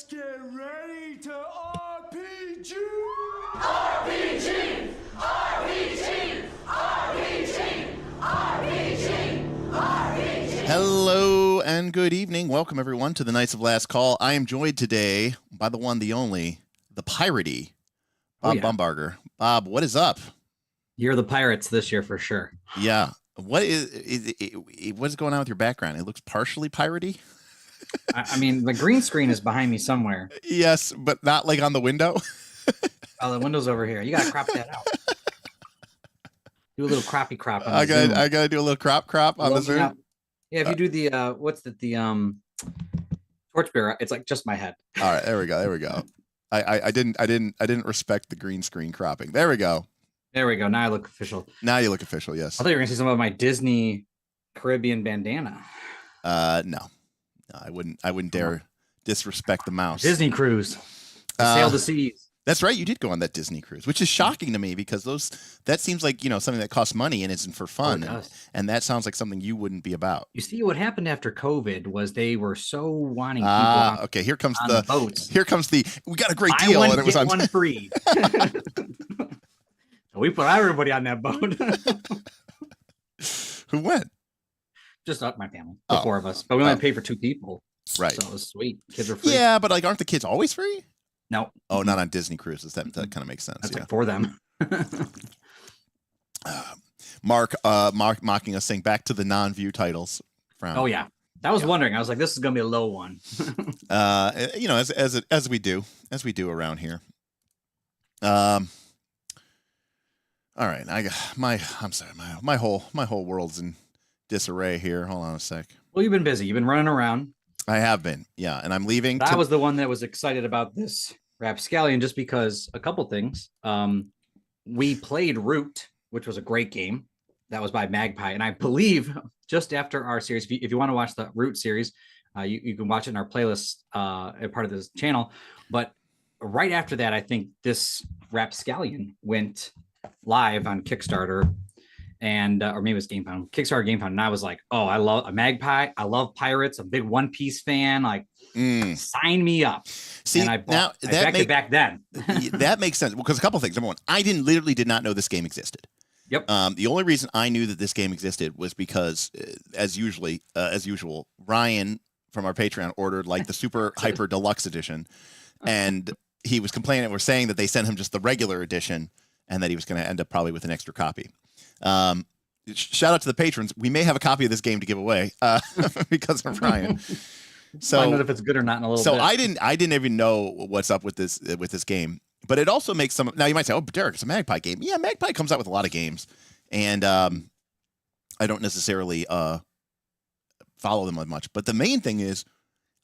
Let's get ready to RPG! RPG! RPG! RPG! RPG! RPG! Hello and good evening. Welcome everyone to the Knights of Last Call. I am joined today by the one, the only, the piratey, Bob Bumbarger. Bob, what is up? You're the pirates this year for sure. Yeah. What is going on with your background? It looks partially piratey. I mean, the green screen is behind me somewhere. Yes, but not like on the window. Oh, the window's over here. You gotta crop that out. Do a little croppy crop. On I the gotta do a little crop on the Zoom. Out. Yeah, if you do the torchbearer, it's like just my head. All right, there we go. I didn't respect the green screen cropping. There we go. There we go. Now I look official. Now you look official. Yes. I thought you were gonna see some of my Disney Caribbean bandana. No, I wouldn't dare disrespect the mouse. Disney cruise. Sail the seas. That's right. You did go on that Disney cruise, which is shocking to me because that seems like, something that costs money and isn't for fun. And that sounds like something you wouldn't be about. You see, what happened after COVID was they were so wanting people okay, here comes the boats. Here comes we got a great deal. Buy one, and it was get on one free. We put everybody on that boat. Who went? Just my family, the four of us. But we only paid for two people. Right. So it was sweet. Kids are free. Yeah, but aren't the kids always free? No. Oh, not on Disney cruises. That kind of makes sense. That's like for them. Mark mocking us saying back to the non-view titles. Oh yeah. I was wondering. I was like, this is gonna be a low one. As we do around here. All right, I'm sorry, my whole world's in disarray here. Hold on a sec. Well, you've been busy. You've been running around. I have been, yeah, and I'm leaving. I was the one that was excited about this Rapscallion just because a couple things. We played Root, which was a great game. That was by Magpie, and I believe just after our series, if you want to watch the Root series, you can watch it in our playlist, part of this channel. But right after that, I think this Rapscallion went live on Kickstarter, and or maybe it was GameFound, Kickstarter, GameFound, and I was like, oh, I love a Magpie, I love pirates, a big One Piece fan, like sign me up. See, and I backed it back then. That makes sense because a couple things. Number one, I literally did not know this game existed. Yep. The only reason I knew that this game existed was because, as usual, Ryan from our Patreon ordered like the super hyper deluxe edition, and he was complaining. We're saying that they sent him just the regular edition, and that he was going to end up probably with an extra copy. Shout out to the patrons. We may have a copy of this game to give away because of Ryan. So find out if it's good or not in a little bit. I didn't even know what's up with this game. But it also makes some. Now you might say, "Oh, Derek, it's a Magpie game." Yeah, Magpie comes out with a lot of games, and I don't necessarily follow them much. But the main thing is,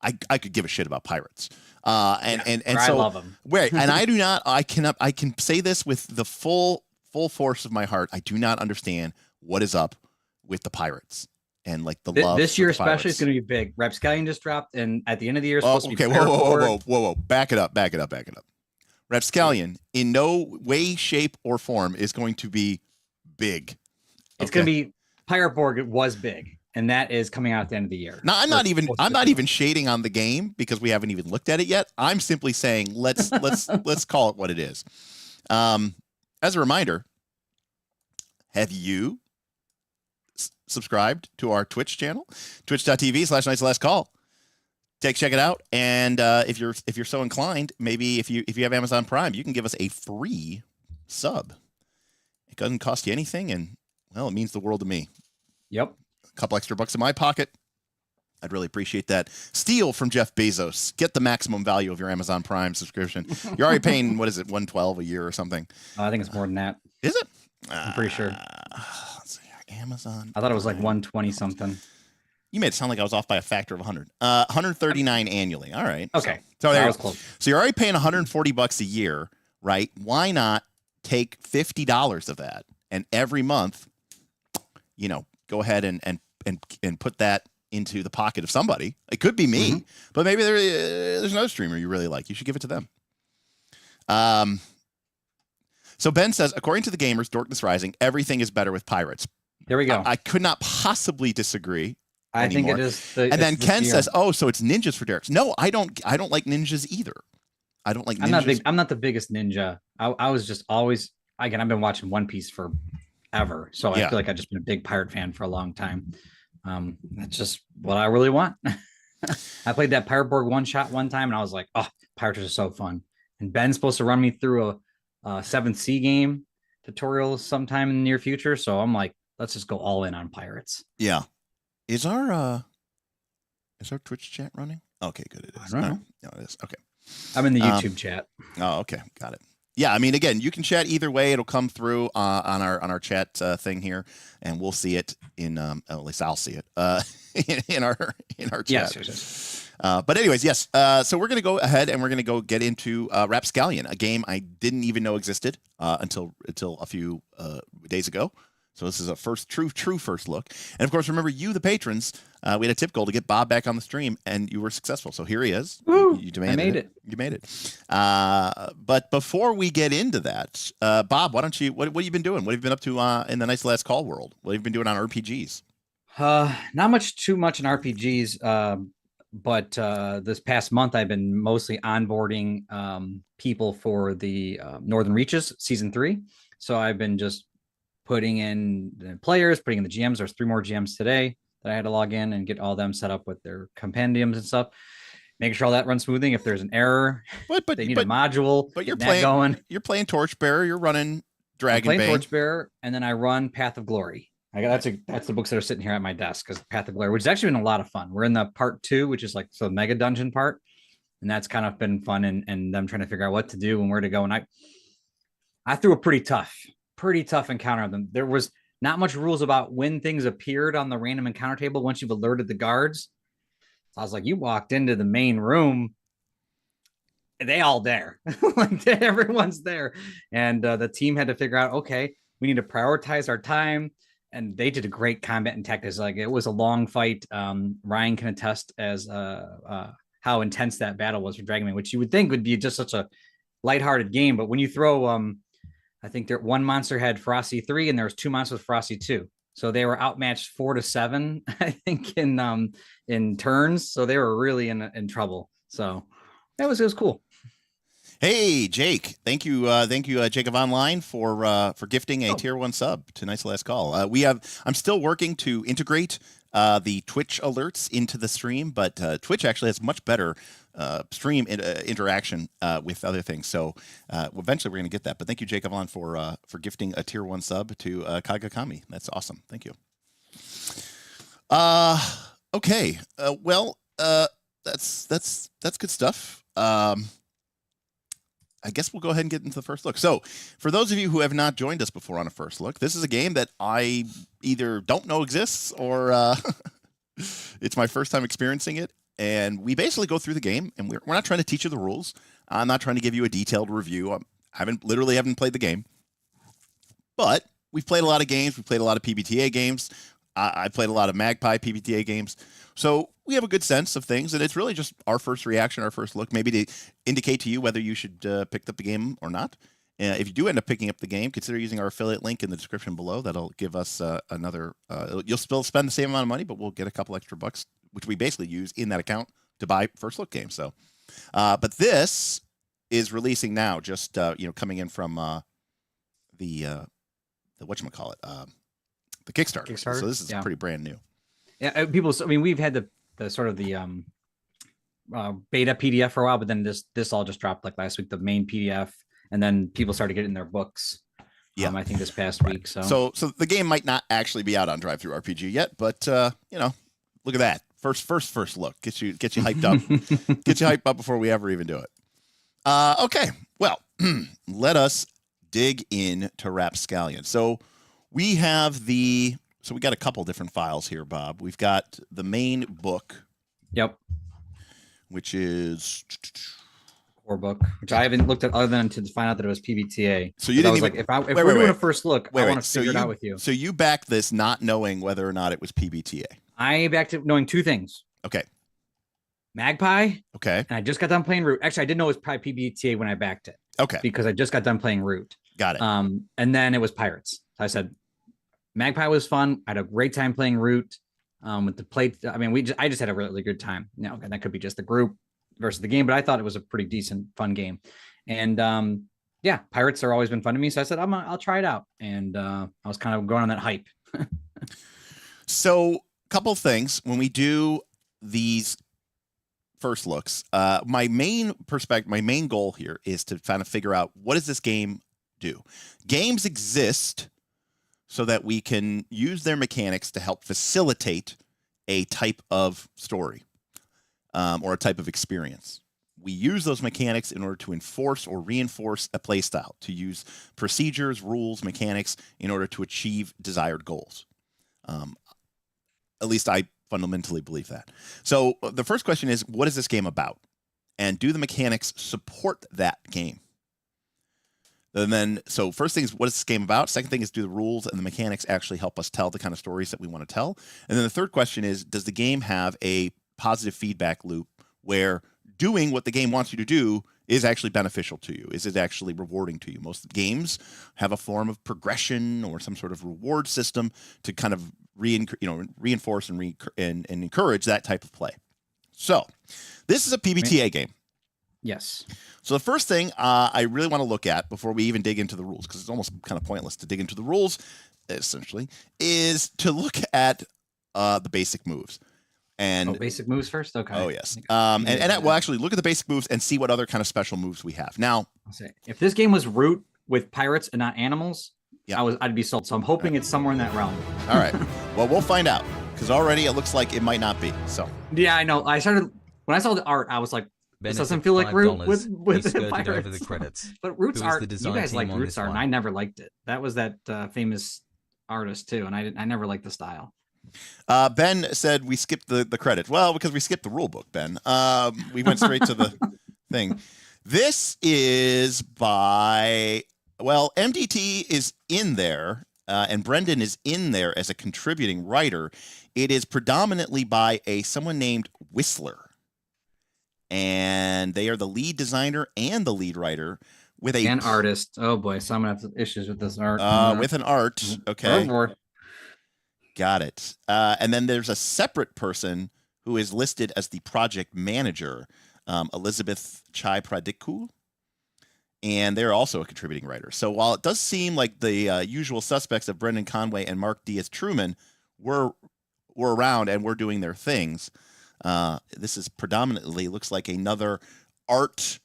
I could give a shit about pirates. So I love them. Right, and I do not. I can say this with the full force of my heart. I do not understand what is up with the pirates and like the love. This year especially is going to be big. Rapscallion just dropped, and at the end of the year, it's supposed to be. Okay, whoa! Back it up. Rapscallion in no way, shape, or form is going to be big. It's going to be Pirate Borg was big, and that is coming out at the end of the year. Now, I'm not even shading on the game because we haven't even looked at it yet. I'm simply saying let's call it what it is. As a reminder, have you subscribed to our Twitch channel, twitch.tv/knightslastcall? Check it out, and if you're so inclined, maybe if you have Amazon Prime, you can give us a free sub. It doesn't cost you anything, and well, it means the world to me. Yep, a couple extra bucks in my pocket, I'd really appreciate that. Steal from Jeff Bezos. Get the maximum value of your Amazon Prime subscription. You're already paying what is it, $112 a year or something? I think it's more than that. Is it? I'm pretty sure. Let's see, Amazon. I thought it was like 120 something. You made it sound like I was off by a factor of 100. 139 annually. All right. Okay. So there was close. So you're already paying $140 a year, right? Why not take $50 of that and every month, go ahead and put that into the pocket of somebody. It could be me, but maybe there's another streamer you really like. You should give it to them. So Ben says, according to the gamers, Darkness Rising, everything is better with pirates. There we go. I could not possibly disagree. I think anymore. it is. And then Ken says, "Oh, so it's ninjas for Derek's." No, I don't like ninjas either. I don't like ninjas. I'm not the biggest ninja. I was just always, again, I've been watching One Piece forever, so I feel like I've just been a big pirate fan for a long time. That's just what I really want. I played that Pirate Borg one shot one time, and I was like, "Oh, pirates are so fun." And Ben's supposed to run me through a 7th Sea game tutorial sometime in the near future, so I'm like, let's just go all in on pirates. Yeah. Is our Twitch chat running? Okay, good. It is. I don't know. No, it is. Okay. I'm in the YouTube chat. Oh, okay, got it. Yeah, I mean, again, you can chat either way. It'll come through on our chat thing here, and we'll see it in. At least I'll see it in our chat. Yes. But anyways, yes. So we're gonna go ahead and we're gonna go get into Rapscallion, a game I didn't even know existed until a few days ago. So this is a true first look. And of course, remember, you, the patrons, we had a tip goal to get Bob back on the stream, and you were successful. So here he is. Woo! You demanded I made it. You made it. But before we get into that, Bob, why don't you? What have you been doing? What have you been up to in the Nice Last Call world? What have you been doing on RPGs? Not too much in RPGs. But this past month, I've been mostly onboarding people for the Northern Reaches Season 3. So I've been just putting in the players, putting in the GMs. There's 3 more GMs today that I had to log in and get all them set up with their compendiums and stuff. Making sure all that runs smoothly. If there's an error, but they need a module. But you're playing Torchbearer. You're running Dragonbane. Torchbearer, and then I run Path of Glory. That's the books that are sitting here at my desk, because Path of Glory, which has actually been a lot of fun. We're in the part 2, which is like the mega dungeon part, and that's kind of been fun, and them trying to figure out what to do and where to go. And I threw a pretty tough encounter on them. There was not much rules about when things appeared on the random encounter table once you've alerted the guards. So I was like, you walked into the main room, they all there. Like, everyone's there. And the team had to figure out, okay, we need to prioritize our time. And they did a great combat and tactics. Like, it was a long fight. Ryan can attest as how intense that battle was for Dragonbane, which you would think would be just such a lighthearted game. But when you throw I think one monster had Frosty 3, and there was 2 monsters with Frosty 2. So they were outmatched 4-7, I think, in turns. So they were really in trouble. So it was cool. Hey, Jake! Thank you, Jacob Online for gifting a tier 1 sub to Nice Last Call. I'm still working to integrate the Twitch alerts into the stream, but Twitch actually has much better stream interaction with other things. So eventually we're going to get that. But thank you, Jacob Online, for gifting a tier 1 sub to Kagakami. That's awesome. Thank you. Okay. Well, that's good stuff. I guess we'll go ahead and get into the first look. So for those of you who have not joined us before on a first look, this is a game that I either don't know exists or it's my first time experiencing it. And we basically go through the game, and we're not trying to teach you the rules. I'm not trying to give you a detailed review. I haven't played the game. But we've played a lot of games. We've played a lot of PbtA games. I played a lot of Magpie PbtA games. So we have a good sense of things, and it's really just our first reaction, our first look, maybe to indicate to you whether you should pick up the game or not. If you do end up picking up the game, consider using our affiliate link in the description below. That'll give us another. You'll still spend the same amount of money, but we'll get a couple extra bucks, which we basically use in that account to buy first look games. So, but this is releasing now, just coming in from the whatchamacallit, the Kickstarter. So this is pretty brand new. Yeah, people. I mean, we've had the sort of the beta PDF for a while, but then this all just dropped like last week, the main PDF, and then people started getting their books. Yeah, I think this past week. So the game might not actually be out on Drive-Thru RPG yet, but look at that first look, get you hyped up, get you hyped up before we ever even do it. Okay, well, let us dig into Rapscallion. So we got a couple different files here, Bob. We've got the main book. Yep. Which is core book, which I haven't looked at other than to find out that it was PbtA. So you didn't even, like, if we're doing a first look, I want to figure it out with you. So you backed this not knowing whether or not it was PbtA. I backed it knowing 2 things. Okay. Magpie. Okay. And I just got done playing Root. Actually, I didn't know it was probably PbtA when I backed it. Okay. Because I just got done playing Root. Got it. And then it was Pirates. So I said, Magpie was fun. I had a great time playing Root. with the play. I mean, I just had a really good time. Now, and that could be just the group versus the game, but I thought it was a pretty decent, fun game. And yeah, pirates are always been fun to me. So I said, I'll try it out. And I was kind of going on that hype. So, a couple of things when we do these first looks. My main goal here is to kind of figure out, what does this game do? Games exist so that we can use their mechanics to help facilitate a type of story or a type of experience. We use those mechanics in order to enforce or reinforce a playstyle, to use procedures, rules, mechanics in order to achieve desired goals. At least I fundamentally believe that. So the first question is, what is this game about? And do the mechanics support that game? And then, so first thing is, what is this game about? Second thing is, do the rules and the mechanics actually help us tell the kind of stories that we want to tell? And then the third question is, does the game have a positive feedback loop where doing what the game wants you to do is actually beneficial to you? Is it actually rewarding to you? Most games have a form of progression or some sort of reward system to kind of reinforce and encourage that type of play. So this is a PbtA game. Yes. So the first thing I really want to look at before we even dig into the rules, because it's almost kind of pointless to dig into the rules, essentially, is to look at the basic moves. And basic moves first? Okay. Oh, yes. We'll actually look at the basic moves and see what other kind of special moves we have. Now, I'll say, if this game was Root with pirates and not animals, yeah, I'd be sold. So I'm hoping it's somewhere in that realm. All right. Well, we'll find out, because already it looks like it might not be. So yeah, I know. When I saw the art, I was like, this doesn't feel like Root with the pirates. Over the credits. But Root's art, you guys like Root's Root's art, and I never liked it. That was that famous artist too, and I never liked the style. Ben said we skipped the credit. Well, because we skipped the rule book, Ben. We went straight to the thing. This is by, well, MDT is in there, and Brendan is in there as a contributing writer. It is predominantly by someone named Whistler, and they are the lead designer and the lead writer with an artist. Oh boy, so I'm gonna have issues with this art. With an art, okay. Oh, got it. And then there's a separate person who is listed as the project manager, Elizabeth Chai Pradikul, and they're also a contributing writer. So while it does seem like the usual suspects of Brendan Conway and Mark Diaz-Truman were around and were doing their things, this is predominantly looks like another art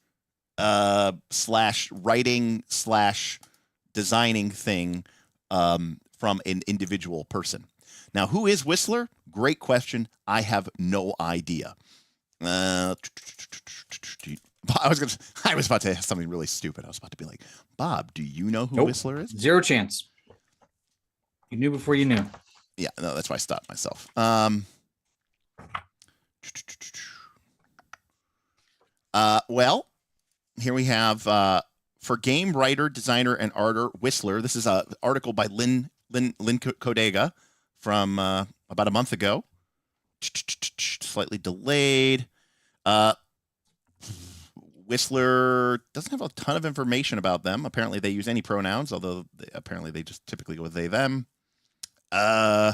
slash writing slash designing thing from an individual person. Now, who is Whistler? Great question. I have no idea. I was about to ask something really stupid. I was about to be like, Bob, do you know who Whistler is? Zero chance. You knew before you knew. Yeah, no, that's why I stopped myself. Well, here we have for game writer, designer, and arter, Whistler. This is an article by Lynn Kodega from about a month ago. Slightly delayed. Whistler doesn't have a ton of information about them. Apparently, they use any pronouns, although apparently they just typically go with they, them. Ben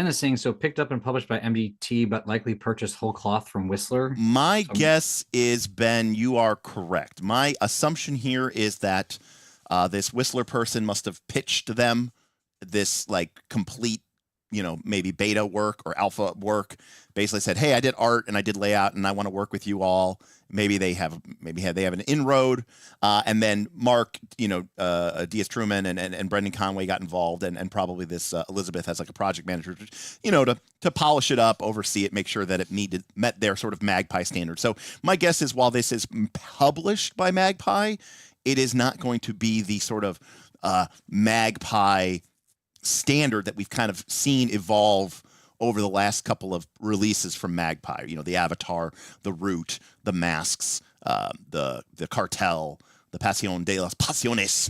is saying, so picked up and published by MDT, but likely purchased whole cloth from Whistler. My guess is, Ben, you are correct. My assumption here is that this Whistler person must have pitched them this like complete, maybe beta work or alpha work. Basically said, hey, I did art and I did layout and I want to work with you all. Maybe they have an inroad. And then Mark, Diaz-Truman and Brendan Conway got involved, and probably this Elizabeth as like a project manager, to polish it up, oversee it, make sure that it met their sort of Magpie standard. So my guess is, while this is published by Magpie, it is not going to be the sort of Magpie standard that we've kind of seen evolve over the last couple of releases from Magpie. The Avatar, the Root, the Masks, the Cartel, the Pasión de las Pasiones.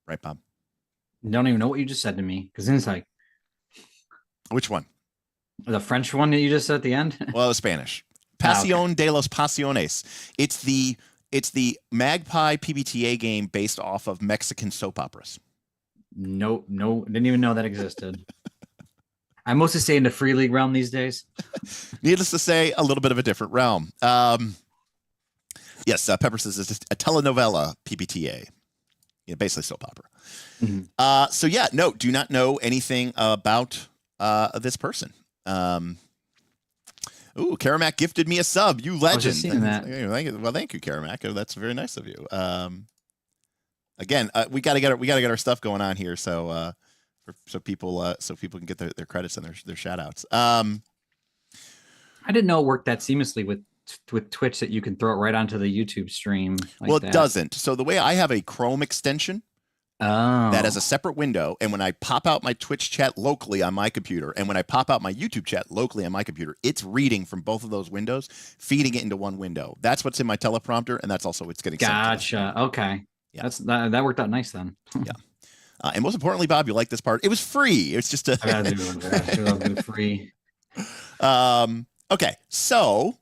Right, Bob? Don't even know what you just said to me, because then it's like, which one? The French one that you just said at the end? Well, the Spanish. Pasión de las Pasiones. It's the Magpie PbtA game based off of Mexican soap operas. No, didn't even know that existed. I mostly stay in the free league realm these days. Needless to say, a little bit of a different realm. Yes, Pepper says it's a telenovela PbtA. Yeah, basically soap opera. Mhm. So yeah, no, do not know anything about this person. Ooh, Karamak gifted me a sub. You legend. I was just seeing that. Well, thank you, Karamak. That's very nice of you. Again, we gotta get our stuff going on here, so people can get their credits and their shout outs. I didn't know it worked that seamlessly with Twitch that you can throw it right onto the YouTube stream. Like well, it that. doesn't. So the way I have a Chrome extension that has a separate window, and when I pop out my Twitch chat locally on my computer, and when I pop out my YouTube chat locally on my computer, it's reading from both of those windows, feeding it into one window. That's what's in my teleprompter, and that's also what's getting sent to us. Gotcha. Okay. Yeah. That worked out nice then. Yeah. And most importantly, Bob, you like this part. It was free. It's just I gotta do free. Okay, so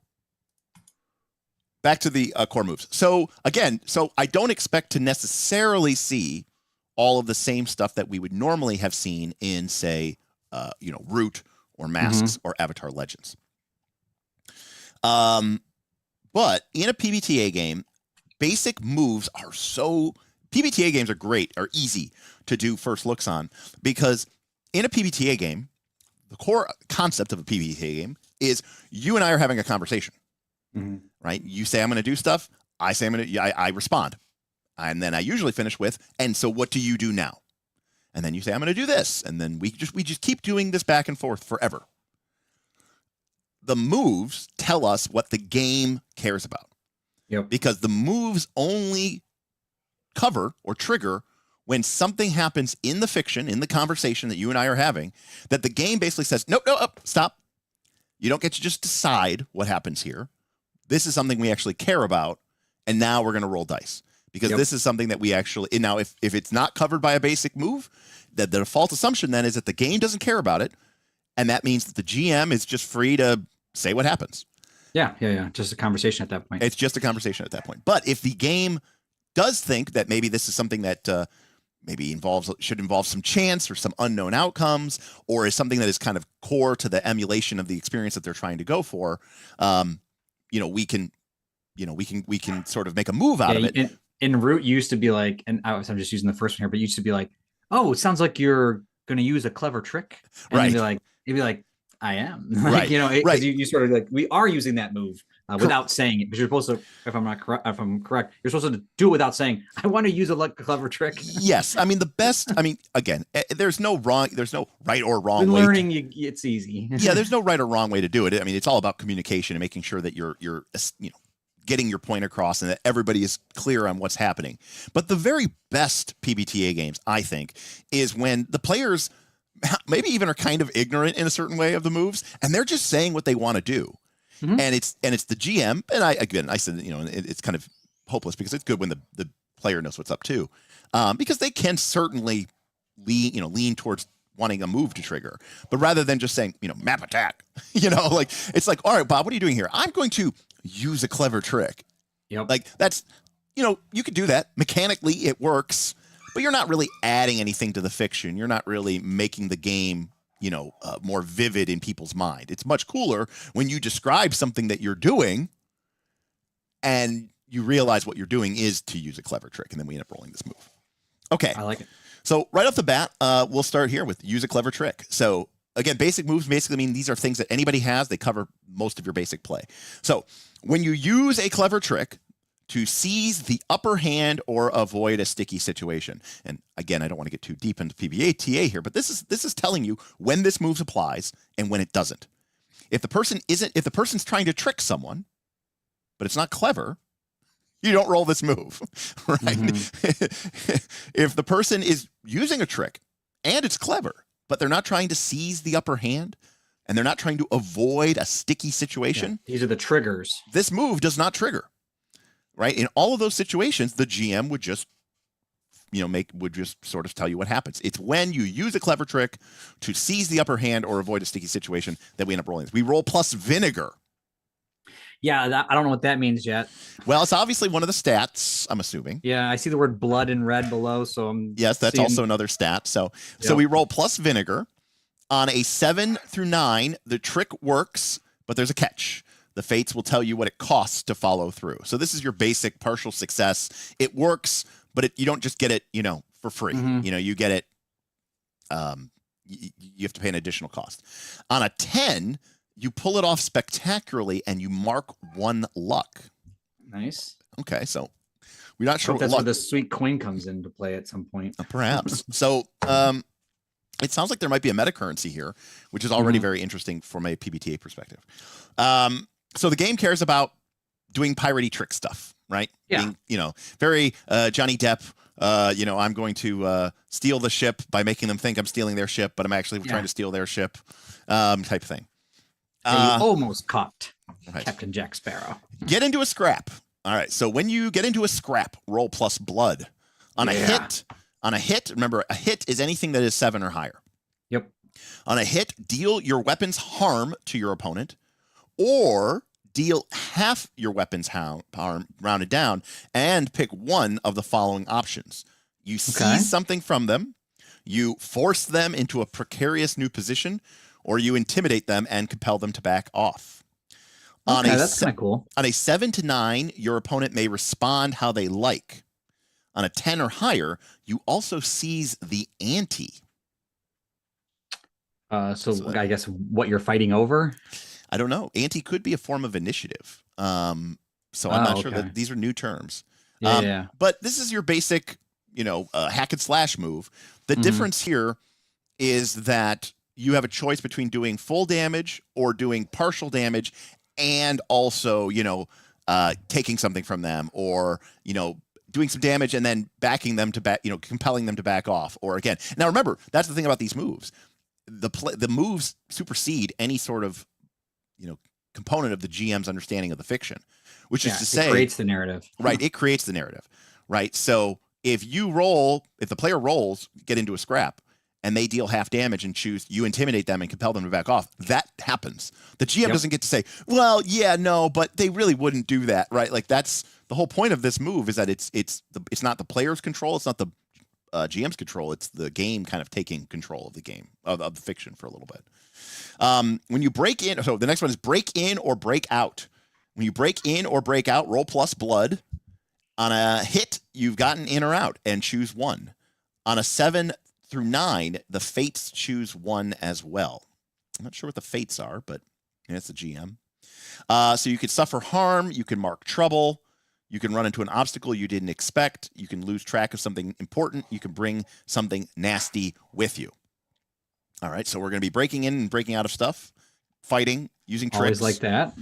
back to the core moves. So again, I don't expect to necessarily see all of the same stuff that we would normally have seen in, say, Root or Masks or Avatar Legends. But in a PbtA game, basic moves are PbtA games are easy to do first looks on, because in a PbtA game, the core concept of a PbtA game is you and I are having a conversation, right? You say I'm going to do stuff. I say I respond. And then I usually finish with, and so what do you do now? And then you say, I'm going to do this. And then we just keep doing this back and forth forever. The moves tell us what the game cares about. Yep. Because the moves only cover or trigger when something happens in the fiction, in the conversation that you and I are having, that the game basically says, nope, stop. You don't get to just decide what happens here. This is something we actually care about, and now we're going to roll dice. Because this is something that we actually, now if it's not covered by a basic move, the default assumption then is that the game doesn't care about it, and that means that the GM is just free to say what happens. Yeah. Just a conversation at that point. It's just a conversation at that point. But if the game does think that maybe this is something that maybe should involve some chance or some unknown outcomes, or is something that is kind of core to the emulation of the experience that they're trying to go for, we can sort of make a move out of it. In Root, you used to be like, and I'm just using the first one here, but you used to be like, oh, it sounds like you're going to use a clever trick. And right. You'd be like, I am. Right. Right. You sort of like, we are using that move without saying it, but you're supposed to, if I'm correct, you're supposed to do it without saying, I want to use a clever trick. Yes. I mean, again, there's no right or wrong in way. Learning, it's easy. Yeah. There's no right or wrong way to do it. I mean, it's all about communication and making sure that you're getting your point across and that everybody is clear on what's happening. But the very best PbtA games, I think, is when the players maybe even are kind of ignorant in a certain way of the moves, and they're just saying what they want to do. And it's the GM, and I said, it's kind of hopeless because it's good when the player knows what's up too, because they can certainly lean towards wanting a move to trigger, but rather than just saying, map attack, it's like, all right, Bob, what are you doing here? I'm going to use a clever trick. Yep. Like that's, you could do that mechanically, it works, but you're not really adding anything to the fiction. You're not really making the game, more vivid in people's mind. It's much cooler when you describe something that you're doing and you realize what you're doing is to use a clever trick. And then we end up rolling this move. Okay. I like it. So right off the bat, we'll start here with use a clever trick. So again, basic moves basically mean these are things that anybody has. They cover most of your basic play. So when you use a clever trick to seize the upper hand or avoid a sticky situation, and again, I don't want to get too deep into PbtA here, but this is telling you when this move applies and when it doesn't. If the person's trying to trick someone, but it's not clever, you don't roll this move, right? If the person is using a trick and it's clever, but they're not trying to seize the upper hand and they're not trying to avoid a sticky situation. Yeah, these are the triggers. This move does not trigger, right? In all of those situations, the GM would just, would just sort of tell you what happens. It's when you use a clever trick to seize the upper hand or avoid a sticky situation that we end up rolling this. We roll plus vinegar. Yeah, I don't know what that means yet. Well, it's obviously one of the stats, I'm assuming. Yeah, I see the word blood in red below, so Yes, that's also another stat. So we roll plus vinegar. On a 7 through 9, the trick works, but there's a catch. The fates will tell you what it costs to follow through. So this is your basic partial success. It works, but you don't just get it, for free. You get it. You have to pay an additional cost. On a 10, you pull it off spectacularly, and you mark 1 luck. Nice. Okay, so we're not sure. That's where the sweet coin comes into play at some point. Perhaps. So it sounds like there might be a meta currency here, which is already very interesting from a PbtA perspective. So the game cares about doing piratey trick stuff, right? Yeah. Being, very Johnny Depp. I'm going to steal the ship by making them think I'm stealing their ship, but I'm actually trying to steal their ship, type of thing. You almost caught Right. Captain Jack Sparrow. Get into a scrap. All right. So when you get into a scrap, roll plus blood. On a hit, remember, a hit is anything that is 7 or higher. Yep. On a hit, deal your weapon's harm to your opponent, or deal half your weapon's harm rounded down, and pick one of the following options. You seize something from them, you force them into a precarious new position, or you intimidate them and compel them to back off. That's kind of cool. On a 7 to 9, your opponent may respond how they like. On a 10 or higher, you also seize the ante. So I guess what you're fighting over? I don't know. Ante could be a form of initiative. So I'm not sure that these are new terms. Yeah. But this is your basic, hack and slash move. The difference here is that you have a choice between doing full damage or doing partial damage, and also, taking something from them, or, doing some damage and then backing them to back, compelling them to back off. Or again, now remember, that's the thing about these moves. The moves supersede any sort of, component of the GM's understanding of the fiction, which is to say, it creates the narrative. Right. It creates the narrative. Right. So if the player rolls, get into a scrap, and they deal half damage and you intimidate them and compel them to back off, that happens. The GM doesn't get to say, well, yeah, no, but they really wouldn't do that, right? Like, that's the whole point of this move, is that it's not the player's control, it's not the GM's control, it's the game kind of taking control of the game, of the fiction for a little bit. When you break in, so the next one is break in or break out. When you break in or break out, roll plus blood. On a hit, you've gotten in or out, and choose one. On a 7 through 9, the fates choose one as well. I'm not sure what the fates are, but it's the GM. So you could suffer harm, you can mark trouble, you can run into an obstacle you didn't expect, you can lose track of something important, you can bring something nasty with you. All right, so we're going to be breaking in and breaking out of stuff, fighting, using tricks. Always like that.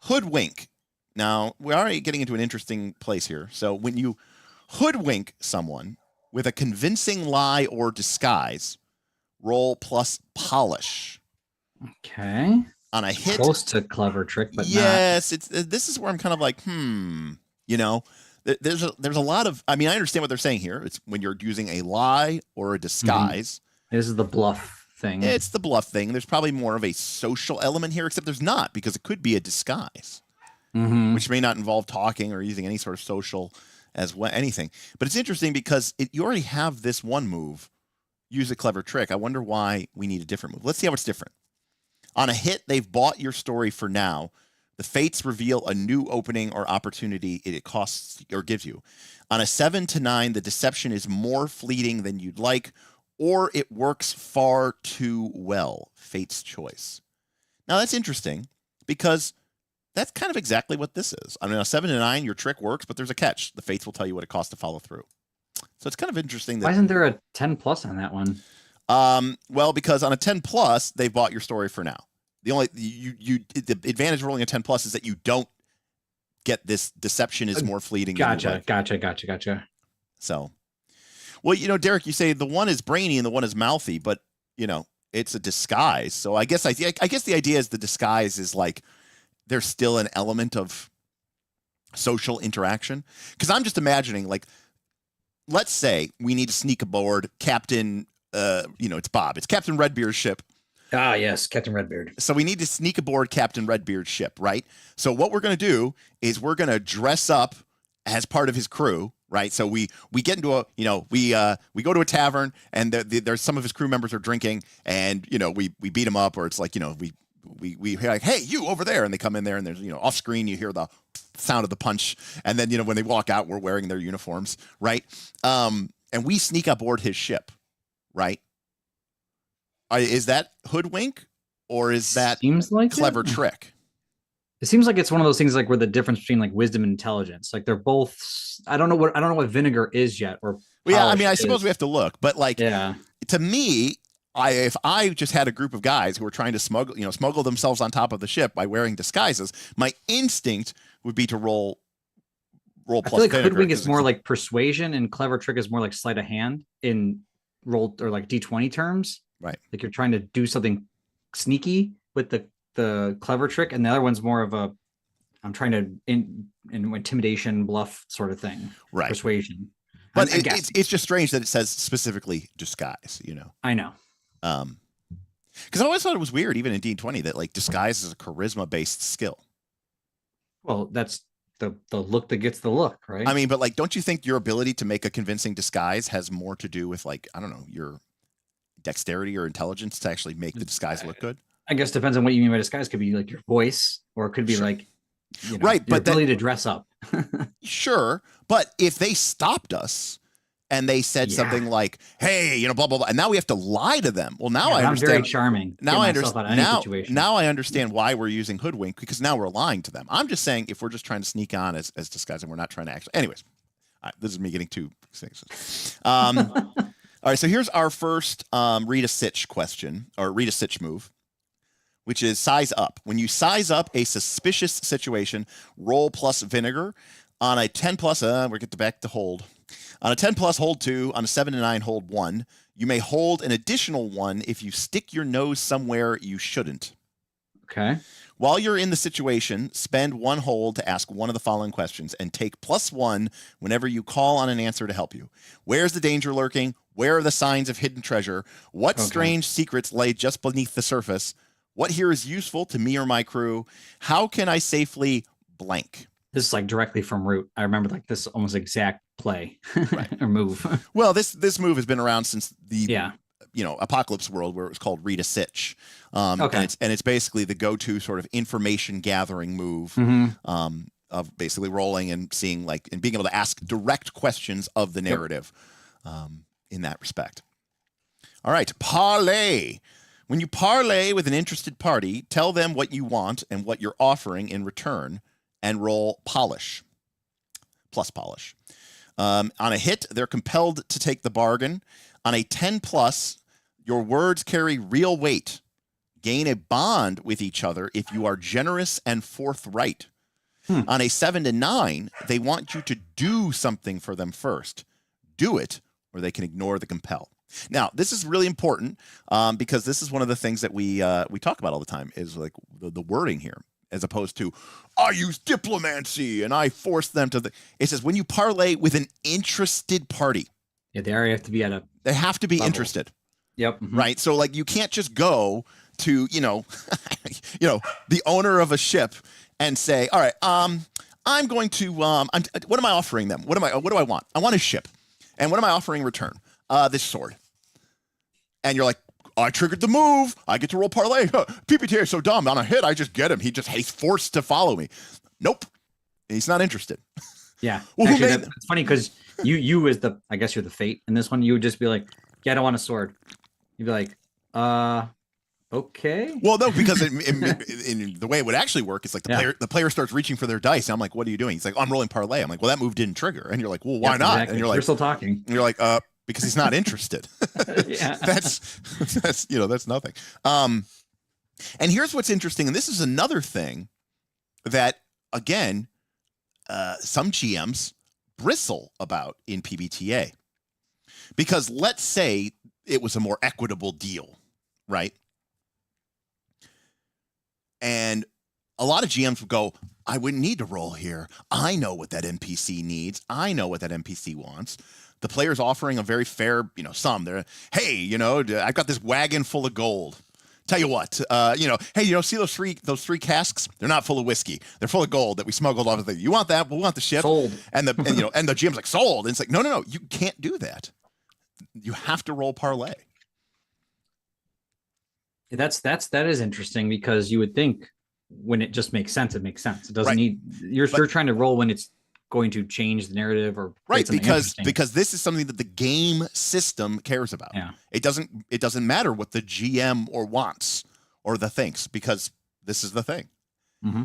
Hoodwink. Now, we're already getting into an interesting place here. So when you hoodwink someone with a convincing lie or disguise, roll plus polish. Okay. On a hit, close to clever trick, but yes, this is where I'm kind of like, there's a lot of, I understand what they're saying here. It's when you're using a lie or a disguise. This is the bluff thing. It's the bluff thing. There's probably more of a social element here, except there's not, because it could be a disguise, which may not involve talking or using any sort of social as well, anything. But it's interesting because you already have this one move, use a clever trick. I wonder why we need a different move. Let's see how it's different. On a hit, they've bought your story for now. The fates reveal a new opening or opportunity it costs or gives you. On a 7 to 9, the deception is more fleeting than you'd like, or it works far too well. Fate's choice. Now that's interesting, because that's kind of exactly what this is. A 7 to 9, your trick works, but there's a catch. The fates will tell you what it costs to follow through. So it's kind of interesting. Why isn't there a 10 plus on that one? Well, because on a 10 plus, they've bought your story for now. The advantage of rolling a 10 plus is that you don't get this deception is more fleeting. Gotcha. So, well, Derek, you say the one is brainy and the one is mouthy, but it's a disguise. So I guess the idea is the disguise is like there's still an element of social interaction. Because I'm just imagining, like, let's say we need to sneak aboard Captain. It's Bob. It's Captain Redbeard's ship. Ah, yes, Captain Redbeard. So we need to sneak aboard Captain Redbeard's ship, right? So what we're going to do is we're going to dress up as part of his crew, right? So we get into a, we go to a tavern, and there's some of his crew members are drinking, and we beat them up, or it's like we hear like, hey, you over there, and they come in there, and there's off screen you hear the sound of the punch, and then when they walk out, we're wearing their uniforms, right? And we sneak aboard his ship, right? Is that hoodwink, or is that seems like clever trick? It seems like it's one of those things like where the difference between like wisdom and intelligence, like they're both. I don't know what vinegar is yet, or yeah, I mean, I suppose we have to look, but like, yeah, to me, if I just had a group of guys who were trying to smuggle themselves on top of the ship by wearing disguises, my instinct would be to roll plus. I feel like hoodwink is more like persuasion, and clever trick is more like sleight of hand in roll or like D20 terms. Right. Like you're trying to do something sneaky with the clever trick, and the other one's more of a I'm trying to intimidation bluff sort of thing. Right. Persuasion. But it's just strange that it says specifically disguise, I know. Because I always thought it was weird, even in D20, that like disguise is a charisma based skill. Well, that's the look that gets the look, right? I mean, but like, don't you think your ability to make a convincing disguise has more to do with like, I don't know, your dexterity or intelligence to actually make the disguise look good? I guess depends on what you mean by disguise. Could be like your voice, or it could be like right, your but ability to dress up. Sure, but if they stopped us and they said something like, "Hey, blah blah blah," and now we have to lie to them. Well, now I understand. I'm very charming. Now I understand. Now I understand why we're using hoodwink, because now we're lying to them. I'm just saying, if we're just trying to sneak on as disguise and we're not trying to actually. Anyways, this is me getting too things. All right, so here's our first read a Sitch question, or read a Sitch move, which is size up. When you size up a suspicious situation, roll plus vinegar. On a 10 plus, we're getting back to hold. On a 10 plus, hold 2. On a 7 to 9, hold 1. You may hold an additional 1 if you stick your nose somewhere you shouldn't. Okay. While you're in the situation, spend 1 hold to ask one of the following questions, and take +1 whenever you call on an answer to help you. Where's the danger lurking? Where are the signs of hidden treasure? What strange secrets lay just beneath the surface? What here is useful to me or my crew? How can I safely blank? This is like directly from Root. I remember like this almost exact play or move. Well, this move has been around since the Apocalypse World, where it was called Read a Sitch. And it's basically the go-to sort of information gathering move of basically rolling and seeing and being able to ask direct questions of the narrative in that respect. All right, Parlay. When you parlay with an interested party, tell them what you want and what you're offering in return, and roll polish, plus polish. On a hit, they're compelled to take the bargain. On a 10 plus, your words carry real weight. Gain a bond with each other if you are generous and forthright. On a 7 to 9, they want you to do something for them first. Do it, or they can ignore the compel. Now, this is really important because this is one of the things that we talk about all the time, is like the wording here, as opposed to, I use diplomacy and I force them to. It says when you parlay with an interested party. Yeah, they have to be They have to be level. Interested. Yep. Right. So you can't just go to the owner of a ship and say, all right, I'm going to what am I offering them? What do I want? I want a ship, and what am I offering in return? This sword. And you're like, I triggered the move. I get to roll parlay. PbtA is so dumb. On a hit, I just get him. He's forced to follow me. Nope. He's not interested. Yeah. Well, actually, it's funny because you as I guess you're the fate in this one. You would just be like, yeah, I don't want a sword. You'd be like, okay. Well, no, because in the way it would actually work, it's like the player starts reaching for their dice. And I'm like, what are you doing? He's like, I'm rolling parlay. I'm like, well, that move didn't trigger. And you're like, well, why not? Exactly. And you're like, we're still talking. And you're like, because he's not interested. Yeah. That's nothing. And here's what's interesting, and this is another thing that, again, some GMs bristle about in PbtA. Because let's say it was a more equitable deal, right? And a lot of GMs would go, I wouldn't need to roll here. I know what that NPC needs. I know what that NPC wants. The player's offering a very fair, sum. They're, hey, I've got this wagon full of gold. Tell you what, hey, see those three casks? They're not full of whiskey. They're full of gold that we smuggled off of the thing. You want that? Well, we want the ship. Sold. And the GM's like, sold. And it's like, no, you can't do that. You have to roll parlay. That is interesting, because you would think when it just makes sense, it makes sense. It doesn't Right. need you're trying to roll when it's going to change the narrative or Right, because interesting. this is something that the game system cares about. Yeah. It doesn't matter what the GM or wants or the thinks, because this is the thing. Mm-hmm.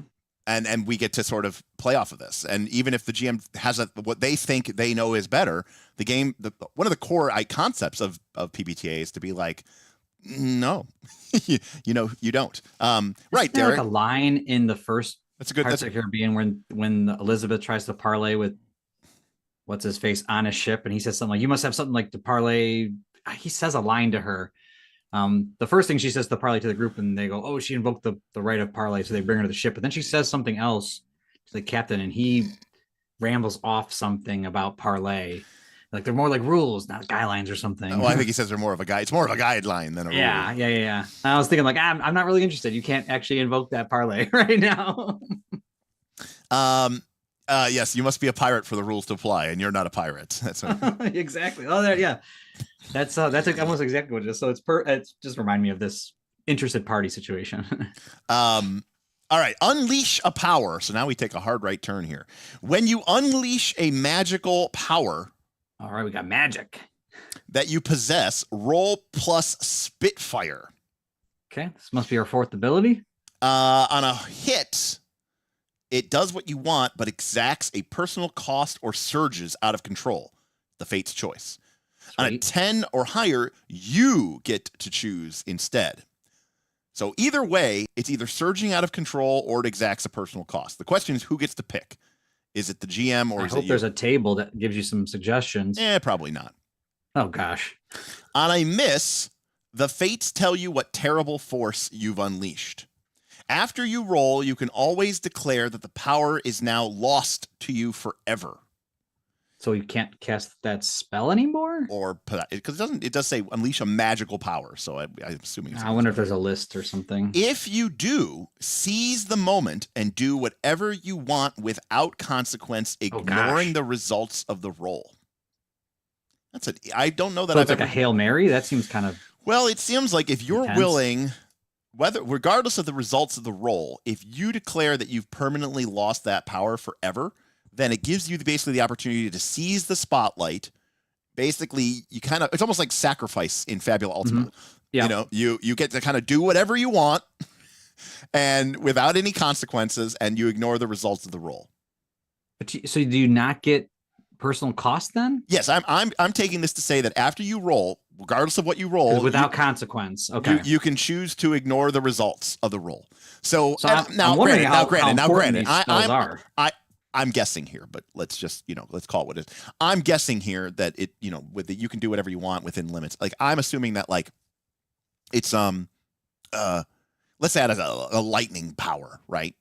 And we get to sort of play off of this. And even if the GM has what they think they know is better, the game, one of the core concepts of PbtA is to be like, no, you don't. Right, There Derek. like a line in the first That's a good. Parts of the Caribbean when Elizabeth tries to parlay with what's his face on a ship, and he says something like, "You must have something like to parlay." He says a line to her. The first thing she says to parlay to the group, and they go, "Oh, she invoked the right of parlay," so they bring her to the ship. But then she says something else to the captain, and he rambles off something about parlay. Like they're more like rules, not guidelines or something. Well, I think he says they're more of a guide. It's more of a guideline than a rule. Yeah. I was thinking like, I'm not really interested. You can't actually invoke that parlay right now. Yes, you must be a pirate for the rules to apply, and you're not a pirate. That's exactly. Oh, there, yeah. That's almost exactly what it is. So it's just remind me of this interested party situation. All right, unleash a power. So now we take a hard right turn here. When you unleash a magical power, all right, we got magic that you possess, roll plus Spitfire. Okay, this must be our fourth ability. On a hit, it does what you want, but exacts a personal cost or surges out of control. The Fate's choice. Sweet. On a 10 or higher, you get to choose instead. So either way, it's either surging out of control or it exacts a personal cost. The question is, who gets to pick? Is it the GM or I is hope it there's you? a table that gives you some suggestions. Probably not. Oh gosh. On a miss, the Fates tell you what terrible force you've unleashed. After you roll, you can always declare that the power is now lost to you forever. So you can't cast that spell anymore? Or because it does say unleash a magical power, so I'm assuming I wonder if there's a list or something. If you do, seize the moment and do whatever you want without consequence, ignoring the results of the roll. I don't know that. So it's like a Hail Mary. That seems kind of well. It seems like if you're intense. willing, regardless of the results of the roll, if you declare that you've permanently lost that power forever, then it gives you basically the opportunity to seize the spotlight. Basically, it's almost like sacrifice in Fabula Ultima. Mm-hmm. Yeah. You get to kind of do whatever you want and without any consequences, and you ignore the results of the roll. So do you not get personal cost then? Yes, I'm taking this to say that after you roll, regardless of what you roll, without consequence. Okay. You can choose to ignore the results of the roll. So I'm wondering how important these spells are. I'm guessing here, but let's just, let's call it what it is. I'm guessing here that it, you can do whatever you want within limits. Like I'm assuming that like it's let's add a lightning power, right?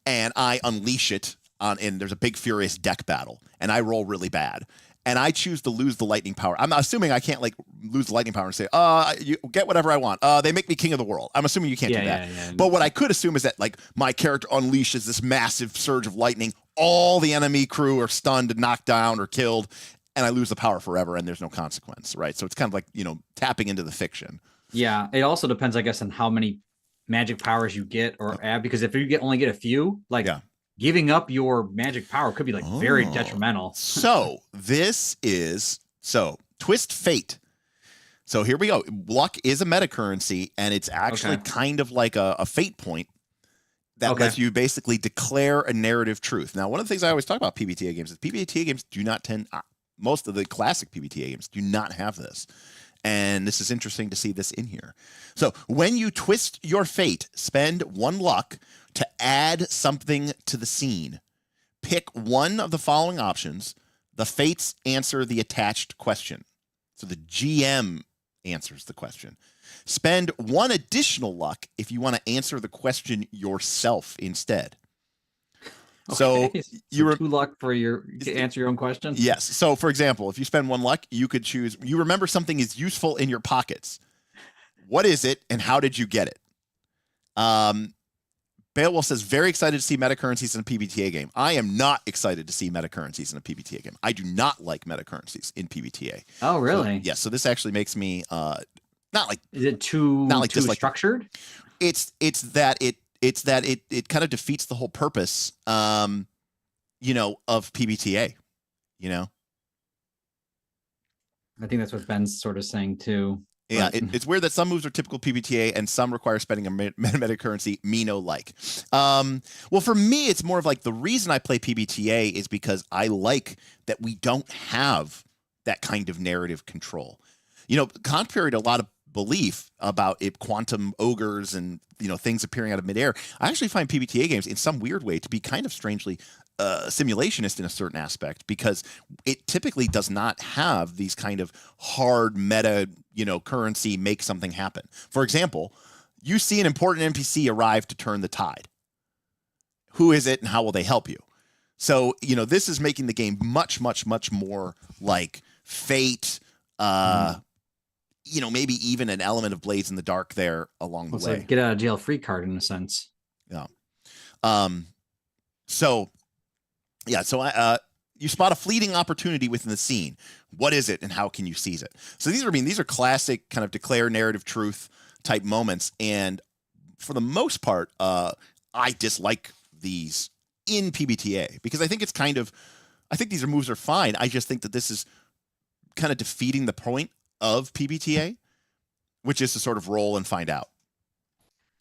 And I unleash it and there's a big furious deck battle and I roll really bad. And I choose to lose the lightning power. I'm assuming I can't like lose the lightning power and say, you get whatever I want. They make me king of the world. I'm assuming you can't do that. Yeah. But what I could assume is that like my character unleashes this massive surge of lightning. All the enemy crew are stunned and knocked down or killed, and I lose the power forever, and there's no consequence, right? So it's kind of like, tapping into the fiction. Yeah, it also depends, I guess, on how many magic powers you get or add, because if you only get a few, like giving up your magic power could be like very detrimental. So Twist Fate. So here we go. Luck is a meta currency, and it's actually kind of like a fate point that lets you basically declare a narrative truth. Now, one of the things I always talk about PbtA games is PbtA games do not most of the classic PbtA games do not have this. And this is interesting to see this in here. So when you twist your fate, spend 1 luck to add something to the scene. Pick one of the following options. The fates answer the attached question. So the GM answers the question. Spend 1 additional luck if you want to answer the question yourself instead. So you're 2 luck for to answer your own question. Yes. So for example, if you spend 1 luck, you could choose, you remember something is useful in your pockets. What is it and how did you get it? Beowulf says, very excited to see meta currencies in a PbtA game. I am not excited to see meta currencies in a PbtA game. I do not like meta currencies in PbtA. Oh, really? So, yes. So this actually makes me not like. Is it too structured? It's that it kind of defeats the whole purpose, of PbtA. I think that's what Ben's sort of saying too. Yeah, it's weird that some moves are typical PbtA and some require spending a meta currency. Me no like. Well, for me, it's more of like the reason I play PbtA is because I like that we don't have that kind of narrative control. Contrary to a lot of belief about quantum ogres and things appearing out of midair, I actually find PbtA games in some weird way to be kind of strangely simulationist in a certain aspect, because it typically does not have these kind of hard meta currency make something happen. For example, you see an important NPC arrive to turn the tide. Who is it and how will they help you? So this is making the game much more like Fate, maybe even an element of Blades in the Dark there along the way. Like get out of jail free card in a sense. Yeah. So you spot a fleeting opportunity within the scene. What is it and how can you seize it? So these are classic kind of declare narrative truth type moments. And for the most part, I dislike these in PbtA because I think these moves are fine. I just think that this is kind of defeating the point of PbtA, which is to sort of roll and find out.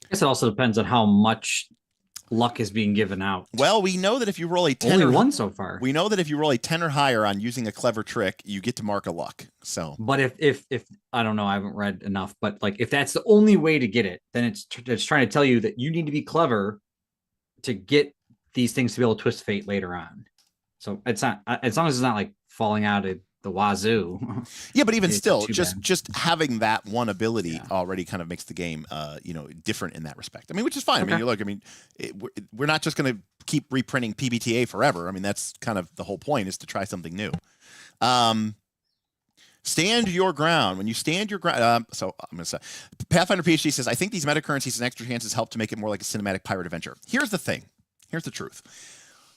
I guess it also depends on how much luck is being given out. Well, we know that if you roll a 10 only one so far. We know that if you roll a 10 or higher on using a clever trick, you get to mark a luck. So, but if I don't know, I haven't read enough, but like if that's the only way to get it, then it's trying to tell you that you need to be clever to get these things to be able to twist fate later on. So it's not, as long as it's not like falling out of the wazoo. Yeah, but even still, just having that one ability already kind of makes the game, different in that respect. I mean, which is fine. Okay. We're not just going to keep reprinting PbtA forever. I mean, that's kind of the whole point, is to try something new. Stand your ground. When you stand your ground, so I'm going to say, Pathfinder PhD says, I think these meta currencies and extra chances help to make it more like a cinematic pirate adventure. Here's the thing. Here's the truth.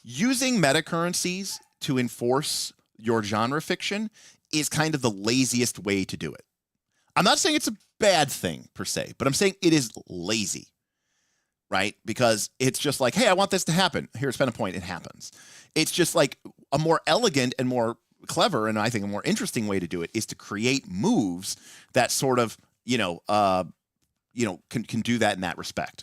Using meta currencies to enforce your genre fiction is kind of the laziest way to do it. I'm not saying it's a bad thing per se, but I'm saying it is lazy, right? Because it's just like, hey, I want this to happen. Here, spend a point. It happens. It's just like a more elegant and more clever, and I think a more interesting way to do it is to create moves that sort of, can do that in that respect.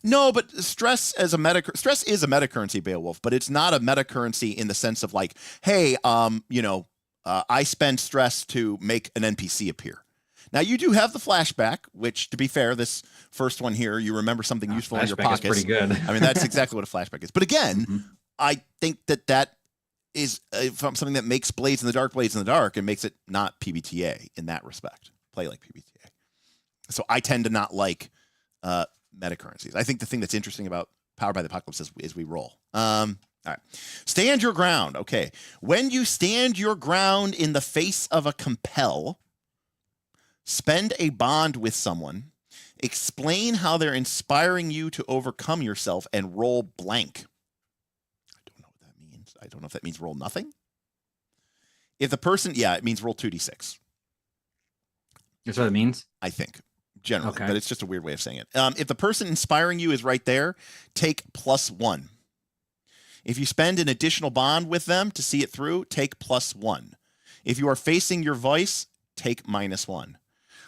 No, but stress is a meta currency, Beowulf, but it's not a meta currency in the sense of like, hey, I spend stress to make an NPC appear. Now you do have the flashback, which, to be fair, this first one here, you remember something useful in your pockets. Pretty good. I mean, that's exactly what a flashback is. But again, I think that is something that makes Blades in the Dark and makes it not PbtA in that respect. Play like PbtA. So I tend to not like meta currencies. I think the thing that's interesting about Powered by the Apocalypse is we roll. All right. Stand your ground. Okay. When you stand your ground in the face of a compel, spend a bond with someone, explain how they're inspiring you to overcome yourself, and roll blank. I don't know what that means. I don't know if that means roll nothing. If the person, it means roll 2d6. That's what it means? I think. Generally, but it's just a weird way of saying it. If the person inspiring you is right there, take +1. If you spend an additional bond with them to see it through, take +1. If you are facing your voice, take -1.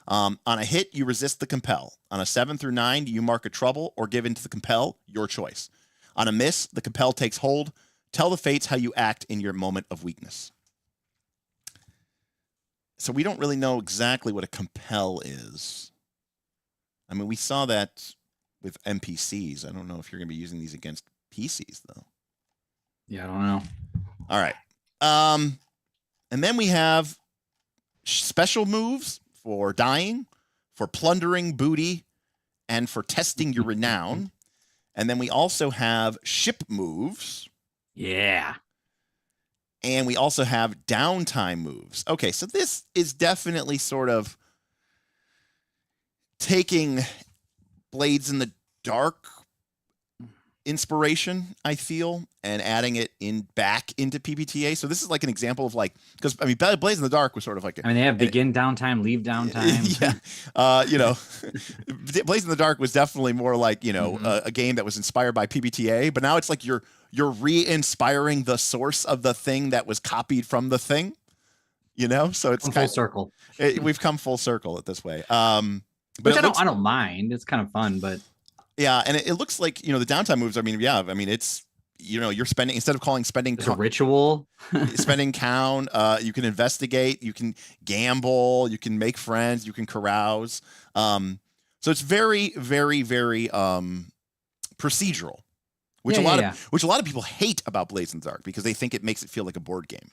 On a hit, you resist the compel. On a 7 through 9, you mark a trouble or give in to the compel, your choice. On a miss, the compel takes hold. Tell the fates how you act in your moment of weakness. So we don't really know exactly what a compel is. I mean, we saw that with NPCs. I don't know if you're going to be using these against PCs, though. Yeah, I don't know. All right. And then we have special moves for dying, for plundering booty, and for testing your renown. And then we also have ship moves. Yeah. And we also have downtime moves. Okay, so this is definitely sort of taking Blades in the Dark inspiration, I feel, and adding it back into PbtA. So this is like an example of like, because I mean, Blades in the Dark was sort of like I mean, they have begin downtime, leave downtime. Yeah. You know, Blades in the Dark was definitely more like, you know, a game that was inspired by PbtA, but now it's like you're re-inspiring the source of the thing that was copied from the thing, you know? So it's full circle. We've come full circle it this way. But I don't mind. It's kind of fun, but yeah, and it looks like, you know, the downtime moves. I mean, it's, you know, you're spending, instead of calling spending a ritual, spending count. You can investigate, you can gamble, you can make friends, you can carouse. So it's very, very, very procedural, which a lot of people hate about Blades in the Dark because they think it makes it feel like a board game.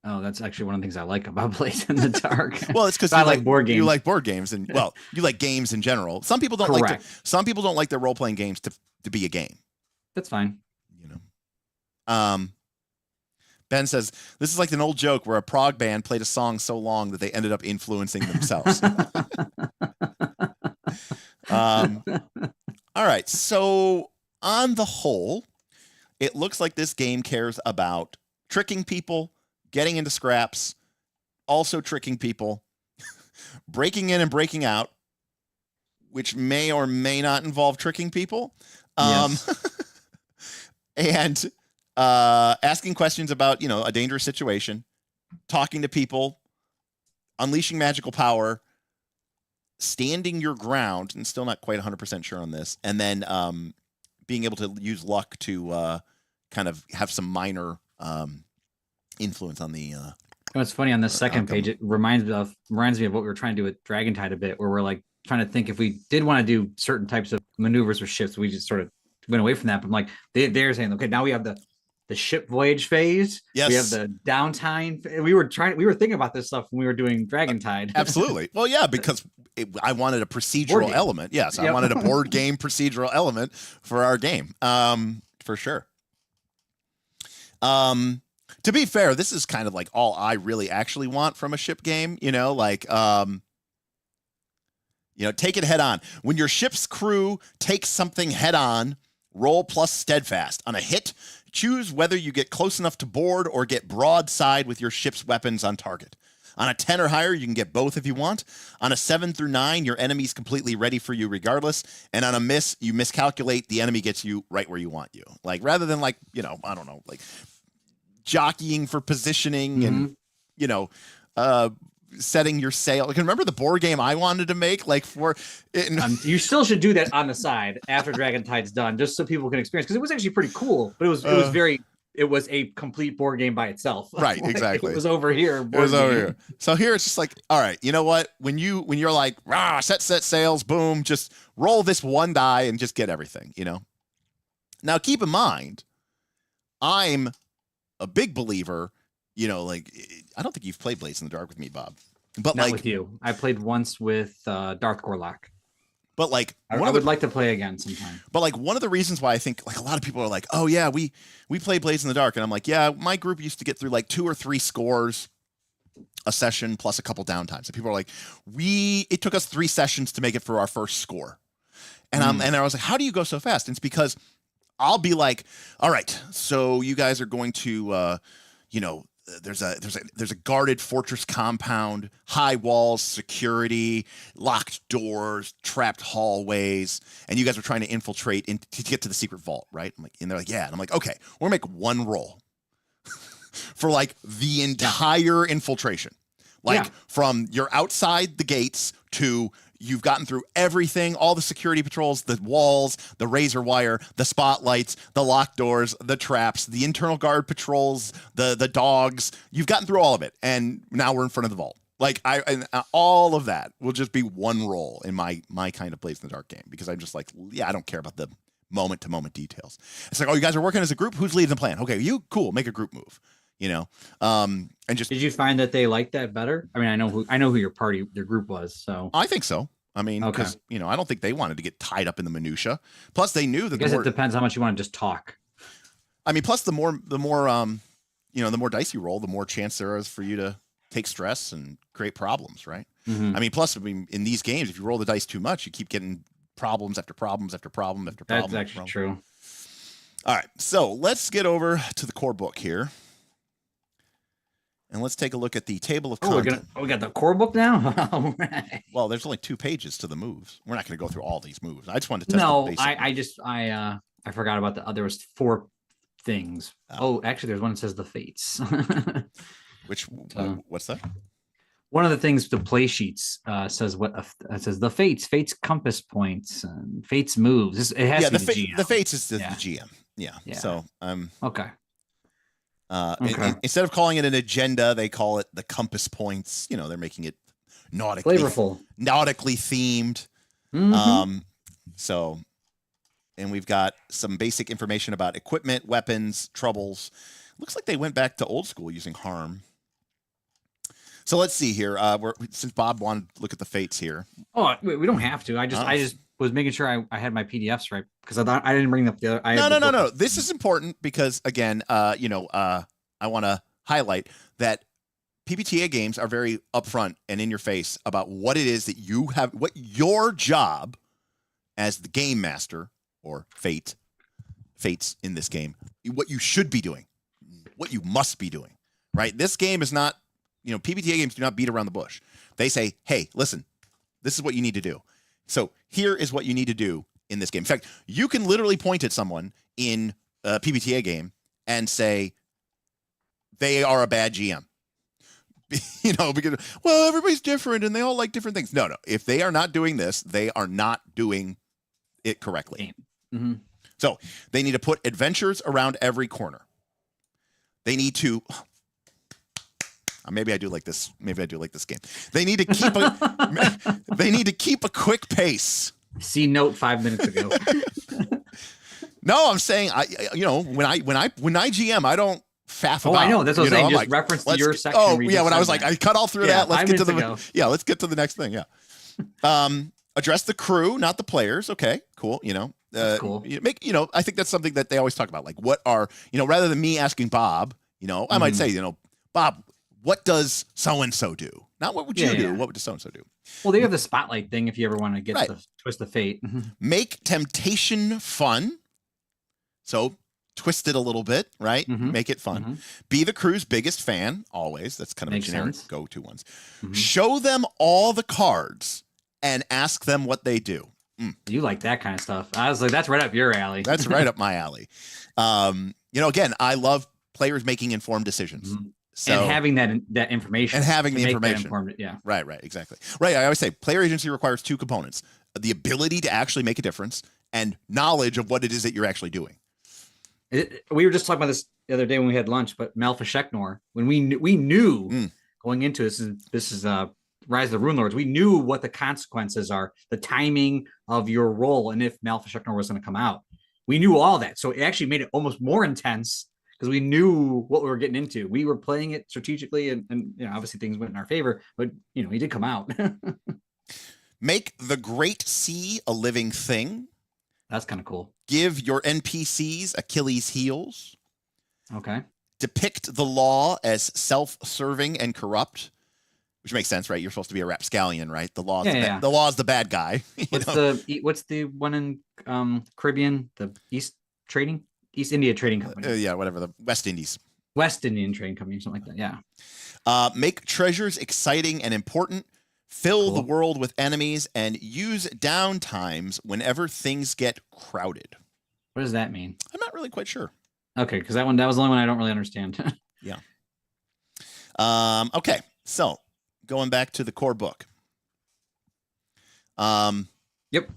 Oh, that's actually one of the things I like about Blades in the Dark. Well, it's because I like board games. You like board games, and well, you like games in general. Some people don't like. Some people don't like their role playing games to be a game. That's fine. You know. Ben says this is like an old joke where a prog band played a song so long that they ended up influencing themselves. All right. So on the whole, it looks like this game cares about tricking people, getting into scraps, also tricking people, breaking in and breaking out, which may or may not involve tricking people, and asking questions about, you know, a dangerous situation, talking to people, unleashing magical power, standing your ground, and still not quite 100% sure on this, and then being able to use luck to kind of have some minor influence on the What's funny on this second page, it reminds me of what we were trying to do with Dragontide a bit, where we're like trying to think if we did want to do certain types of maneuvers with ships, we just sort of went away from that. But I'm like, they're saying, okay, now we have the ship voyage phase. Yes. We have the downtime. We were thinking about this stuff when we were doing Dragontide. Absolutely. Well, yeah, because I wanted a procedural element. Yes, I wanted a board game procedural element for our game. For sure. To be fair, this is kind of like all I really actually want from a ship game, you know, like, you know, take it head on. When your ship's crew takes something head on, roll plus steadfast. On a hit, choose whether you get close enough to board or get broadside with your ship's weapons on target. On a 10 or higher, you can get both if you want. On a 7 through 9, your enemy's completely ready for you regardless. And on a miss, you miscalculate, the enemy gets you right where you want you. Like, rather than like, you know, I don't know, like jockeying for positioning and, you know, setting your sail. Like, remember the board game I wanted to make? Like, for it, you still should do that on the side after Dragontide's done, just so people can experience, because it was actually pretty cool. But it was a complete board game by itself. Right, Like, exactly. It was over here. It was over here. So here it's just like, all right, you know what? When you're like, rah, set sails, boom, just roll this one die and just get everything, you know? Now keep in mind, I'm a big believer, you know, like, I don't think you've played Blades in the Dark with me, Bob. But Not like with you. I played once with Darth Gorlak. But like, I would like to play again sometime. But like, one of the reasons why I think like a lot of people are like, oh yeah, we play Blades in the Dark, and I'm like, yeah, my group used to get through like 2 or 3 scores a session plus a couple downtimes. And people are like, it took us 3 sessions to make it for our first score. And I was like, how do you go so fast? And it's because I'll be like, all right, so you guys are going to, you know, there's a guarded fortress compound, high walls, security, locked doors, trapped hallways, and you guys are trying to infiltrate to get to the secret vault, right? I'm like, and they're like, yeah. And I'm like, okay, we're gonna make one roll for like the entire infiltration. Like from you're outside the gates to you've gotten through everything, all the security patrols, the walls, the razor wire, the spotlights, the locked doors, the traps, the internal guard patrols, the dogs. You've gotten through all of it. And now we're in front of the vault. Like all of that will just be one roll in my kind of Blades in the Dark game, because I'm just like, yeah, I don't care about the moment to moment details. It's like, oh, you guys are working as a group. Who's leading the plan? Okay, you cool. Make a group move. You know, and just did you find that they liked that better? I mean, I know who your group was. So I think so. I mean, because you know, I don't think they wanted to get tied up in the minutia. Plus, they knew that it depends how much you want to just talk. I mean, plus the more you know, the more dice you roll, the more chance there is for you to take stress and create problems, right? Mhm. I mean, plus, in these games, if you roll the dice too much, you keep getting problems after problems after problem after problem. That's actually true. All right, so let's get over to the core book here. And let's take a look at the table of content. We got the core book now? All right. Well, there's only 2 pages to the moves. We're not going to go through all these moves. I just wanted to test the basic. I forgot about there was 4 things. Actually, there's one that says the fates. What's that? One of the things the play sheets says says the fates compass points and fates moves. It has to be the GM. The fates is the GM. Yeah. So okay. Instead of calling it an agenda, they call it the compass points. You know, they're making it nautically themed. Mm-hmm. And we've got some basic information about equipment, weapons, troubles. Looks like they went back to old school using harm. So let's see here. Since Bob wanted to look at the fates here. Oh, we don't have to. I just was making sure I had my PDFs right because I thought I didn't bring up the other. No. This is important because again, I want to highlight that PbtA games are very upfront and in your face about what it is that you have, what your job as the game master or fates in this game, what you should be doing, what you must be doing, right? This game is not, PbtA games do not beat around the bush. They say, hey, listen, this is what you need to do. So here is what you need to do in this game. In fact, you can literally point at someone in a PbtA game and say they are a bad GM. Because, well, everybody's different and they all like different things. No. If they are not doing this, they are not doing it correctly. Mm-hmm. So they need to put adventures around every corner. They need to... Maybe I do like this. Maybe I do like this game. They need to keep a quick pace. See note 5 minutes ago. No, I'm saying when I GM, I don't faff about. I know. That's what I'm saying. Just like, reference to your section. Oh yeah, when I was like, I cut all through that. Let's get to let's get to the next thing. Yeah. Address the crew, not the players. Okay, cool. That's cool. I think that's something that they always talk about. Like, what are rather than me asking Bob, I might say, Bob, what does so-and-so do? Not what would you do? What would so-and-so do? Well, they have the spotlight thing if you ever want to get the twist of fate. Make temptation fun. So twist it a little bit, right? Mm-hmm. Make it fun. Mm-hmm. Be the crew's biggest fan, always. That's kind of Makes a generic sense. go-to ones. Mm-hmm. Show them all the cards and ask them what they do. You like that kind of stuff. I was like, that's right up your alley. That's right up my alley. Again, I love players making informed decisions. Mm-hmm. So, and having that information. And having the information. Right, exactly. Right, I always say player agency requires 2 components. The ability to actually make a difference and knowledge of what it is that you're actually doing. We were just talking about this the other day when we had lunch, but Malfa Sheknor, when we knew going into this is Rise of the Rune Lords, we knew what the consequences are, the timing of your role, and if Malfa Sheknor was going to come out. We knew all that. So it actually made it almost more intense because we knew what we were getting into. We were playing it strategically, and obviously things went in our favor, but he did come out. Make the Great Sea a living thing. That's kind of cool. Give your NPCs Achilles' heels. Okay. Depict the law as self-serving and corrupt, which makes sense, right? You're supposed to be a Rapscallion, right? The law is the bad guy. What's the one in Caribbean? The East India Trading Company. Whatever, the West Indies. West Indian Trading Company, something like that. Yeah. Make treasures exciting and important. Fill the world with enemies and use down times whenever things get crowded. What does that mean? I'm not really quite sure. Okay, because that was the only one I don't really understand. Yeah. Okay, so going back to the core book. Yep.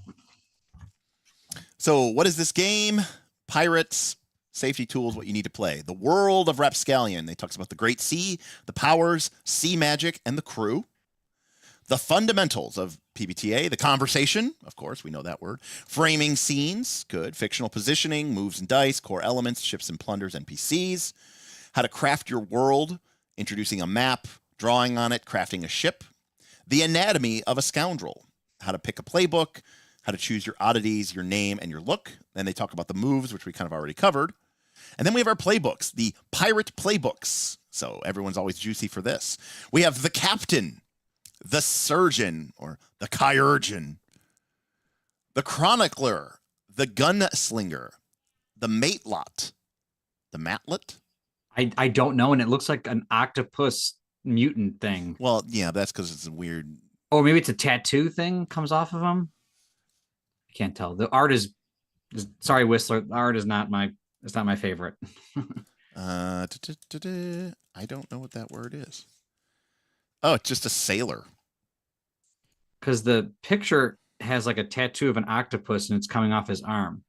So what is this game? Pirates, safety tools, what you need to play. The world of Rapscallion. They talks about the Great Sea, the powers, sea magic, and the crew. The fundamentals of PbtA, the conversation, of course, we know that word. Framing scenes, good. Fictional positioning, moves and dice, core elements, ships and plunders, NPCs. How to craft your world, introducing a map, drawing on it, crafting a ship. The anatomy of a scoundrel. How to pick a playbook, how to choose your oddities, your name, and your look. Then they talk about the moves, which we kind of already covered. And then we have our playbooks, the pirate playbooks. So everyone's always juicy for this. We have the captain, the surgeon, or the chirurgeon, the chronicler, the gunslinger, the matelot, the matlet. I don't know, and it looks like an octopus mutant thing. Well, yeah, that's because it's a weird. Or maybe it's a tattoo thing comes off of him. I can't tell. The art is sorry, Whistler. The art is not my. It's not my favorite. I don't know what that word is. Oh, it's just a sailor. Because the picture has like a tattoo of an octopus and it's coming off his arm.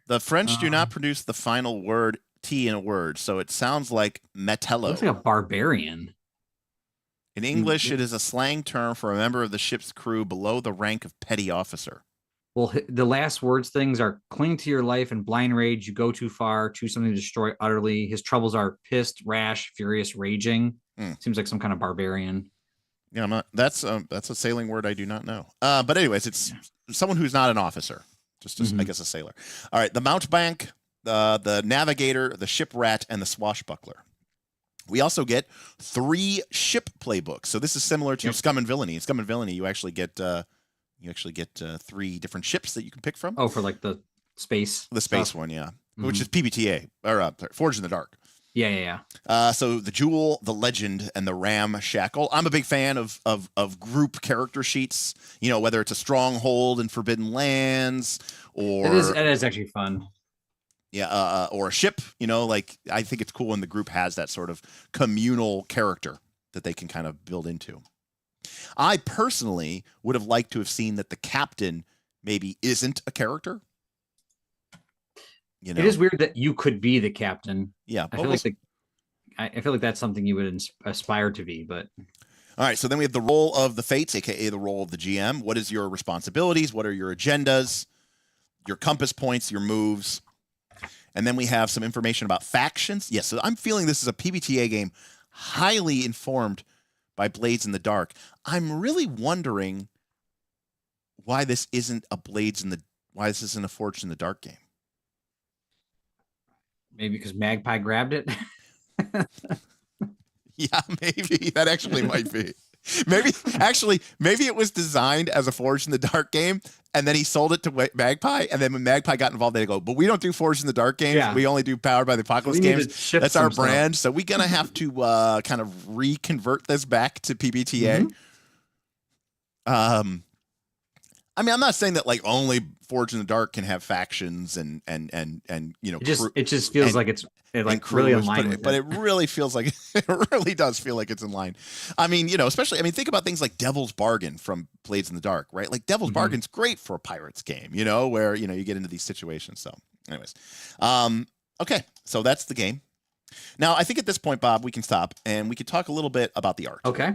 The French do not produce the final word T in a word, so it sounds like metello. Looks like a barbarian. In English, it is a slang term for a member of the ship's crew below the rank of petty officer. Well, the last words things are cling to your life and blind rage. You go too far, choose something to destroy utterly. His troubles are pissed, rash, furious, raging. Seems like some kind of barbarian. Yeah, I'm not. That's a sailing word I do not know. But anyways, it's someone who's not an officer, just I guess a sailor. All right, the mountebank, the navigator, the ship rat, and the swashbuckler. We also get 3 ship playbooks. So this is similar to Scum and Villainy. In Scum and Villainy, you actually get 3 different ships that you can pick from. Oh, for like the space. The space one, yeah, which is PbtA or Forged in the Dark. Yeah. So the Jewel, the Legend, and the Ramshackle. I'm a big fan of group character sheets. You know, whether it's a stronghold in Forbidden Lands or it is actually fun. Yeah, or a ship. You know, like I think it's cool when the group has that sort of communal character that they can kind of build into. I personally would have liked to have seen that the captain maybe isn't a character. You know? It is weird that you could be the captain. Yeah, I feel like that's something you would aspire to be. But all right, so then we have the role of the Fates, aka the role of the GM. What is your responsibilities? What are your agendas? Your compass points, your moves, and then we have some information about factions. Yes, so I'm feeling this is a PbtA game, highly informed by Blades in the Dark. I'm really wondering why this isn't a why this isn't a Forged in the Dark game. maybe because Magpie grabbed it. Yeah, maybe that actually might be. Maybe it was designed as a Forged in the Dark game, and then he sold it to Magpie, and then when Magpie got involved, they go, "But we don't do Forged in the Dark games. Yeah. We only do Powered by the Apocalypse games. That's our brand." So we're gonna have to kind of reconvert this back to PbtA. I mean, I'm not saying that like only Forged in the Dark can have factions and you know, it just feels like it's really in line, but it really feels like it really does feel like it's in line. I mean, you know, especially think about things like Devil's Bargain from Blades in the Dark, right? Like Devil's Bargain's great for a pirates game, you know, where you know you get into these situations. So, anyways, okay, so that's the game. Now, I think at this point, Bob, we can stop and we could talk a little bit about the art. Okay.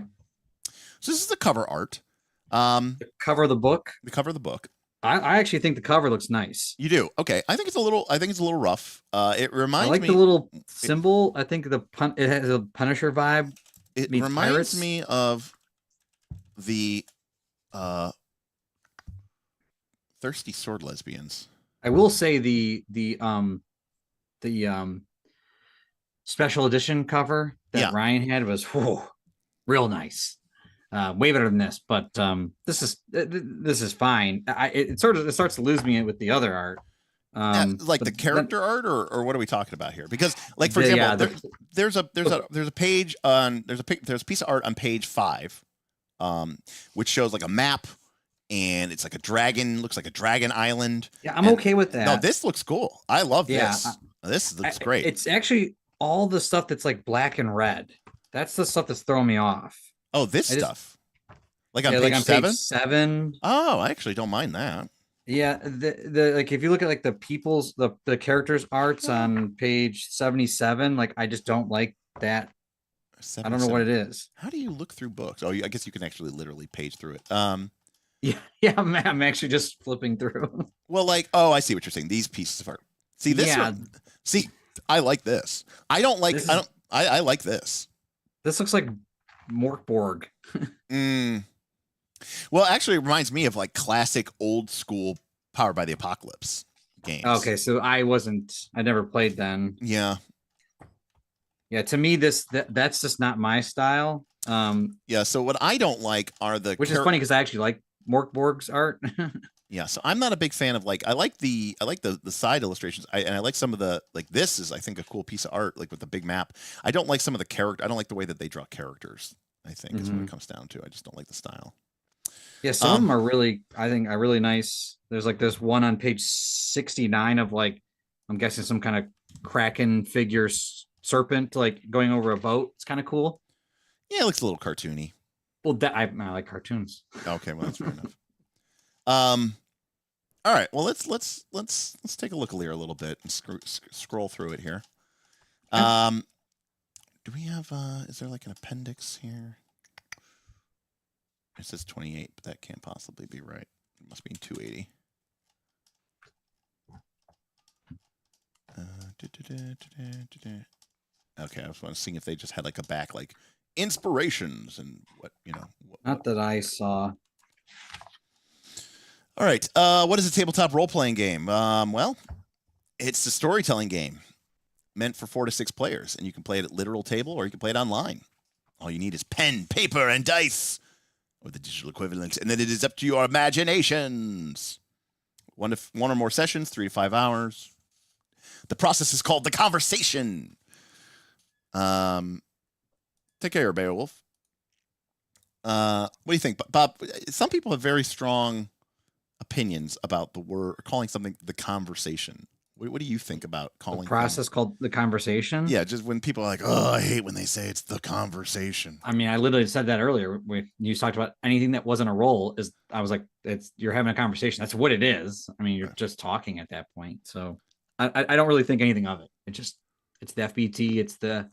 So this is the cover art. The cover of the book. The cover of the book. I actually think the cover looks nice. You do? Okay. I think it's a little rough. It reminds me. I like the little symbol. I think it has a Punisher vibe. It reminds me of the Thirsty Sword Lesbians. I will say the special edition cover that Ryan had was real nice. Way better than this, but this is fine. It starts to lose me with the other art, like the character art, or what are we talking about here? Because, like for example, there's a page on there's a piece of art on page 5, which shows like a map, and it's like a dragon, looks like a dragon island. Yeah, I'm okay with that. No, this looks cool. I love this. This looks great. It's actually all the stuff that's like black and red. That's the stuff that's throwing me off. Oh, this stuff. Like on page 7? Page 7. Oh, I actually don't mind that. Yeah, the like if you look at like the characters arts on page 77, like I just don't like that. 77. I don't know what it is. How do you look through books? Oh, I guess you can actually literally page through it. Yeah, I'm actually just flipping through. Well, like, oh, I see what you're saying. These pieces of art. See this? Yeah. See, I like this. I like this. This looks like Morkborg. Well, actually, it reminds me of like classic old school Powered by the Apocalypse games. Okay, so I never played then. Yeah. Yeah, to me, that's just not my style. Yeah. So what I don't like are the Which is funny because I actually like Morkborg's art. Yeah, so I'm not a big fan of like I like the side illustrations. And I like some of the like this is I think a cool piece of art like with the big map. I don't like some of the character. I don't like the way that they draw characters. I think is what it comes down to. I just don't like the style. Yeah, some of them are really I think are really nice. There's like this one on page 69 of like I'm guessing some kind of kraken figure serpent like going over a boat. It's kind of cool. Yeah, it looks a little cartoony. Well, I like cartoons. Okay, well that's fair enough. All right, well let's take a look here a little bit and scroll through it here. Do we have is there like an appendix here? It says 28, but that can't possibly be right. It must be 280. Okay, I was seeing if they just had like a back like inspirations and what Not that I saw. All right. What is a tabletop role-playing game? Well, it's a storytelling game meant for 4 to 6 players, and you can play it at literal table or you can play it online. All you need is pen, paper, and dice, or the digital equivalents, and then it is up to your imaginations. 1 or more sessions, 3 to 5 hours. The process is called the conversation. Take care, Beowulf. What do you think, Bob? Some people have very strong opinions about the word calling something the conversation. What do you think about calling the process called the conversation? Yeah, just when people are like, oh, I hate when they say it's the conversation. I mean, I literally said that earlier when you talked about anything that wasn't a role. I was like, you're having a conversation. That's what it is. I mean, you're just talking at that point. So I don't really think anything of it. It's the FBT. It's the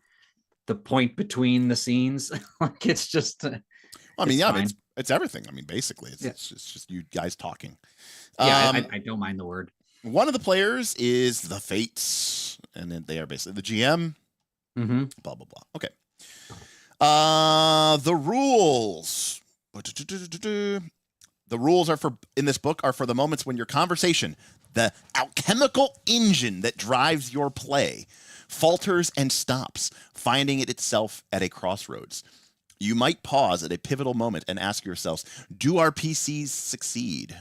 point between the scenes. Like it's just. I mean, yeah, it's everything. I mean, basically, it's just you guys talking. Yeah, I don't mind the word. One of the players is the Fates, and then they are basically the GM. Blah, blah, blah. Okay. The rules. The rules in this book are for the moments when your conversation, the alchemical engine that drives your play, falters and stops, finding it itself at a crossroads. You might pause at a pivotal moment and ask yourselves, do our PCs succeed?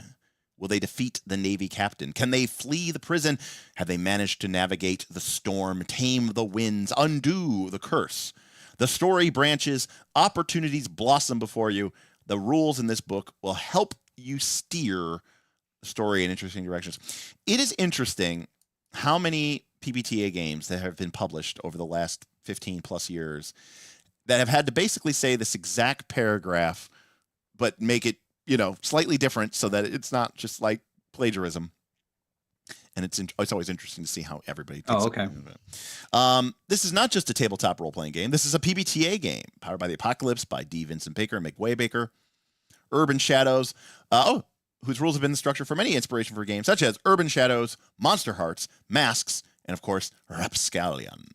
Will they defeat the Navy captain? Can they flee the prison? Have they managed to navigate the storm, tame the winds, undo the curse? The story branches, opportunities blossom before you. The rules in this book will help you steer the story in interesting directions. It is interesting how many PbtA games that have been published over the last 15 plus years that have had to basically say this exact paragraph, but make it, slightly different so that it's not just like plagiarism. And it's always interesting to see how everybody takes it. This is not just a tabletop role-playing game. This is a PbtA game powered by the Apocalypse by D. Vincent Baker and Mick Waybaker. Urban Shadows, whose rules have been the structure for many inspiration for games such as Urban Shadows, Monster Hearts, Masks, and of course, Rapscallion.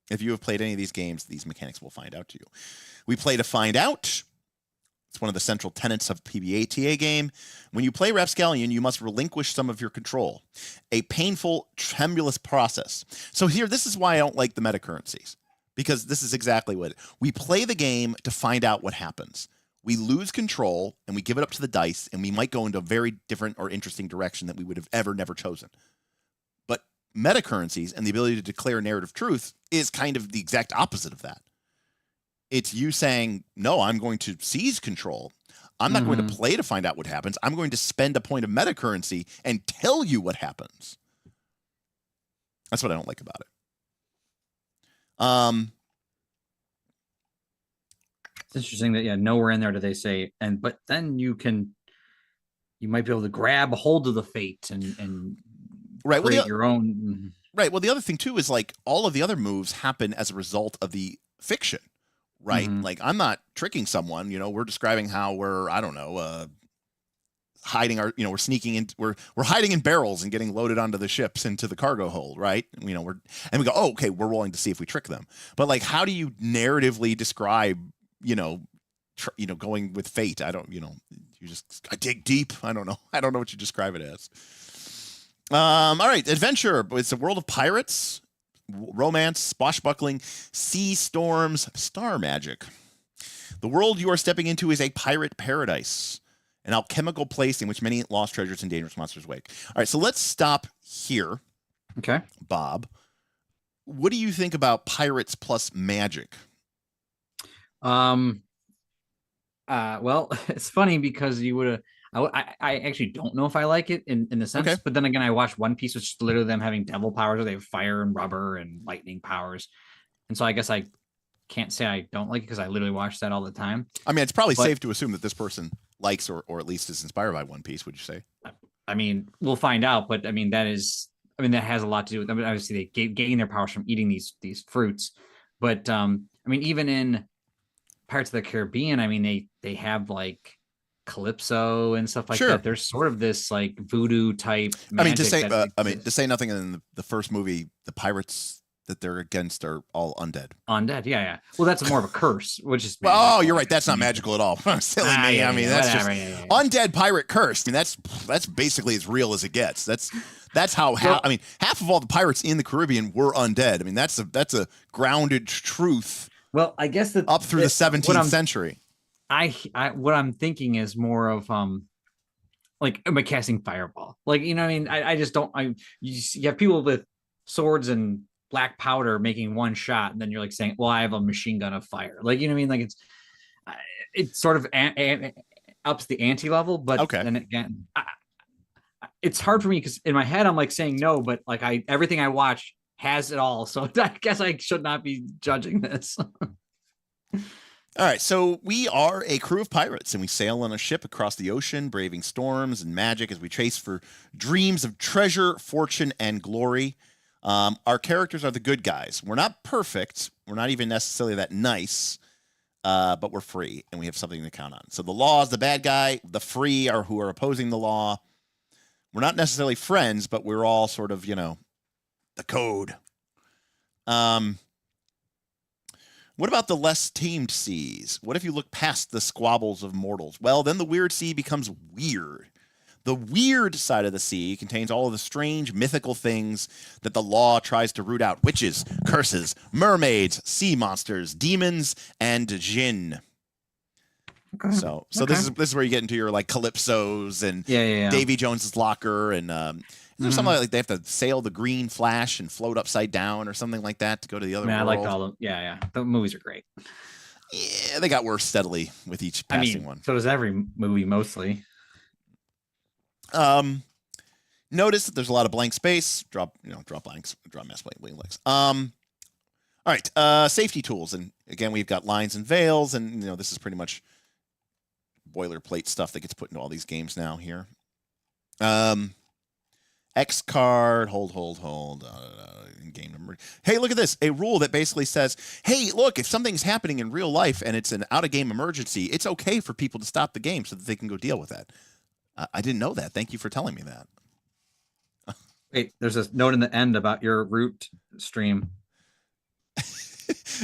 If you have played any of these games, these mechanics will find out to you. We play to find out. It's one of the central tenets of PbtA game. When you play Rapscallion, you must relinquish some of your control. A painful, tremulous process. So here, this is why I don't like the meta currencies. Because this is exactly what we play the game to find out what happens. We lose control, and we give it up to the dice, and we might go into a very different or interesting direction that we would have never chosen. But meta currencies and the ability to declare narrative truth is kind of the exact opposite of that. It's you saying, no, I'm going to seize control. I'm not going to play to find out what happens. I'm going to spend a point of meta currency and tell you what happens. That's what I don't like about it. It's interesting that nowhere in there do they say, but then you might be able to grab a hold of the fate and create your own. Right. Well, the other thing too is like all of the other moves happen as a result of the fiction. Right. Like I'm not tricking someone, we're describing how we're, I don't know, hiding our, we're sneaking in, we're hiding in barrels and getting loaded onto the ships into the cargo hold. Right. And we go, oh, okay, we're rolling to see if we trick them. But like, how do you narratively describe, going with fate? I don't, I dig deep. I don't know. I don't know what you describe it as. All right. Adventure. It's a world of pirates. romance, swashbuckling, sea storms, star magic. The world you are stepping into is a pirate paradise, an alchemical place in which many lost treasures and dangerous monsters wake. All right, so let's stop here. Okay. Bob, what do you think about pirates plus magic? Well, it's funny because you would have. I actually don't know if I like it in the sense, but then again, I watched One Piece, which is literally them having devil powers, where they have fire and rubber and lightning powers, and so I guess I can't say I don't like it because I literally watch that all the time. I mean, it's probably safe to assume that this person likes or at least is inspired by One Piece. Would you say? I mean, we'll find out, but I mean that has a lot to do with. I mean, obviously they gain their powers from eating these fruits, but I mean, even in Pirates of the Caribbean, I mean they have like Calypso and stuff like that. There's sort of this like voodoo type. I mean, to say nothing in the first movie, the pirates that they're against are all undead. Undead, yeah. Well, that's more of a curse, which is. Well, you're right. That's not magical at all. Silly me. I mean, that's just undead pirate curse. I mean, that's basically as real as it gets. That's how. I mean, half of all the pirates in the Caribbean were undead. I mean, that's a grounded truth. Well, I guess that up through the 17th century. What I'm thinking is more of like am I casting fireball? Like, you know what I mean? I just don't. You have people with swords and black powder making one shot, and then you're like saying, well, I have a machine gun of fire. Like, you know what I mean? Like it's sort of ups the ante level, but then again, it's hard for me because in my head I'm like saying no, but like everything I watch has it all. So I guess I should not be judging this. All right, so we are a crew of pirates, and we sail on a ship across the ocean, braving storms and magic as we chase for dreams of treasure, fortune, and glory. Our characters are the good guys. We're not perfect. We're not even necessarily that nice, but we're free, and we have something to count on. So the law is the bad guy. The free are who are opposing the law. We're not necessarily friends, but we're all sort of, the code. What about the less tamed seas? What if you look past the squabbles of mortals? Well, then the weird sea becomes weird. The weird side of the sea contains all of the strange mythical things that the law tries to root out. Witches, curses, mermaids, sea monsters, demons, and djinn. Okay. So this is where you get into your like Calypsos and Davy Jones's Locker and there's something like they have to sail the green flash and float upside down or something like that to go to the other world. I liked all of them. Yeah. The movies are great. Yeah, they got worse steadily with each passing one. So does every movie mostly. Notice that there's a lot of blank space. Drop blanks. Draw mass blanks. All right. Safety tools, and again we've got lines and veils, and this is pretty much boilerplate stuff that gets put into all these games now here. X card, hold. Game number. Hey, look at this. A rule that basically says, hey, look, if something's happening in real life and it's an out-of-game emergency, it's okay for people to stop the game so that they can go deal with that. I didn't know that. Thank you for telling me that. Wait, there's a note in the end about your root stream.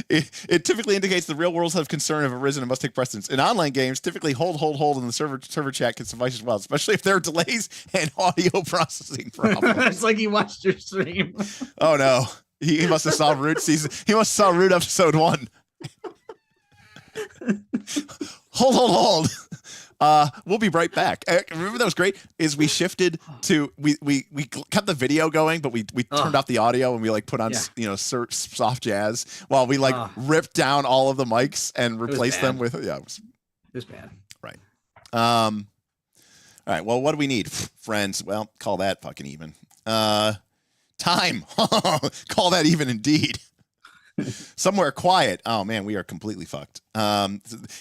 It typically indicates the real worlds have concern have arisen and must take precedence. In online games, typically hold in the server chat can suffice as well, especially if there are delays and audio processing problems. It's like he watched your stream. Oh no, he must have saw Root season. He must have saw Root episode 1. Hold. We'll be right back. Remember that was great is we shifted to we kept the video going, but we turned off the audio and we like put on soft jazz while we like ripped down all of the mics and replaced them with it was bad. Right. All right. Well, what do we need? Friends. Well, call that fucking even. Time. Call that even indeed. Somewhere quiet. Oh man, we are completely fucked.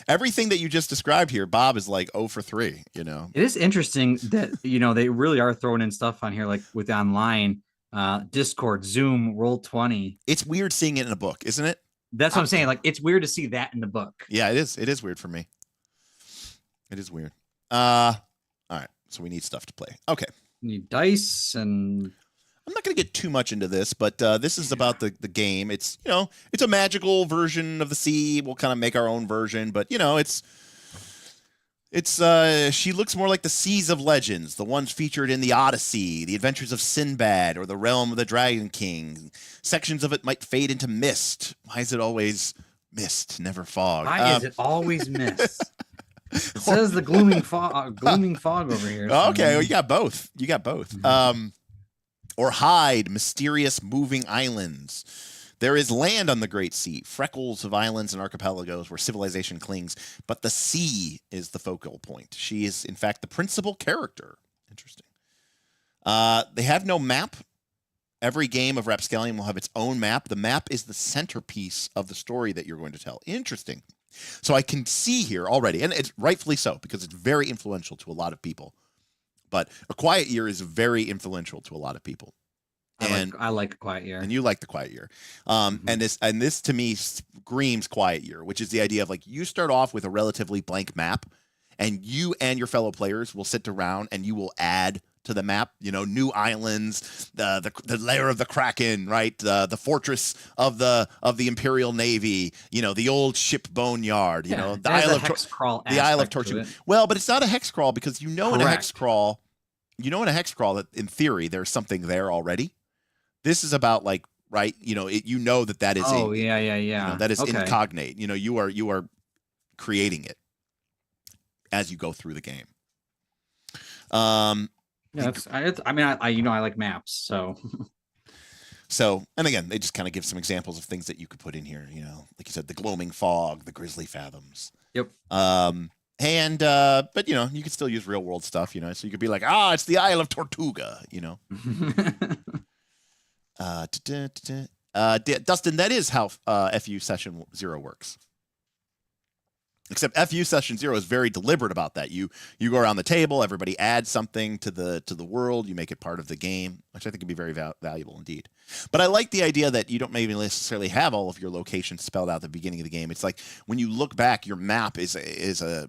Everything that you just described here, Bob, is like 0 for 3. It is interesting that they really are throwing in stuff on here like with online, Discord, Zoom, Roll20. It's weird seeing it in a book, isn't it? That's what I'm saying. Like it's weird to see that in the book. Yeah, it is. It is weird for me. It is weird. All right, so we need stuff to play. Okay. You need dice and. I'm not going to get too much into this, but this is about the game. It's it's a magical version of the sea. We'll kind of make our own version, but it's It's she looks more like the seas of legends, the ones featured in the Odyssey, the Adventures of Sinbad, or the Realm of the Dragon King. Sections of it might fade into mist. Why is it always mist, never fog? Why is it always mist? It says the glooming fog over here. So Okay, well, you got both. You got both. Or hide mysterious moving islands. There is land on the Great Sea, freckles of islands and archipelagos where civilization clings, but the sea is the focal point. She is, in fact, the principal character. Interesting. They have no map. Every game of Rapscallion will have its own map. The map is the centerpiece of the story that you're going to tell. Interesting. So I can see here already, and it's rightfully so, because it's very influential to a lot of people. But A Quiet Year is very influential to a lot of people. I like Quiet Year, and you like the Quiet Year, and this to me screams Quiet Year, which is the idea of like you start off with a relatively blank map, and you and your fellow players will sit around and you will add to the map, new islands, the lair of the Kraken, right, the fortress of the Imperial Navy, the old ship boneyard, the Isle of hex crawl, the Isle of Tortuga. Well, but it's not a hex crawl because in a hex crawl, that in theory there's something there already. This is about like, right, that is that is incognate. You are creating it as you go through the game. I like maps, so. So, and again, they just kind of give some examples of things that you could put in here. Like you said, the gloaming fog, the grisly fathoms. Yep. But you could still use real world stuff. So you could be like, it's the Isle of Tortuga. Dustin, that is how FU Session 0 works. Except FU Session 0 is very deliberate about that. You go around the table, everybody adds something to the world, you make it part of the game, which I think can be very valuable indeed. But I like the idea that you don't maybe necessarily have all of your locations spelled out at the beginning of the game. It's like when you look back, your map is a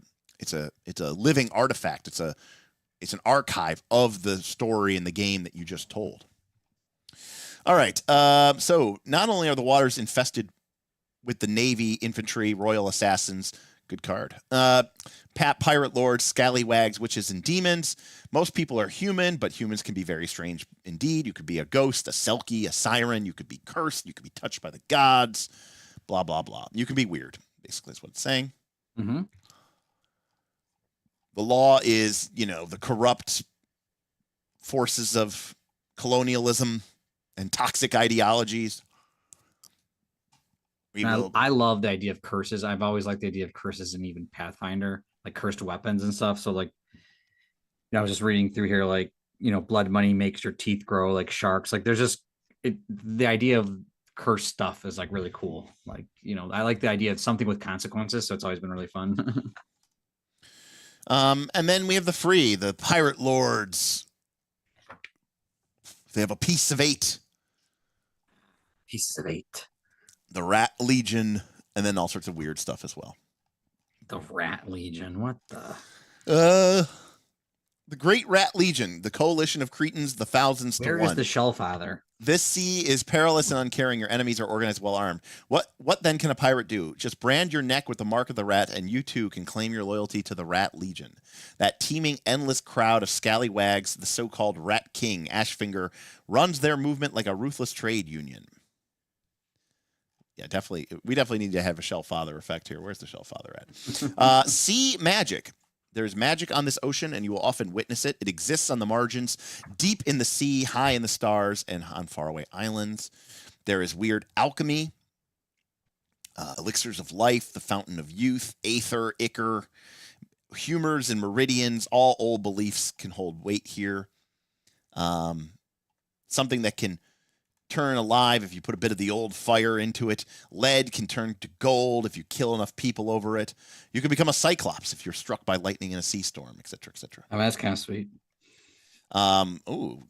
living artifact. It's an archive of the story in the game that you just told. All right. So not only are the waters infested with the Navy, infantry, royal assassins, good card, pirate lords, scallywags, witches, and demons. Most people are human, but humans can be very strange indeed. You could be a ghost, a selkie, a siren. You could be cursed. You could be touched by the gods. Blah, blah, blah. You can be weird, basically is what it's saying. Mm-hmm. The law is, the corrupt forces of colonialism and toxic ideologies. I love the idea of curses. I've always liked the idea of curses in even Pathfinder, like cursed weapons and stuff. So like, I was just reading through here, like, blood money makes your teeth grow like sharks. Like there's just the idea of cursed stuff is like really cool. Like, I like the idea of something with consequences. So it's always been really fun. And then we have the pirate lords. They have a piece of 8. Pieces of 8. The Rat Legion, and then all sorts of weird stuff as well. The Rat Legion, what the? The Great Rat Legion, the coalition of Cretans, the thousands to one. Where is the Shellfather? This sea is perilous and uncaring. Your enemies are organized, well armed. What then can a pirate do? Just brand your neck with the mark of the rat, and you too can claim your loyalty to the Rat Legion. That teeming, endless crowd of scallywags, the so-called Rat King, Ashfinger, runs their movement like a ruthless trade union. Yeah, definitely. We definitely need to have a Shellfather effect here. Where's the Shellfather at? Sea magic. There's magic on this ocean, and you will often witness it. It exists on the margins, deep in the sea, high in the stars, and on faraway islands. There is weird alchemy, elixirs of life, the fountain of youth, aether, ichor, humors and meridians. All old beliefs can hold weight here. Something that can turn alive if you put a bit of the old fire into it. Lead can turn to gold if you kill enough people over it. You can become a cyclops if you're struck by lightning in a sea storm, etc., etc. Oh, that's kind of sweet. Of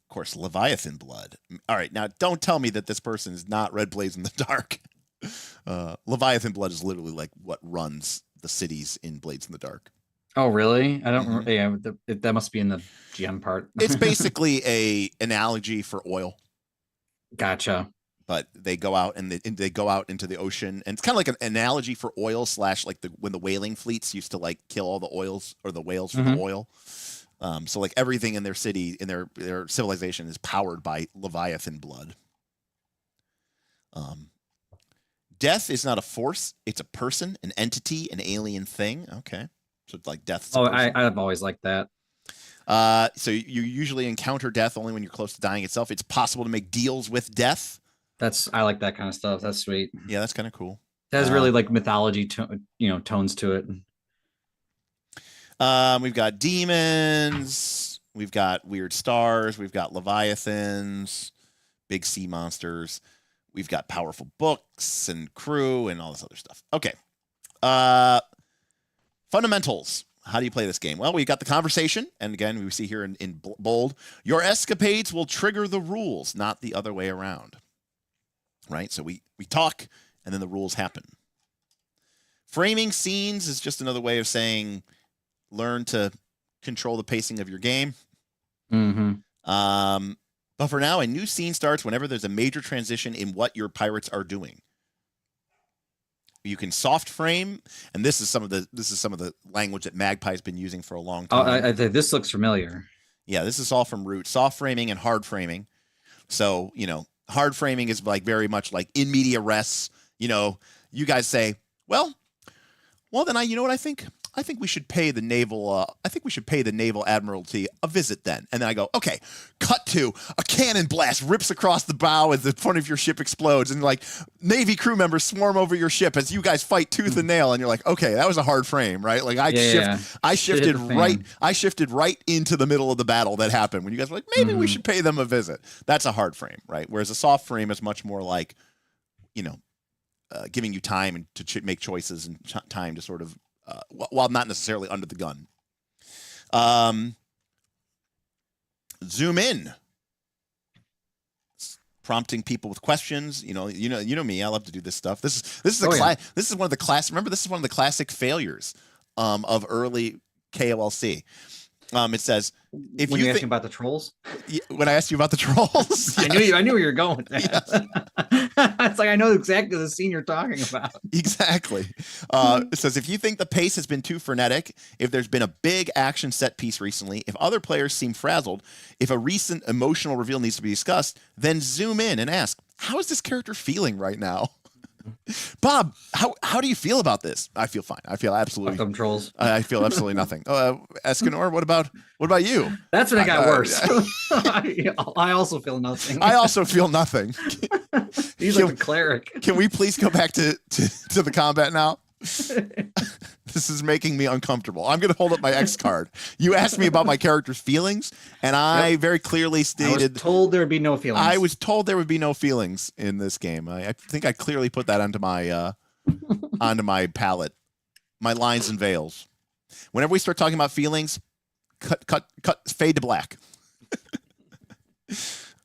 course, Leviathan blood. All right, now don't tell me that this person is not Red Blaze in the Dark. Leviathan blood is literally like what runs the cities in Blades in the Dark. Oh, really? I don't remember. Yeah, that must be in the GM part. It's basically a analogy for oil. Gotcha. but they go out and they go out into the ocean, and it's kind of like an analogy for oil / like when the whaling fleets used to like kill all the oils or the whales for the oil. So like everything in their city, in their civilization, is powered by Leviathan blood. Death is not a force; it's a person, an entity, an alien thing. Okay, so it's like death. Oh, I've always liked that. So you usually encounter death only when you're close to dying itself. It's possible to make deals with death. I like that kind of stuff. That's sweet. Yeah, that's kind of cool. It has really like mythology, tones to it. We've got demons. We've got weird stars. We've got leviathans, big sea monsters. We've got powerful books and crew and all this other stuff. Okay. Fundamentals. How do you play this game? Well, we got the conversation. And again, we see here in bold, your escapades will trigger the rules, not the other way around. Right? So we talk, and then the rules happen. Framing scenes is just another way of saying learn to control the pacing of your game. But for now, a new scene starts whenever there's a major transition in what your pirates are doing. You can soft frame, and this is some of the language that Magpie's been using for a long time. Oh, this looks familiar. Yeah, this is all from Root. Soft framing and hard framing. So, hard framing is like very much like in media res. You guys say, well, then you know what I think? I think we should pay the naval. Admiralty a visit then. And then I go, okay. Cut to a cannon blast rips across the bow as the front of your ship explodes, and like Navy crew members swarm over your ship as you guys fight tooth and nail. And you're like, okay, that was a hard frame, right? Like I shifted right into the middle of the battle that happened when you guys were like, maybe we should pay them a visit. That's a hard frame, right? Whereas a soft frame is much more like, giving you time to make choices and time to sort of. While not necessarily under the gun. Zoom in. Prompting people with questions. You know me. I love to do this stuff. This is one of the classic failures of early KOLC. It says if when you asking about the trolls. When I asked you about the trolls, yes. I knew where you're going with that. Yes. It's like I know exactly the scene you're talking about. Exactly. It says if you think the pace has been too frenetic, if there's been a big action set piece recently, if other players seem frazzled, if a recent emotional reveal needs to be discussed, then zoom in and ask, how is this character feeling right now? Bob, how do you feel about this? I feel fine. I feel absolutely. Fuck them trolls. I feel absolutely nothing. Escanor, what about you? That's when it got worse. I also feel nothing. I also feel nothing. He's like a cleric. Can we please go back to the combat now? This is making me uncomfortable. I'm going to hold up my X card. You asked me about my character's feelings, and I very clearly stated. I was told there would be no feelings. I was told there would be no feelings in this game. I think I clearly put that onto my palette, my lines and veils. Whenever we start talking about feelings, cut, fade to black.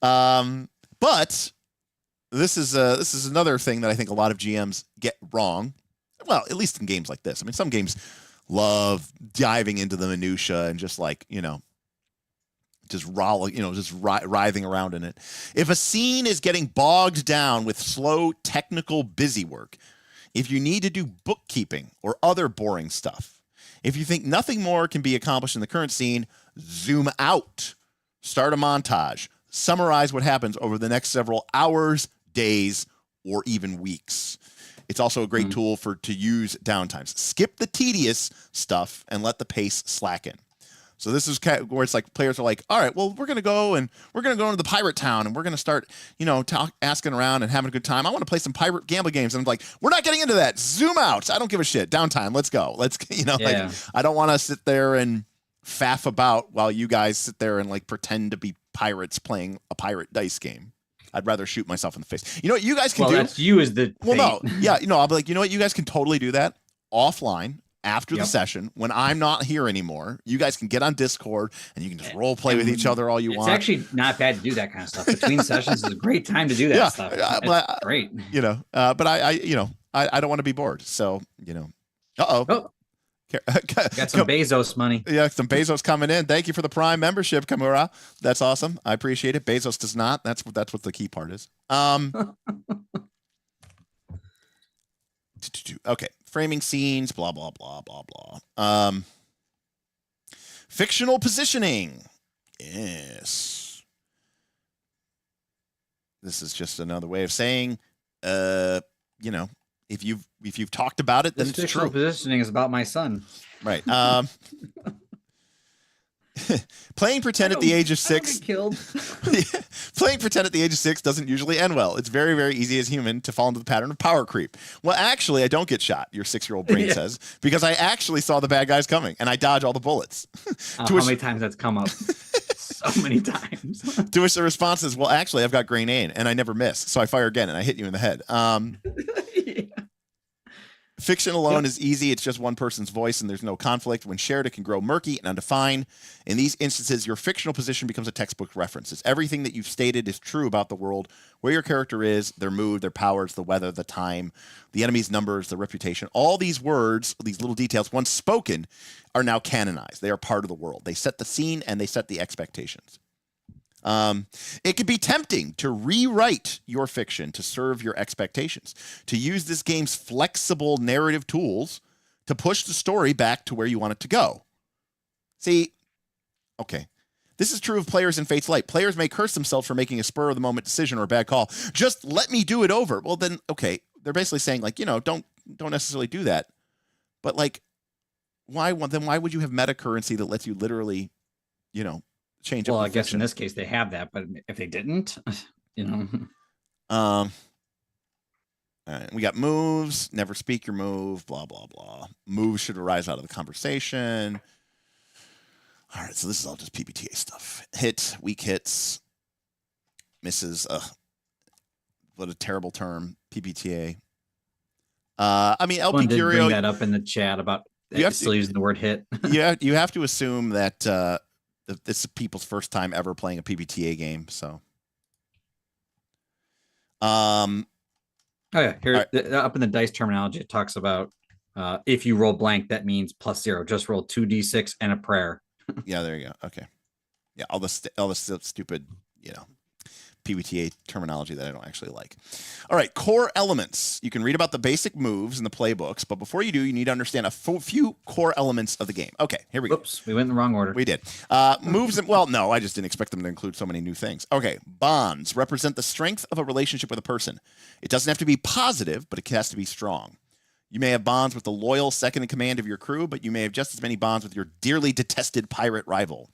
But this is another thing that I think a lot of GMs get wrong. Well, at least in games like this. I mean, some games love diving into the minutia and just like, just writhing around in it. If a scene is getting bogged down with slow technical busywork, if you need to do bookkeeping or other boring stuff, if you think nothing more can be accomplished in the current scene, zoom out, start a montage, summarize what happens over the next several hours, days, or even weeks. It's also a great tool to use downtimes. Skip the tedious stuff and let the pace slacken. So this is where it's like players are like, all right, well, we're going to go into the pirate town and we're going to start, asking around and having a good time. I want to play some pirate gambling games. And I'm like, we're not getting into that. Zoom out. I don't give a shit. Downtime. Let's go. Like, I don't want to sit there and faff about while you guys sit there and like pretend to be pirates playing a pirate dice game. I'd rather shoot myself in the face. You know what you guys can do? That's you as the Well, no. Yeah, I'll be like, you know what? You guys can totally do that offline after the session when I'm not here anymore. You guys can get on Discord and you can just role play with each other all you want. It's actually not bad to do that kind of stuff. Between sessions is a great time to do that stuff. It's great. But I don't want to be bored. So, Uh-oh. Got some Bezos money. Yeah, some Bezos coming in. Thank you for the Prime membership, Kamura. That's awesome. I appreciate it. Bezos does not. That's what the key part is. Okay, framing scenes. Blah blah blah blah blah. Fictional positioning. Yes. This is just another way of saying, you know, if you've talked about it, then This it's fictional true. positioning is about my son. Right. Playing pretend at the age of 6. Killed. Playing pretend at the age of 6 doesn't usually end well. It's very, very easy as human to fall into the pattern of power creep. Well, actually, I don't get shot, your 6-year-old brain says, because I actually saw the bad guys coming and I dodge all the bullets. How many times that's come up? So many times. To which the response is, well, actually, I've got grain aim and I never miss. So I fire again and I hit you in the head. Fiction alone is easy. It's just one person's voice and there's no conflict. When shared, it can grow murky and undefined. In these instances, your fictional position becomes a textbook reference. It's everything that you've stated is true about the world, where your character is, their mood, their powers, the weather, the time, the enemy's numbers, the reputation. All these words, these little details, once spoken, are now canonized. They are part of the world. They set the scene and they set the expectations. It can be tempting to rewrite your fiction to serve your expectations, to use this game's flexible narrative tools to push the story back to where you want it to go. See, okay. This is true of players in Fate's Light. Players may curse themselves for making a spur-of-the-moment decision or a bad call. Just let me do it over. Well, then, okay. They're basically saying, like, you know, don't necessarily do that. But, like, why would you have meta currency that lets you literally, you know, change? Well, I guess in this case they have that, but if they didn't, you know. All right, we got moves. Never speak your move. Blah blah blah. Moves should arise out of the conversation. All right, so this is all just PbtA stuff. Hit, weak hits, misses. What a terrible term, PbtA. I mean, LP Someone did Curio. bring that up in the chat about still using the word hit. Yeah, you have to assume that this is people's first time ever playing a PbtA game. So, oh yeah, here up in the dice terminology, it talks about if you roll blank, that means +0. Just roll 2d6 and a prayer. Yeah, there you go. Okay. Yeah, all the stupid, you know, PbtA terminology that I don't actually like. All right, core elements. You can read about the basic moves in the playbooks, but before you do, you need to understand a few core elements of the game. Okay, here we go. Oops, we went in the wrong order. We did. Moves, well, no, I just didn't expect them to include so many new things. Okay, bonds represent the strength of a relationship with a person. It doesn't have to be positive, but it has to be strong. You may have bonds with the loyal second in command of your crew, but you may have just as many bonds with your dearly detested pirate rival.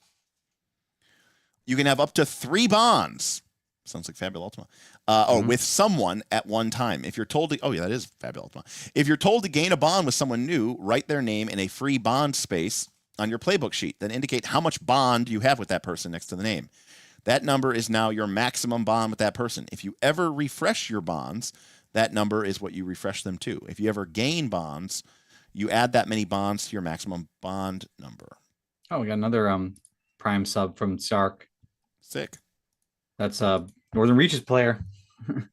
You can have up to 3 bonds. Sounds like Fabula Ultima. Or with someone at one time. If you're told to, oh yeah, that is Fabula Ultima. If you're told to gain a bond with someone new, write their name in a free bond space on your playbook sheet. Then indicate how much bond you have with that person next to the name. That number is now your maximum bond with that person. If you ever refresh your bonds, that number is what you refresh them to. If you ever gain bonds, you add that many bonds to your maximum bond number. Oh, we got another prime sub from Stark. Sick. That's Northern Reaches player.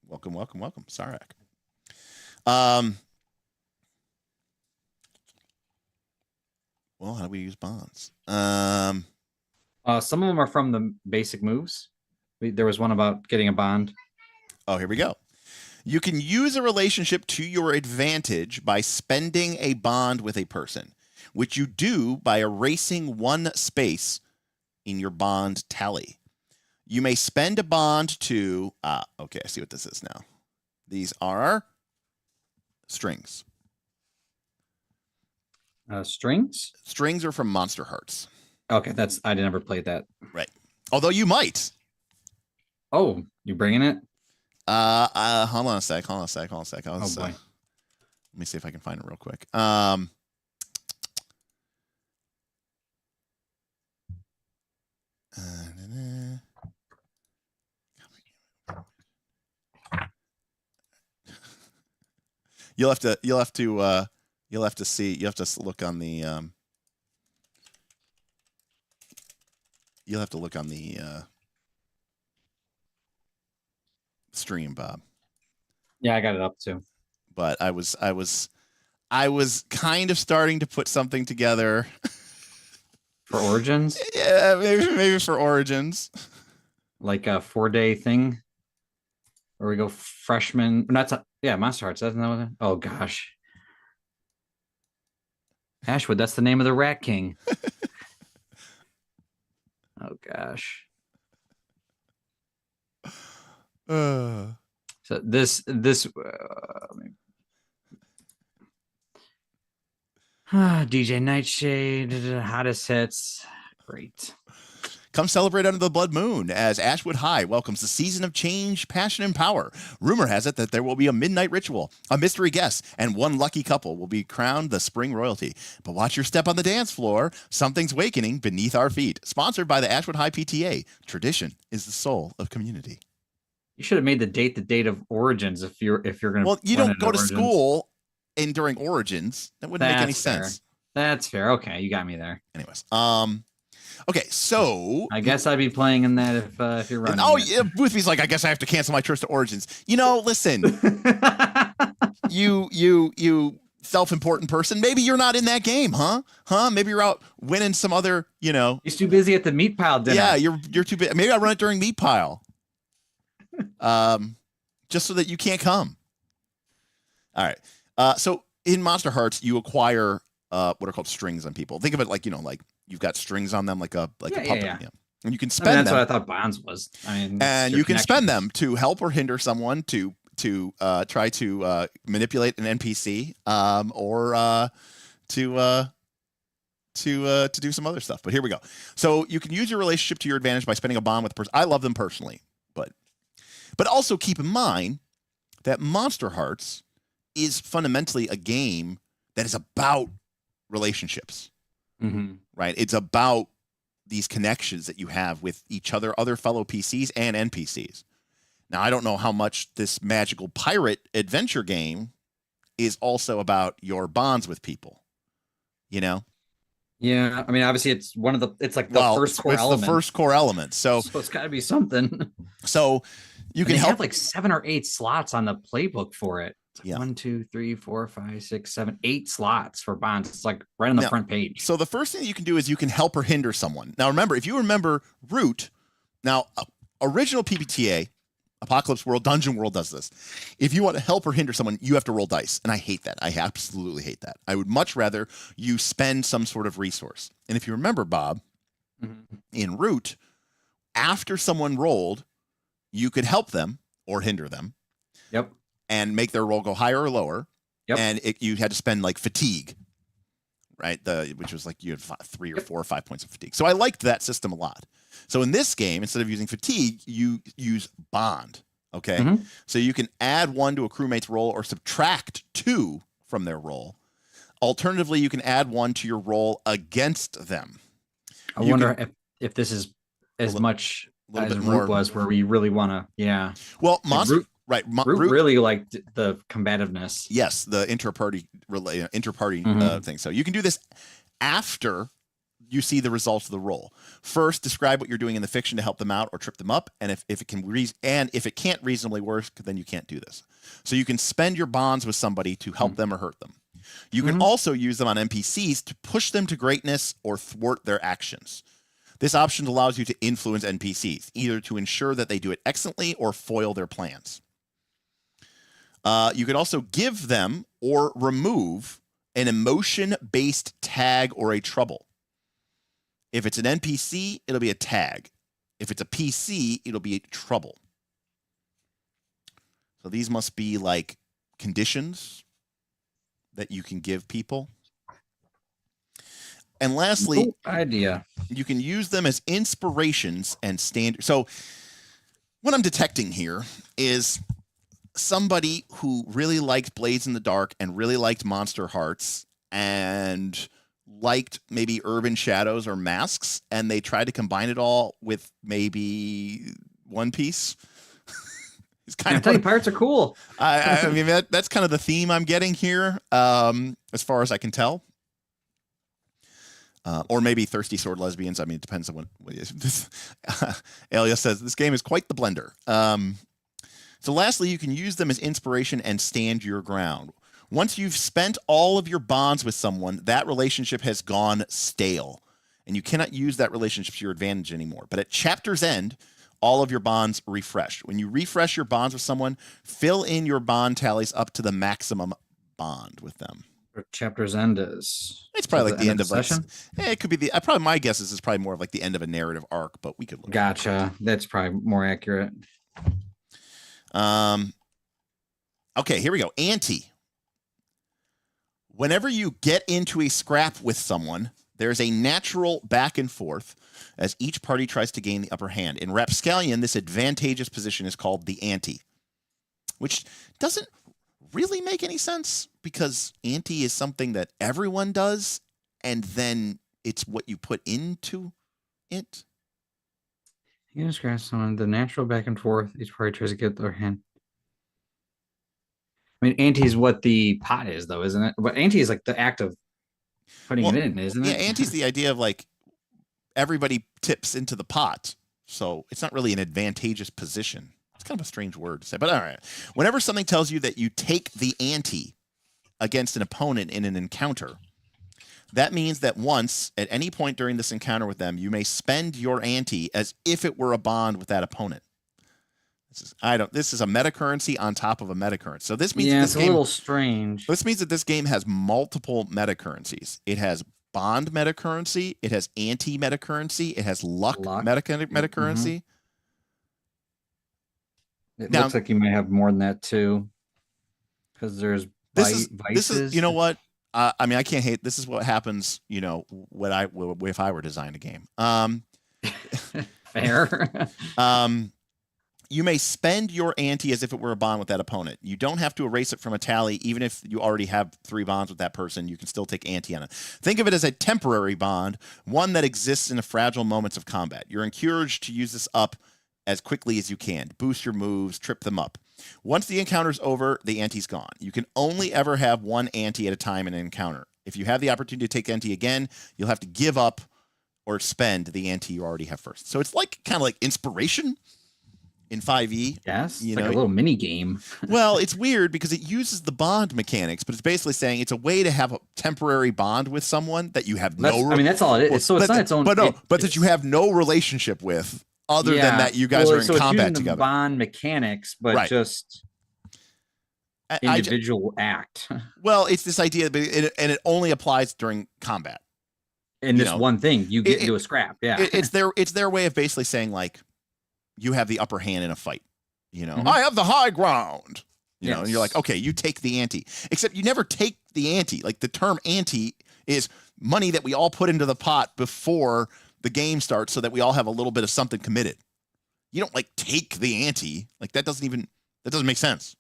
Welcome, welcome, welcome, Sarek. Well, how do we use bonds? Some of them are from the basic moves. There was one about getting a bond. Oh, here we go. You can use a relationship to your advantage by spending a bond with a person, which you do by erasing 1 space in your bond tally. You may spend a bond to, okay, I see what this is now. These are strings. Strings? Strings are from Monster Hearts. Okay, I never played that. Right. Although you might. Oh, you bringing it? Hold on a sec. Hold on a sec. Hold on a sec. Oh boy. Let me see if I can find it real quick. You'll have to see. You have to look on the. You'll have to look on the stream, Bob. Yeah, I got it up too. But I was I was kind of starting to put something together. For Origins? Yeah, maybe for Origins. Like a 4-day thing? Where we go freshman. Monster Hearts. That's not what oh gosh. Ashwood, that's the name of the Rat King. Oh gosh. So this DJ Nightshade, hottest hits. Great. Come celebrate under the blood moon as Ashwood High welcomes the season of change, passion, and power. Rumor has it that there will be a midnight ritual, a mystery guest, and one lucky couple will be crowned the spring royalty. But watch your step on the dance floor. Something's wakening beneath our feet. Sponsored by the Ashwood High PTA. Tradition is the soul of community. You should have made the date of Origins if you're going to. Well, you don't go to school during Origins. That wouldn't make any sense. That's fair. Okay, you got me there. Anyways, okay, so I guess I'd be playing in that if you're running. Oh, yeah, Boothby's like, I guess I have to cancel my trips to Origins. You know, listen, you self-important person. Maybe you're not in that game, huh? Maybe you're out winning some other, He's too busy at the meat pile dinner. Yeah, you're too busy. Maybe I run it during meat pile. Just so that you can't come. All right. So in Monster Hearts, you acquire what are called strings on people. Think of it like, like you've got strings on them like a puppet. Yeah. And you can spend that's them. what I thought Bonds was. And you can spend them to help or hinder someone to try to manipulate an NPC or to do some other stuff. But here we go. So you can use your relationship to your advantage by spending a bond with the person. I love them personally, but also keep in mind that Monster Hearts is fundamentally a game that is about relationships, right? It's about these connections that you have with each other, other fellow PCs and NPCs. Now, I don't know how much this magical pirate adventure game is also about your bonds with people, Yeah, I mean, obviously, it's like the first core element. It's the first core element. So it's got to be something. So you can have like 7 or 8 slots on the playbook for it. Yeah. 1, 2, 3, 4, 5, 6, 7, 8 slots for bonds. It's like right on the front page. So the first thing you can do is you can help or hinder someone. Now, remember, if you remember Root, now original PbtA, Apocalypse World, Dungeon World does this. If you want to help or hinder someone, you have to roll dice. And I hate that. I absolutely hate that. I would much rather you spend some sort of resource. And if you remember, Bob, in Root, after someone rolled, you could help them or hinder them. Yep. And make their roll go higher or lower. Yep. And you had to spend like fatigue, right? Which was like you had 3 or 4 or 5 points of fatigue. So I liked that system a lot. So in this game, instead of using fatigue, you use bond. Okay. So you can add 1 to a crewmate's roll or subtract 2 from their roll. Alternatively, you can add 1 to your roll against them. I wonder if this is as much as Root was, where we really want to. Yeah. Well, Root really liked the combativeness. Yes, the interparty thing. So you can do this after you see the results of the roll. First, describe what you're doing in the fiction to help them out or trip them up, and if it can't reasonably work, then you can't do this. So you can spend your bonds with somebody to help them or hurt them. You can also use them on NPCs to push them to greatness or thwart their actions. This option allows you to influence NPCs, either to ensure that they do it excellently or foil their plans. You could also give them or remove an emotion-based tag or a trouble. If it's an NPC, it'll be a tag. If it's a PC, it'll be a trouble. So these must be like conditions that you can give people. And lastly, cool idea. You can use them as inspirations and standard. So what I'm detecting here is somebody who really liked Blades in the Dark and really liked Monster Hearts and liked maybe Urban Shadows or Masks, and they tried to combine it all with maybe One Piece. It's kind of like, pirates are cool. I mean, that's kind of the theme I'm getting here, as far as I can tell. Or maybe Thirsty Sword Lesbians. I mean, it depends on what it is. Elia says, this game is quite the blender. So lastly, you can use them as inspiration and stand your ground. Once you've spent all of your bonds with someone, that relationship has gone stale, and you cannot use that relationship to your advantage anymore. But at chapter's end, all of your bonds refresh. When you refresh your bonds with someone, fill in your bond tallies up to the maximum bond with them. Chapter's end is. It's probably like the end of session. It could be the. Probably my guess is it's probably more of like the end of a narrative arc, but we could look. Gotcha. That's probably more accurate. Okay, here we go. Ante. Whenever you get into a scrap with someone, there's a natural back and forth as each party tries to gain the upper hand. In Rapscallion, this advantageous position is called the ante, which doesn't really make any sense because ante is something that everyone does, and then it's what you put into it. You can scratch someone. The natural back and forth. Each party tries to get their hand. I mean, ante is what the pot is, though, isn't it? But ante is like the act of putting it in, isn't it? Yeah, ante's the idea of like everybody tips into the pot, so it's not really an advantageous position. It's kind of a strange word to say, but all right. Whenever something tells you that you take the ante against an opponent in an encounter, that means that once, at any point during this encounter with them, you may spend your ante as if it were a bond with that opponent. This is a meta currency on top of a meta currency. So this means it's a little strange. This means that this game has multiple meta currencies. It has bond meta currency, it has anti meta currency, it has luck. Meta currency. It looks like you might have more than that too, because there's vices. This is, you know what? I mean, I can't hate. This is what happens. You know, if I were to design a game. Fair. You may spend your ante as if it were a bond with that opponent. You don't have to erase it from a tally, even if you already have 3 bonds with that person. You can still take ante on it. Think of it as a temporary bond, one that exists in the fragile moments of combat. You're encouraged to use this up as quickly as you can. Boost your moves, trip them up. Once the encounter's over, the ante's gone. You can only ever have one ante at a time in an encounter. If you have the opportunity to take ante again, you'll have to give up or spend the ante you already have first. So it's like kind of like inspiration in 5e. Yes, it's like a little mini game. Well, it's weird because it uses the bond mechanics, but it's basically saying it's a way to have a temporary bond with someone that you have that's all it is. So it's not its own. But that you have no relationship with, other than that you guys are in combat together. Bond mechanics, but just individual act. Well, it's this idea, and it only applies during combat. And this one thing you get into a scrap. Yeah, it's their way of basically saying like, you have the upper hand in a fight. You know, I have the high ground. You know, and you're like, okay, you take the ante. Except you never take the ante. Like the term ante is money that we all put into the pot before the game starts, so that we all have a little bit of something committed. You don't like take the ante. Like that doesn't make sense.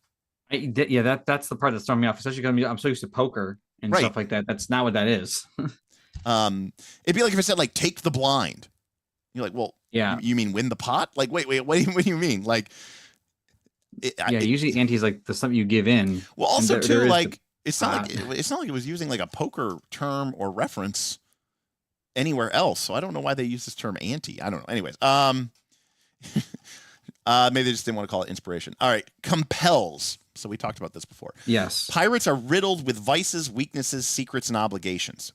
That's the part that's throwing me off. Especially because I'm so used to poker and stuff like that. That's not what that is. It'd be like if it said like take the blind. You're like, well, you mean win the pot? Like, wait, what do you mean? Like, usually ante is like the something you give in. Well, also too, like it's not like it was using like a poker term or reference anywhere else. So I don't know why they use this term ante. I don't know. Anyways, maybe they just didn't want to call it inspiration. All right, compels. So we talked about this before. Yes, pirates are riddled with vices, weaknesses, secrets, and obligations.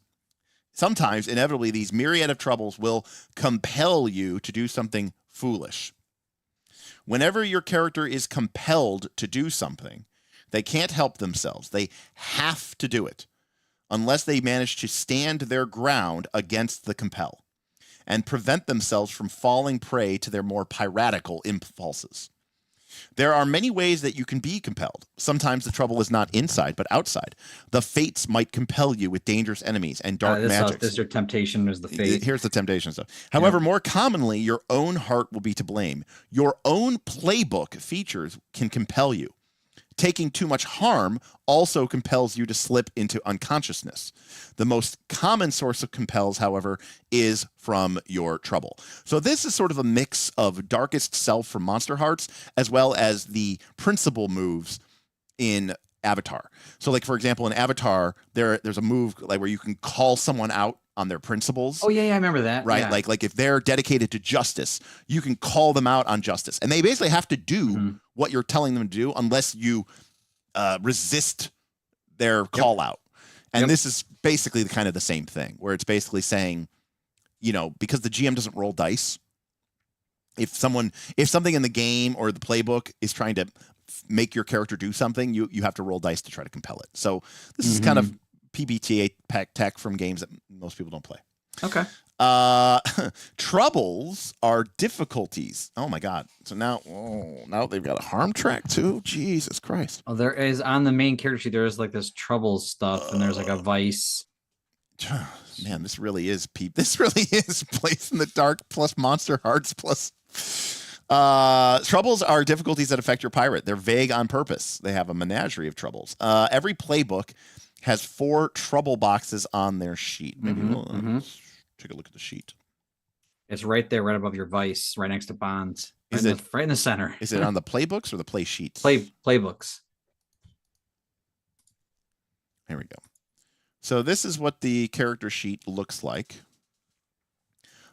Sometimes, inevitably, these myriad of troubles will compel you to do something foolish. Whenever your character is compelled to do something, they can't help themselves. They have to do it, unless they manage to stand their ground against the compel and prevent themselves from falling prey to their more piratical impulses. There are many ways that you can be compelled. Sometimes the trouble is not inside, but outside. The fates might compel you with dangerous enemies and dark magic. This is your temptation, is the fate. Here's the temptation stuff. However, more commonly, your own heart will be to blame. Your own playbook features can compel you. Taking too much harm also compels you to slip into unconsciousness. The most common source of compels, however, is from your trouble. So this is sort of a mix of Darkest Self from Monster Hearts, as well as the principal moves in Avatar. So like, for example, in Avatar, there's a move like where you can call someone out on their principles. Oh, yeah, I remember that. Right? Yeah. Like if they're dedicated to justice, you can call them out on justice. And they basically have to do what you're telling them to do unless you resist their call out. And Yep. this is basically kind of the same thing, where it's basically saying, because the GM doesn't roll dice, if something in the game or the playbook is trying to make your character do something, you have to roll dice to try to compel it. So this is kind of PbtA tech from games that most people don't play. Okay. Troubles are difficulties. Oh my god. So now they've got a harm track too. Jesus Christ. Oh, there is on the main character sheet, there is like this troubles stuff, and there's like a vice. Man, this really is Place in the Dark plus Monster Hearts plus troubles are difficulties that affect your pirate. They're vague on purpose. They have a menagerie of troubles. Every playbook has 4 trouble boxes on their sheet. Maybe we'll take a look at the sheet. It's right there, right above your vice, right next to bonds. Right in the center? Is it on the playbooks or the play sheets? Playbooks. Here we go. So this is what the character sheet looks like.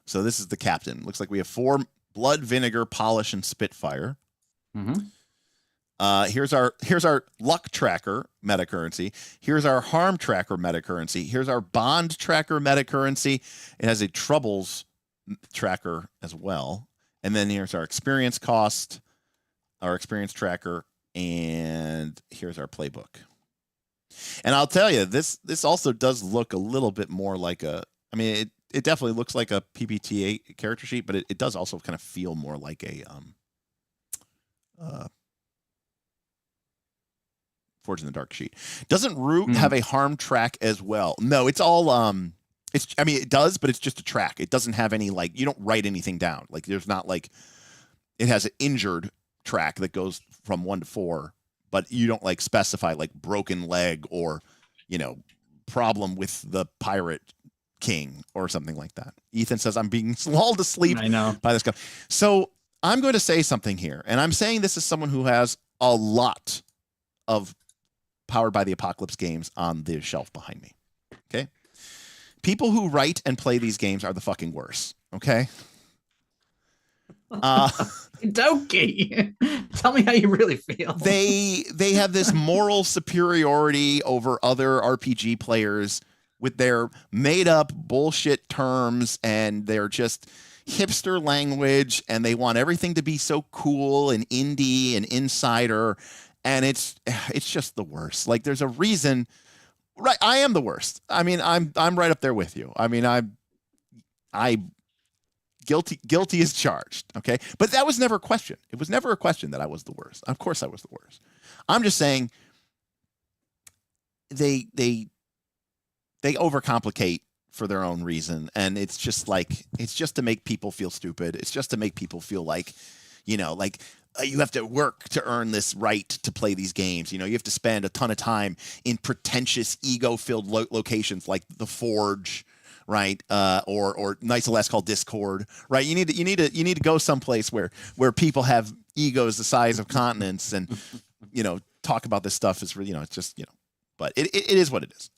So this is the captain. Looks like we have 4 blood, vinegar, polish, and spitfire. Here's our luck tracker meta currency. Here's our harm tracker meta currency. Here's our bond tracker meta currency. It has a troubles tracker as well. And then here's our experience cost, our experience tracker, and here's our playbook. And I'll tell you, this also does look a little bit more like it definitely looks like a PbtA character sheet, but it does also kind of feel more like a Forge in the Dark sheet. Doesn't Root have a harm track as well? No, it's all it does, but it's just a track. It doesn't have any you don't write anything down. Like there's not it has an injured track that goes from 1 to 4, but you don't specify broken leg or problem with the pirate king or something like that. Ethan says I'm being lulled to sleep by this guy. So I'm going to say something here, and I'm saying this as someone who has a lot of Powered by the Apocalypse games on the shelf behind me. Okay. People who write and play these games are the fucking worst. Okay. Doki. Tell me how you really feel. They have this moral superiority over other RPG players with their made up bullshit terms, and they're just hipster language, and they want everything to be so cool and indie and insider. And it's just the worst. There's a reason, right? I am the worst. I mean, I'm right up there with you. I mean, I guilty as charged. Okay. But that was never a question. It was never a question that I was the worst. Of course I was the worst. I'm just saying they overcomplicate for their own reason. And it's just to make people feel stupid. It's just to make people feel you have to work to earn this right to play these games. You have to spend a ton of time in pretentious, ego-filled locations like the Forge, right? Or nice and less called Discord, right? You need to go someplace where people have egos the size of continents and talk about this stuff is really it's just but it is what it is.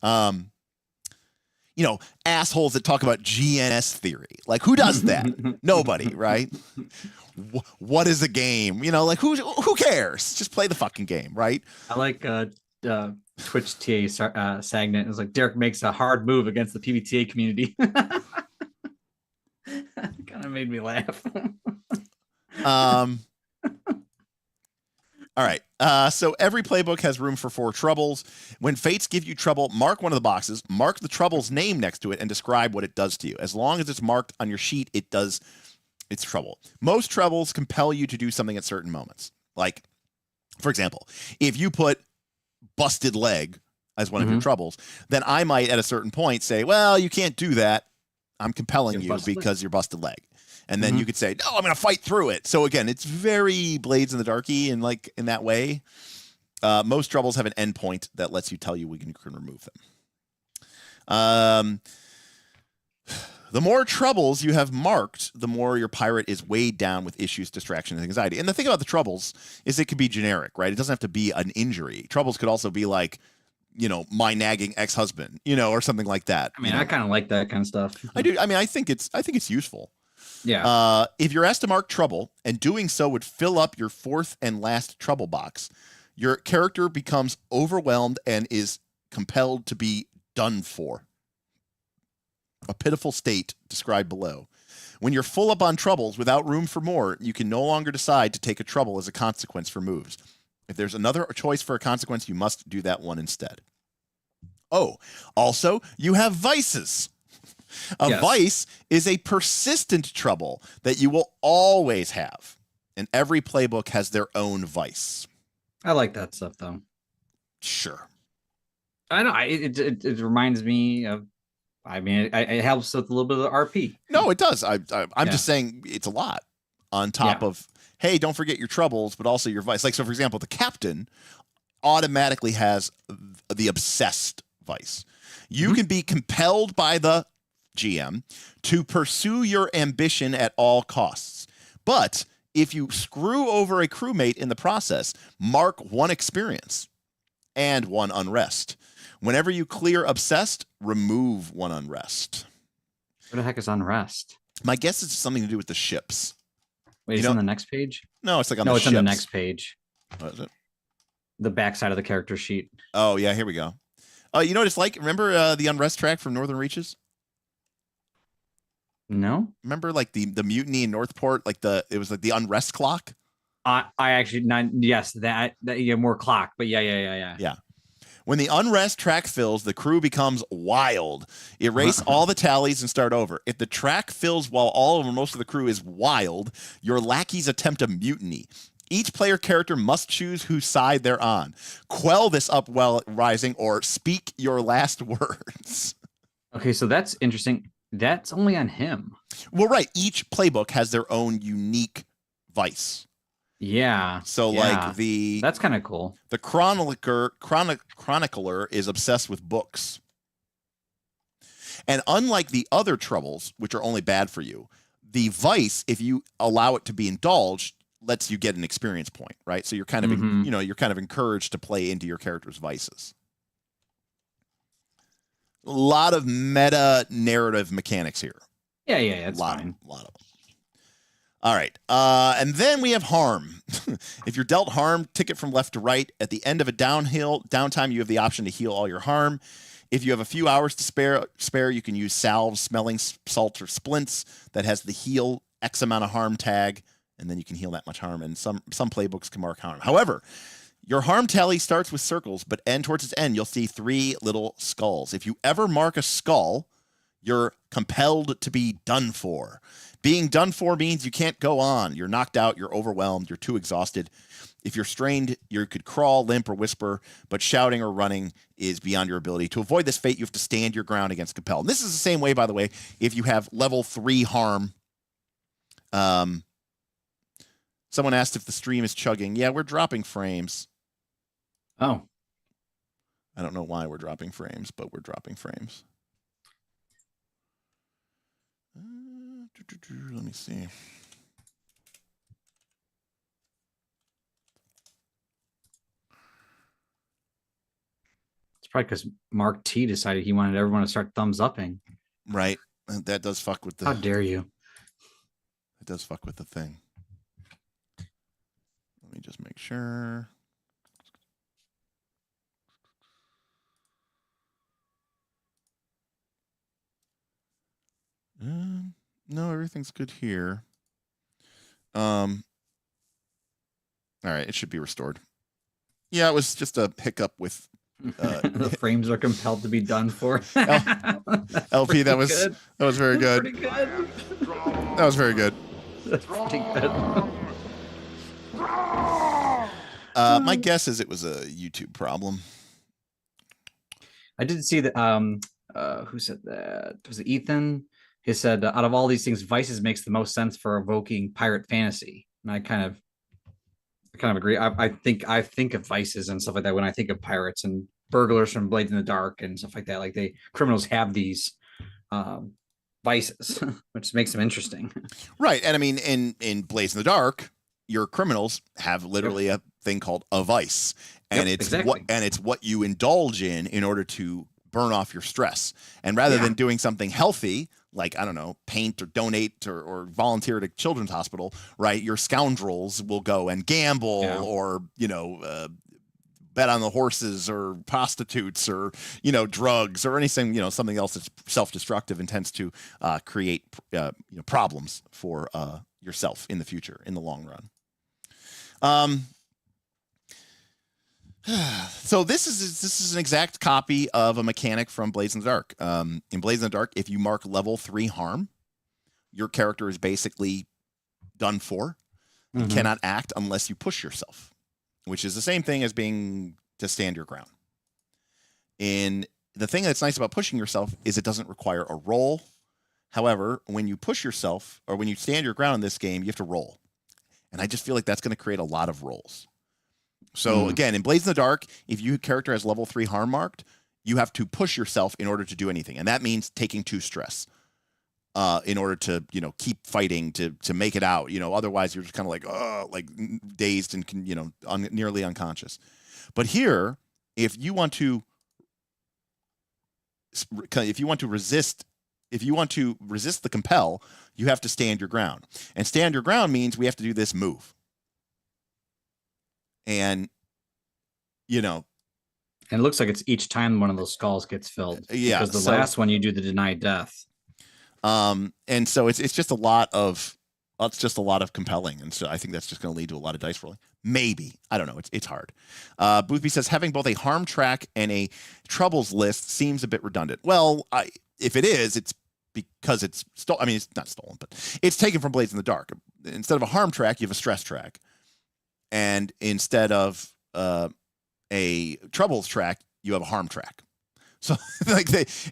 Assholes that talk about GNS theory. Who does that? Nobody, right? What is a game? Who cares? Just play the fucking game, right? I like Twitch TA Sagnet. It's Derek makes a hard move against the PbtA community. Kind of made me laugh. All right. So every playbook has room for 4 troubles. When fates give you trouble, mark one of the boxes, mark the trouble's name next to it, and describe what it does to you. As long as it's marked on your sheet, it's trouble. Most troubles compel you to do something at certain moments. For example, if you put busted leg as one of your troubles, then I might at a certain point say, well, you can't do that. I'm compelling you because you're busted leg. And then you could say, no, I'm going to fight through it. So again, it's very Blades in the Darky in that way. Most troubles have an endpoint that lets you tell you we can remove them. The more troubles you have marked, the more your pirate is weighed down with issues, distraction, and anxiety. And the thing about the troubles is it could be generic, right? It doesn't have to be an injury. Troubles could also be my nagging ex-husband, or something like that. I mean, I kind of like that kind of stuff. I do. I mean, I think it's useful. Yeah. If you're asked to mark trouble, and doing so would fill up your 4th and last trouble box, your character becomes overwhelmed and is compelled to be done for. A pitiful state described below. When you're full up on troubles without room for more, you can no longer decide to take a trouble as a consequence for moves. If there's another choice for a consequence, you must do that one instead. Oh, also, you have vices. A vice is a persistent trouble that you will always have. And every playbook has their own vice. I like that stuff, though. Sure. I know. It reminds me of, I mean, it helps with a little bit of the RP. No, it does. I'm just saying it's a lot on top of, hey, don't forget your troubles, but also your vice. Like, so for example, the captain automatically has the obsessed vice. You can be compelled by the GM to pursue your ambition at all costs. But if you screw over a crewmate in the process, mark 1 experience and 1 unrest. Whenever you clear obsessed, remove 1 unrest. What the heck is unrest? My guess is something to do with the ships. Wait, is it on the next page? No, it's like on the ships. No, it's on the next page. What is it? The backside of the character sheet. Oh, yeah, here we go. You know what it's like? Remember the unrest track from Northern Reaches? No. Remember like the mutiny in Northport? Like it was like the unrest clock? I actually, not, yes, that yeah, more clock, but yeah. When the unrest track fills, the crew becomes wild. Erase all the tallies and start over. If the track fills while all or most of the crew is wild, your lackeys attempt a mutiny. Each player character must choose whose side they're on. Quell this uprising or speak your last words. Okay, so that's interesting. That's only on him. Well, right. Each playbook has their own unique vice. Yeah. So like that's kind of cool. The chronicler is obsessed with books. And unlike the other troubles, which are only bad for you, the vice, if you allow it to be indulged, lets you get an experience point, right? So you're kind of you're kind of encouraged to play into your character's vices. A lot of meta narrative mechanics here. Yeah, it's fine. A lot of them. All right. And then we have harm. If you're dealt harm, ticket from left to right. At the end of a downtime, you have the option to heal all your harm. If you have a few hours to spare, you can use salves, smelling salts, or splints that has the heal X amount of harm tag, and then you can heal that much harm. And some playbooks can mark harm. However, your harm tally starts with circles, but towards its end, you'll see 3 little skulls. If you ever mark a skull, you're compelled to be done for. Being done for means you can't go on. You're knocked out, you're overwhelmed, you're too exhausted. If you're strained, you could crawl, limp, or whisper, but shouting or running is beyond your ability. To avoid this fate, you have to stand your ground against compel. And this is the same way, by the way, if you have level 3 harm. Someone asked if the stream is chugging. Yeah, we're dropping frames. Oh. I don't know why we're dropping frames, but we're dropping frames. Let me see. It's probably because Mark T decided he wanted everyone to start thumbs upping. Right. That does fuck with the... How dare you? It does fuck with the thing. Let me just make sure. No, everything's good here. All right, it should be restored. Yeah, it was just a hiccup with the frames are compelled to be done for. LP, that was very good. Pretty good. That was very good. That's pretty good. My guess is it was a YouTube problem. I did see that. Who said that? Was it Ethan? He said, out of all these things, vices makes the most sense for evoking pirate fantasy. And I kind of agree. I think of vices and stuff like that when I think of pirates and burglars from Blades in the Dark and stuff like that. Like criminals have these vices, which makes them interesting. Right. And I mean, in Blades in the Dark, your criminals have literally a thing called a vice. And it's what you indulge in order to burn off your stress. And rather than doing something healthy, like, I don't know, paint or donate or volunteer at a children's hospital, right? Your scoundrels will go and gamble or, bet on the horses or prostitutes or, drugs or anything, something else that's self-destructive and tends to create, problems for yourself in the future, in the long run. So this is an exact copy of a mechanic from Blades in the Dark. In Blades in the Dark, if you mark level 3 harm, your character is basically done for. You cannot act unless you push yourself, which is the same thing as being to stand your ground. And the thing that's nice about pushing yourself is it doesn't require a roll. However, when you push yourself or when you stand your ground in this game, you have to roll. And I just feel like that's going to create a lot of rolls. So again, in Blades in the Dark, if your character has level 3 harm marked, you have to push yourself in order to do anything. And that means taking 2 stress in order to, keep fighting to make it out. Otherwise you're just kind of like dazed and, nearly unconscious. But here, if you want to resist the compel, you have to stand your ground. And stand your ground means we have to do this move. And, and it looks like it's each time one of those skulls gets filled. Yeah. Because the last one you do the deny death. And so it's just a lot of compelling. And so I think that's just going to lead to a lot of dice rolling. Maybe. I don't know. It's hard. Boothby says having both a harm track and a troubles list seems a bit redundant. Well, if it is, it's because it's stolen. I mean, it's not stolen, but it's taken from Blades in the Dark. Instead of a harm track, you have a stress track. And instead of a troubles track, you have a harm track. So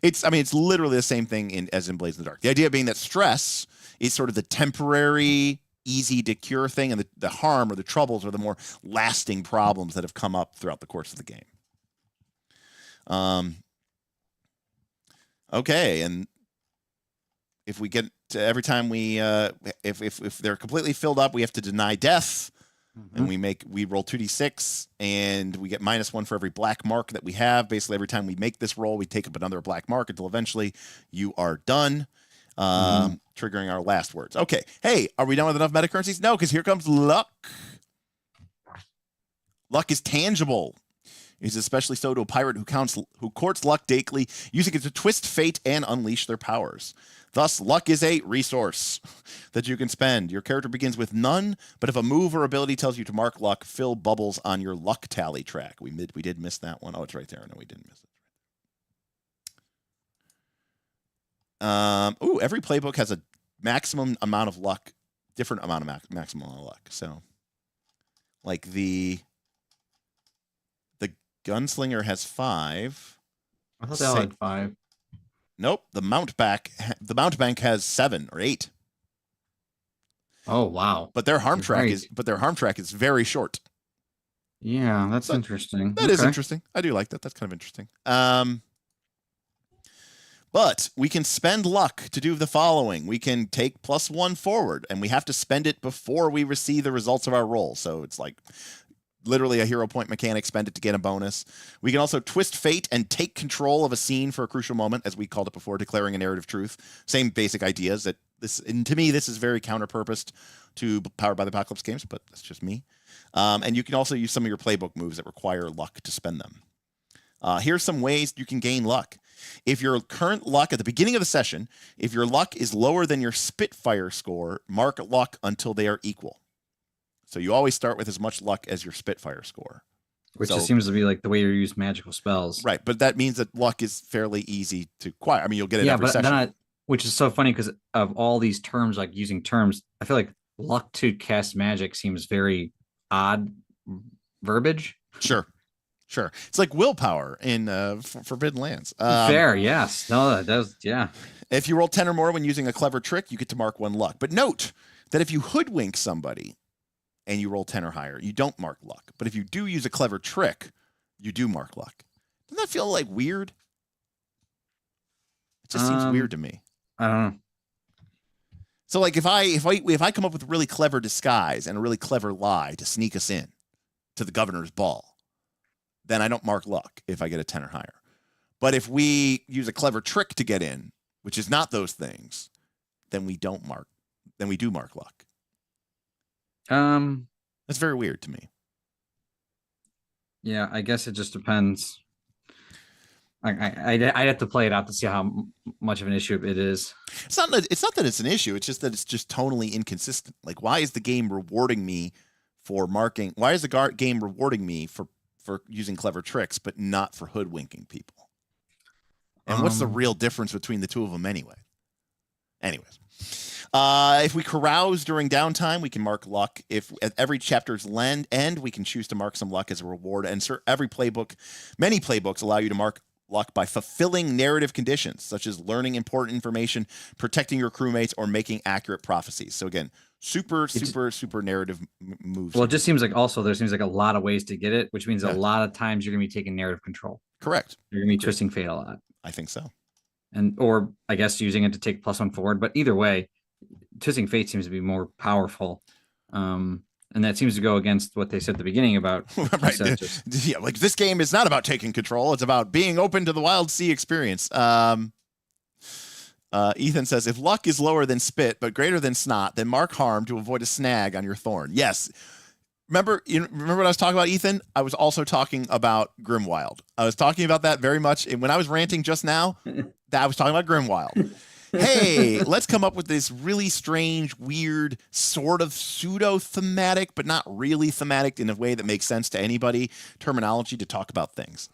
it's literally the same thing as in Blades in the Dark. The idea being that stress is sort of the temporary, easy to cure thing, and the harm or the troubles are the more lasting problems that have come up throughout the course of the game. Okay, and if we get to every time we if they're completely filled up, we have to deny death. And we roll 2d6 and we get -1 for every black mark that we have. Basically, every time we make this roll, we take up another black mark until eventually you are done, triggering our last words. Okay. Hey, are we done with enough meta currencies? No, because here comes luck. Luck is tangible. It's especially so to a pirate who courts luck daily, using it to twist fate and unleash their powers. Thus, luck is a resource that you can spend. Your character begins with none, but if a move or ability tells you to mark luck, fill bubbles on your luck tally track. We did miss that one. Oh, it's right there. No, we didn't miss it. Every playbook has a maximum amount of luck, different amount of maximum amount of luck. So, like the Gunslinger has 5. I thought they all had 5. Nope, the Mountebank has 7 or 8. Oh wow! But their harm track is very short. Yeah, that's interesting. That is interesting. I do like that. That's kind of interesting. But we can spend luck to do the following. We can take +1 forward, and we have to spend it before we receive the results of our roll. So it's like literally a hero point mechanic, spend it to get a bonus. We can also twist fate and take control of a scene for a crucial moment, as we called it before, declaring a narrative truth. Same basic ideas. And to me, this is very counter-purposed to Powered by the Apocalypse games, but that's just me. And you can also use some of your playbook moves that require luck to spend them. Here's some ways you can gain luck. If your current luck at the beginning of the session, if your luck is lower than your Spitfire score, mark luck until they are equal. So you always start with as much luck as your Spitfire score. Which just seems to be like the way you use magical spells. Right, but that means that luck is fairly easy to acquire. I mean, you'll get it every session. Which is so funny because of all these terms, like using terms, I feel like luck to cast magic seems very odd verbiage. Sure. It's like willpower in Forbidden Lands. Fair, yes. No, that does, yeah. If you roll 10 or more when using a clever trick, you get to mark 1 luck. But note that if you hoodwink somebody and you roll 10 or higher, you don't mark luck. But if you do use a clever trick, you do mark luck. Doesn't that feel like weird? It just seems weird to me. I don't know. So like if I come up with a really clever disguise and a really clever lie to sneak us in to the governor's ball, then I don't mark luck if I get a 10 or higher. But if we use a clever trick to get in, which is not those things, then we do mark luck. That's very weird to me. Yeah, I guess it just depends. I'd have to play it out to see how much of an issue it is. It's not that it's an issue. It's just that it's just tonally inconsistent. Like, why is the game rewarding me for marking? Why is the game rewarding me for using clever tricks, but not for hoodwinking people? And what's the real difference between the two of them anyway? Anyways, if we carouse during downtime, we can mark luck. If at every chapter's end, we can choose to mark some luck as a reward. And many playbooks allow you to mark luck by fulfilling narrative conditions, such as learning important information, protecting your crewmates, or making accurate prophecies. So again, super narrative moves. Well, it just seems like there seems like a lot of ways to get it, which means a lot of times you're going to be taking narrative control. Correct. You're going to be twisting fate a lot. I think so. Or I guess using it to take +1 forward. But either way, twisting fate seems to be more powerful. And that seems to go against what they said at the beginning about. Right. Yeah, like this game is not about taking control. It's about being open to the wild sea experience. Ethan says, if luck is lower than spit, but greater than snot, then mark harm to avoid a snag on your thorn. Yes. Remember what I was talking about, Ethan? I was also talking about Grimwild. I was talking about that very much. And when I was ranting just now, I was talking about Grimwild. Hey, let's come up with this really strange, weird, sort of pseudo-thematic, but not really thematic in a way that makes sense to anybody, terminology to talk about things.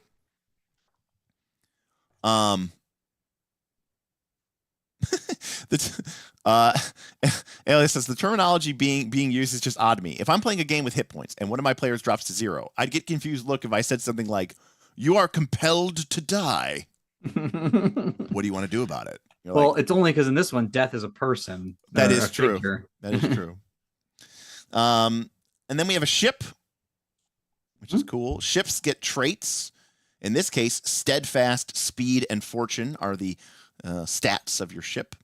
Alias says the terminology being used is just odd to me. If I'm playing a game with hit points and one of my players drops to 0, I'd get confused look if I said something like, "You are compelled to die." What do you want to do about it? Well, it's only because in this one, death is a person. That is true. That is true. And then we have a ship, which is cool. Ships get traits. In this case, steadfast, speed, and fortune are the stats of your ship.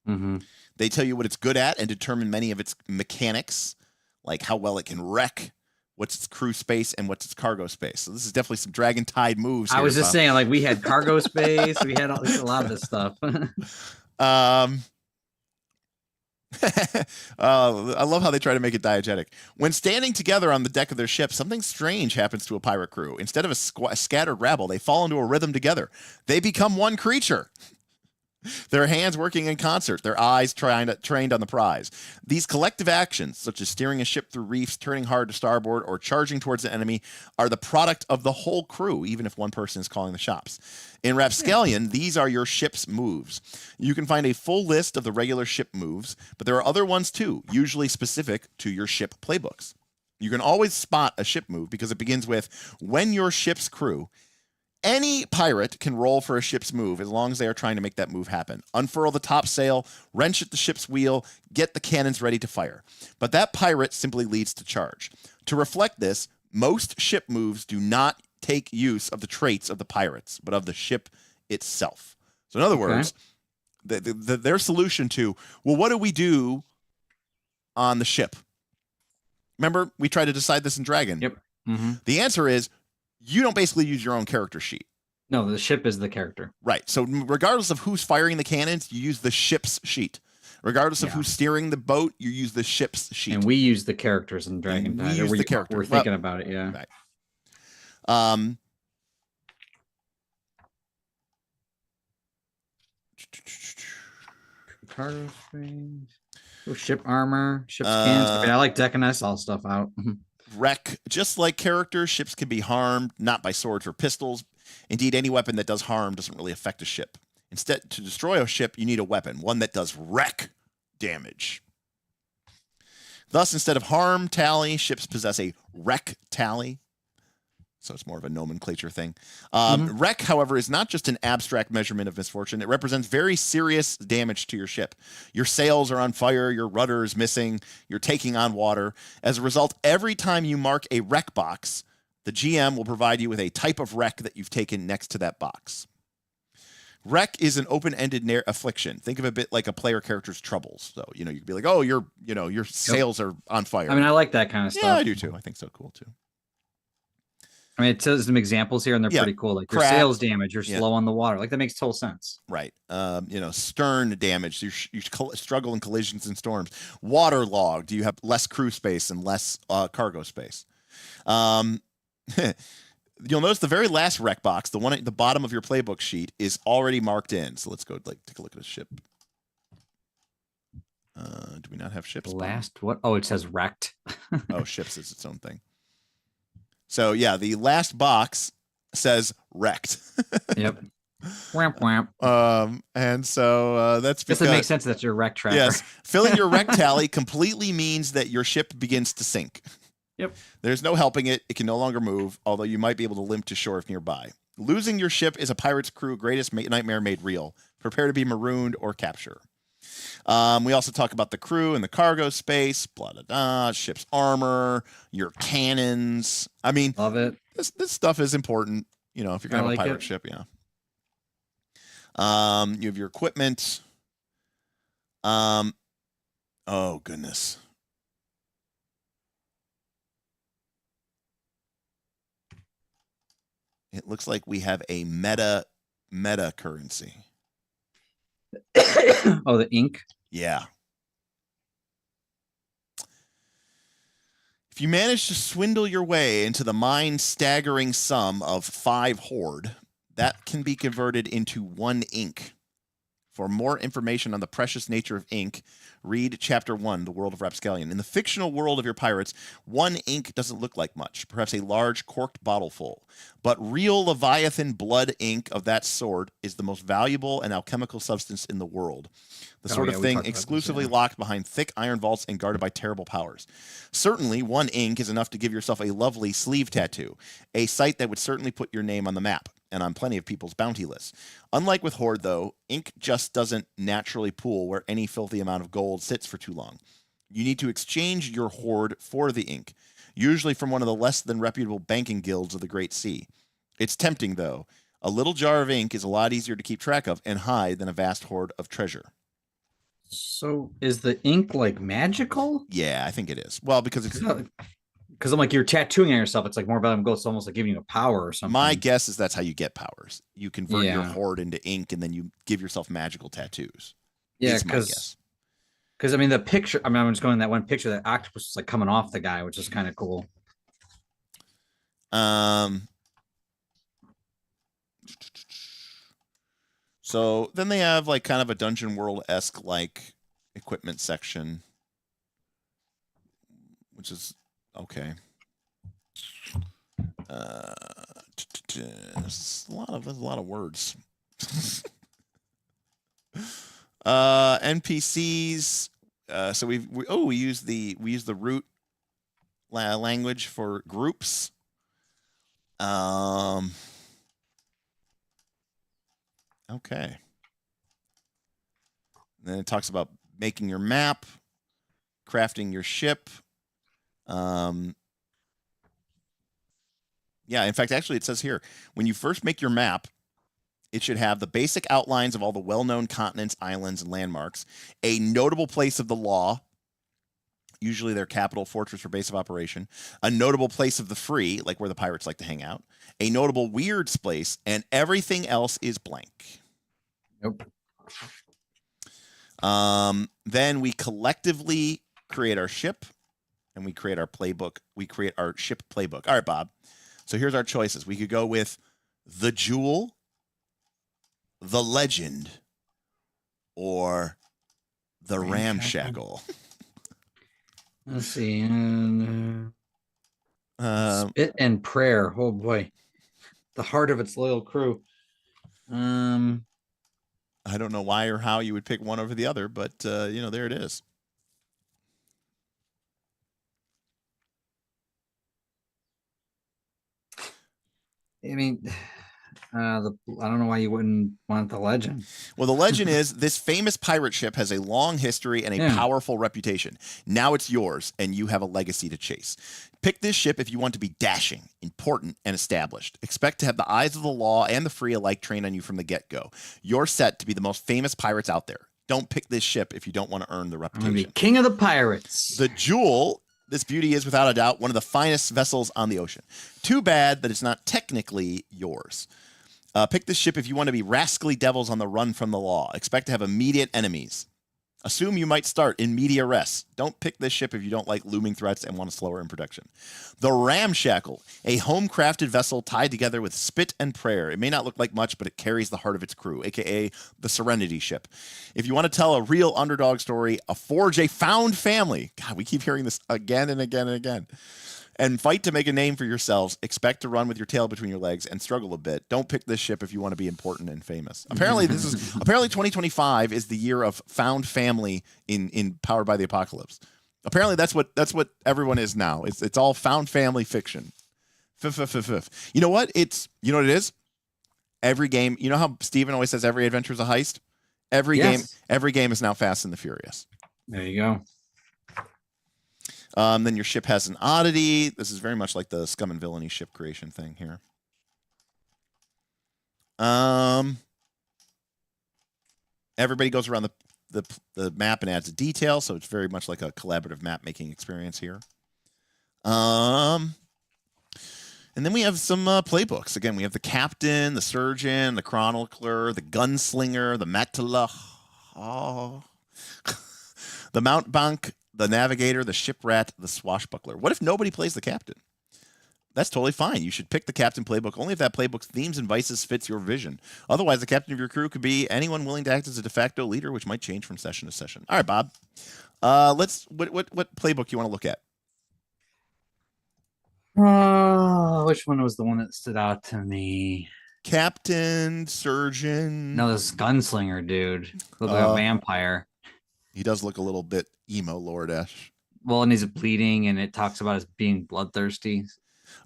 Mm-hmm. They tell you what it's good at and determine many of its mechanics, like how well it can wreck, what's its crew space, and what's its cargo space. So this is definitely some Dragon Tide moves. I was just saying, like, we had cargo space. We had a lot of this stuff. I love how they try to make it diegetic. When standing together on the deck of their ship, something strange happens to a pirate crew. Instead of a scattered rabble, they fall into a rhythm together. They become one creature. Their hands working in concert, their eyes trained on the prize. These collective actions, such as steering a ship through reefs, turning hard to starboard, or charging towards the enemy, are the product of the whole crew, even if one person is calling the shots. In Rapscallion, these are your ship's moves. You can find a full list of the regular ship moves, but there are other ones too, usually specific to your ship playbooks. You can always spot a ship move because it begins with, when your ship's crew. Any pirate can roll for a ship's move as long as they are trying to make that move happen. Unfurl the topsail, wrench at the ship's wheel, get the cannons ready to fire. But that pirate simply leads to charge. To reflect this, most ship moves do not take use of the traits of the pirates, but of the ship itself. So in other words, their solution to, well, what do we do on the ship? Remember, we tried to decide this in Dragon. Yep. Mm-hmm. The answer is, you don't basically use your own character sheet. No, the ship is the character. Right. So regardless of who's firing the cannons, you use the ship's sheet. Regardless of who's steering the boat, you use the ship's sheet. And we use the characters in Dragon Tide. We use the character. We're thinking about it, yeah. Right. Cargo space. Ship armor, ship scans. I mean, I like decking all stuff out. Wreck. Just like characters, ships can be harmed, not by swords or pistols. Indeed, any weapon that does harm doesn't really affect a ship. Instead, to destroy a ship, you need a weapon, one that does wreck damage. Thus, instead of harm tally, ships possess a wreck tally. So it's more of a nomenclature thing. Wreck, however, is not just an abstract measurement of misfortune. It represents very serious damage to your ship. Your sails are on fire, your rudder is missing, you're taking on water. As a result, every time you mark a wreck box, the GM will provide you with a type of wreck that you've taken next to that box. Wreck is an open-ended affliction. Think of it a bit like a player character's troubles. So, you could be like, oh, your sails are on fire. I mean, I like that kind of stuff. Yeah, I do too. I think so cool too. I mean, it says some examples here, and they're pretty cool. Like your sails damage, you're slow on the water. Like that makes total sense. Right. Stern damage. You struggle in collisions and storms. Waterlogged. You have less crew space and less cargo space. you'll notice the very last rec box, the one at the bottom of your playbook sheet, is already marked in. So let's go take a look at a ship. Do we not have ships? Last what? Oh, it says wrecked. Oh, ships is its own thing. So yeah, the last box says wrecked. Yep. Whamp whamp. And so that's because Guess it makes sense that you're wreck tracker. yes, filling your wreck tally completely means that your ship begins to sink. Yep. There's no helping it. It can no longer move, although you might be able to limp to shore if nearby. Losing your ship is a pirate's crew greatest nightmare made real. Prepare to be marooned or capture. We also talk about the crew and the cargo space, blah, blah, blah, ship's armor, your cannons. I mean, Love it. This stuff is important, you know, if you're going to have a pirate ship, yeah. You have your equipment. Oh, goodness. It looks like we have a meta currency. Oh, the ink? Yeah. If you manage to swindle your way into the mind-staggering sum of 5 horde, that can be converted into 1 ink. For more information on the precious nature of ink, read Chapter 1, The World of Rapscallion. In the fictional world of your pirates, 1 ink doesn't look like much, perhaps a large corked bottle full. But real Leviathan blood ink of that sort is the most valuable and alchemical substance in the world. The sort of thing exclusively locked behind thick iron vaults and guarded by terrible powers. Certainly, 1 ink is enough to give yourself a lovely sleeve tattoo, a sight that would certainly put your name on the map and on plenty of people's bounty lists. Unlike with Horde, though, ink just doesn't naturally pool where any filthy amount of gold sits for too long. You need to exchange your Horde for the ink, usually from one of the less than reputable banking guilds of the Great Sea. It's tempting, though. A little jar of ink is a lot easier to keep track of and hide than a vast hoard of treasure. So is the ink like magical? Yeah, I think it is. Well, because it's... Because I'm like, you're tattooing on yourself. It's like more valuable gold. It's almost like giving you a power or something. My guess is that's how you get powers. You convert your horde into ink, and then you give yourself magical tattoos. Yeah, because I mean, the picture. I mean, I'm just going that one picture. That octopus is like coming off the guy, which is kind of cool. So then they have like kind of a Dungeon World-esque like equipment section, which is okay. There's a lot of words. NPCs. So we use the root language for groups. Okay. Then it talks about making your map, crafting your ship. Yeah, in fact, actually, it says here, when you first make your map, it should have the basic outlines of all the well-known continents, islands, and landmarks, a notable place of the law, usually their capital, fortress, or base of operation, a notable place of the free, like where the pirates like to hang out, a notable weirds place, and everything else is blank. Nope. Then we collectively create our ship, and we create our playbook. We create our ship playbook. All right, Bob. So here's our choices. We could go with the Jewel, the Legend, or the Ramshackle. Let's see. Spit and Prayer. Oh boy, the heart of its loyal crew. I don't know why or how you would pick one over the other, but there it is. I mean, I don't know why you wouldn't want the Legend. Well, the Legend is this famous pirate ship has a long history and a powerful reputation. Now it's yours, and you have a legacy to chase. Pick this ship if you want to be dashing, important, and established. Expect to have the eyes of the law and the free alike trained on you from the get-go. You're set to be the most famous pirates out there. Don't pick this ship if you don't want to earn the reputation. I'm gonna be king of the pirates. The Jewel, this beauty is without a doubt one of the finest vessels on the ocean. Too bad that it's not technically yours. Pick this ship if you want to be rascally devils on the run from the law. Expect to have immediate enemies. Assume you might start in media res. Don't pick this ship if you don't like looming threats and want to slow her in production. The Ramshackle, a home-crafted vessel tied together with spit and prayer. It may not look like much, but it carries the heart of its crew, aka the Serenity ship. If you want to tell a real underdog story, forge a found family. God, we keep hearing this again and again and again. And fight to make a name for yourselves. Expect to run with your tail between your legs and struggle a bit. Don't pick this ship if you want to be important and famous. Apparently, 2025 is the year of found family in Powered by the Apocalypse. Apparently, that's what everyone is now. It's all found family fiction. You know what? You know what it is? Every game. You know how Steven always says every adventure is a heist? Every game is now Fast and the Furious. There you go. Then your ship has an oddity. This is very much like the Scum and Villainy ship creation thing here. Everybody goes around the map and adds a detail, so it's very much like a collaborative map making experience here. And then we have some playbooks. Again, we have the captain, the surgeon, the chronicler, the gunslinger, the matala, the mountebank, the navigator, the shiprat, the swashbuckler. What if nobody plays the captain? That's totally fine. You should pick the captain playbook only if that playbook's themes and vices fits your vision. Otherwise, the captain of your crew could be anyone willing to act as a de facto leader, which might change from session to session. All right, Bob. What playbook you want to look at? Which one was the one that stood out to me? Captain, surgeon. No, this gunslinger dude. Look like a vampire. He does look a little bit emo, Lord-esh. Well, and he's bleeding, and it talks about us being bloodthirsty.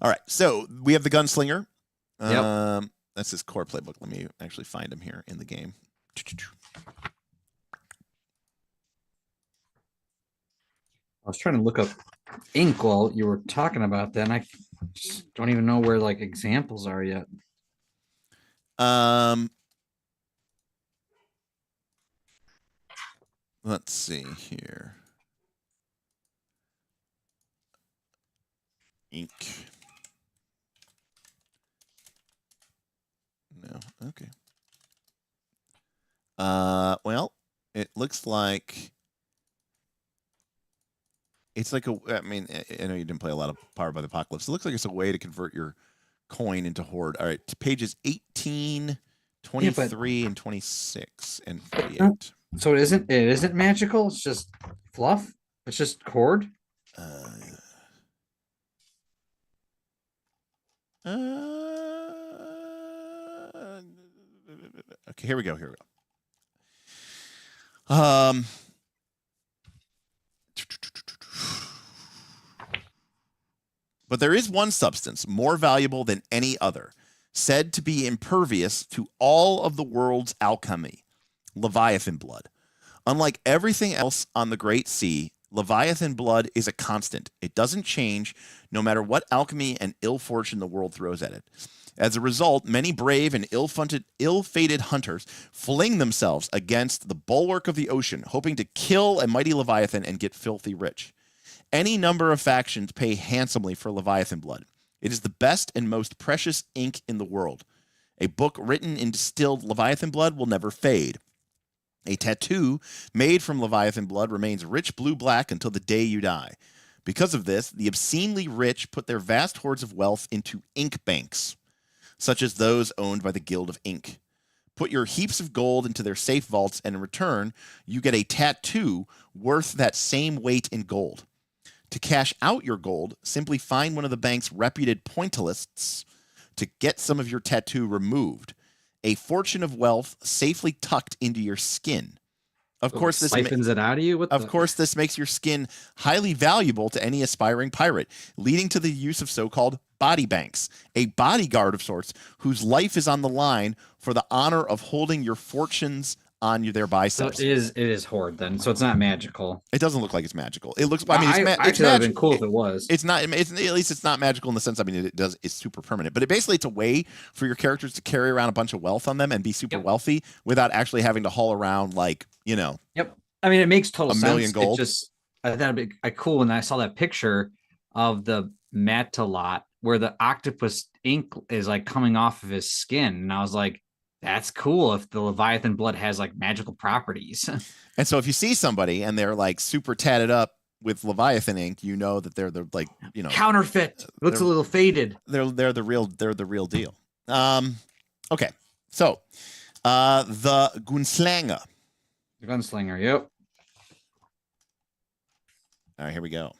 All right, so we have the gunslinger. Yep. That's his core playbook. Let me actually find him here in the game. I was trying to look up ink while you were talking about that, and I just don't even know where like examples are yet. Let's see here. Ink. No, okay. Well, it looks like it's like I mean, I know you didn't play a lot of Powered by the Apocalypse. It looks like it's a way to convert your coin into horde. All right, pages 18, 23, and 26, and 48. So it isn't magical. It's just fluff. It's just cord. Okay, here we go. But there is one substance more valuable than any other, said to be impervious to all of the world's alchemy. Leviathan blood. Unlike everything else on the Great Sea, Leviathan blood is a constant. It doesn't change no matter what alchemy and ill fortune the world throws at it. As a result, many brave and ill-fated hunters fling themselves against the bulwark of the ocean, hoping to kill a mighty Leviathan and get filthy rich. Any number of factions pay handsomely for Leviathan blood. It is the best and most precious ink in the world. A book written in distilled Leviathan blood will never fade. A tattoo made from Leviathan blood remains rich blue-black until the day you die. Because of this, the obscenely rich put their vast hoards of wealth into ink banks, such as those owned by the Guild of Ink. Put your heaps of gold into their safe vaults, and in return, you get a tattoo worth that same weight in gold. To cash out your gold, simply find one of the bank's reputed pointillists to get some of your tattoo removed. A fortune of wealth safely tucked into your skin. Of course, this siphons it out of you. Of course, this makes your skin highly valuable to any aspiring pirate, leading to the use of so-called body banks, a bodyguard of sorts whose life is on the line for the honor of holding your fortunes on their biceps. So it is horde then. So it's not magical. It doesn't look like it's magical. It looks. I mean, it's actually would have been cool if it was. It's not. At least it's not magical in the sense. I mean, it's super permanent. But it's a way for your characters to carry around a bunch of wealth on them and be super wealthy without actually having to haul around like Yep. I mean, it makes total sense. $1 million gold. It just I thought it'd be cool when I saw that picture of the Matalot where the octopus ink is like coming off of his skin, and I was like, that's cool if the Leviathan blood has like magical properties. And so if you see somebody and they're like super tatted up with Leviathan ink, you know that they're like, you know, counterfeit. Looks a little faded. They're the real deal. Okay. So the Gunslinger. The gunslinger, yep. All right, here we go.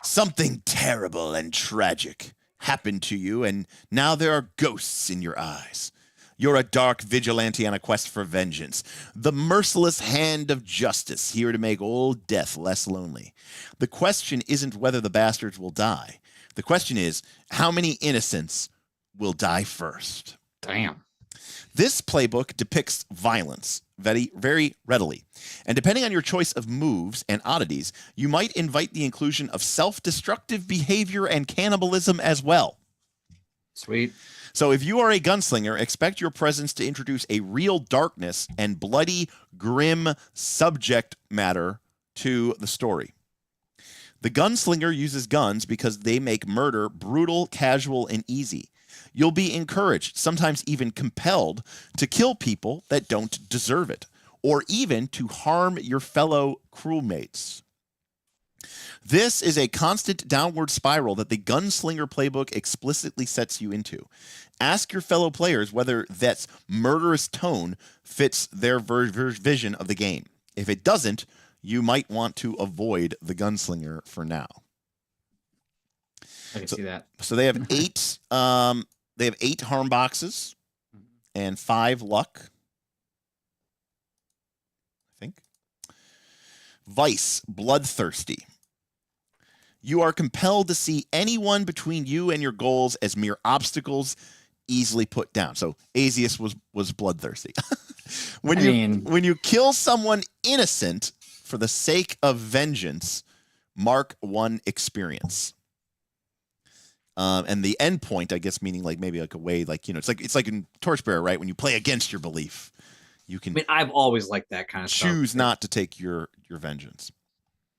Something terrible and tragic happened to you, and now there are ghosts in your eyes. You're a dark vigilante on a quest for vengeance, the merciless hand of justice, here to make old death less lonely. The question isn't whether the bastards will die. The question is, how many innocents will die first? Damn. This playbook depicts violence very, very readily. And depending on your choice of moves and oddities, you might invite the inclusion of self-destructive behavior and cannibalism as well. Sweet. So if you are a gunslinger, expect your presence to introduce a real darkness and bloody, grim subject matter to the story. The gunslinger uses guns because they make murder brutal, casual, and easy. You'll be encouraged, sometimes even compelled, to kill people that don't deserve it, or even to harm your fellow crewmates. This is a constant downward spiral that the Gunslinger playbook explicitly sets you into. Ask your fellow players whether that murderous tone fits their vision of the game. If it doesn't, you might want to avoid the Gunslinger for now. I can see that. So they have 8. They have 8 harm boxes and 5 luck. I think. Vice, bloodthirsty. You are compelled to see anyone between you and your goals as mere obstacles, easily put down. So Asius was bloodthirsty. when you kill someone innocent for the sake of vengeance, mark 1 experience. And the end point, I guess, meaning like maybe like a way, like, you know, it's like in Torchbearer, right? When you play against your belief, you can. I mean, I've always liked that kind of stuff. Choose not to take your vengeance.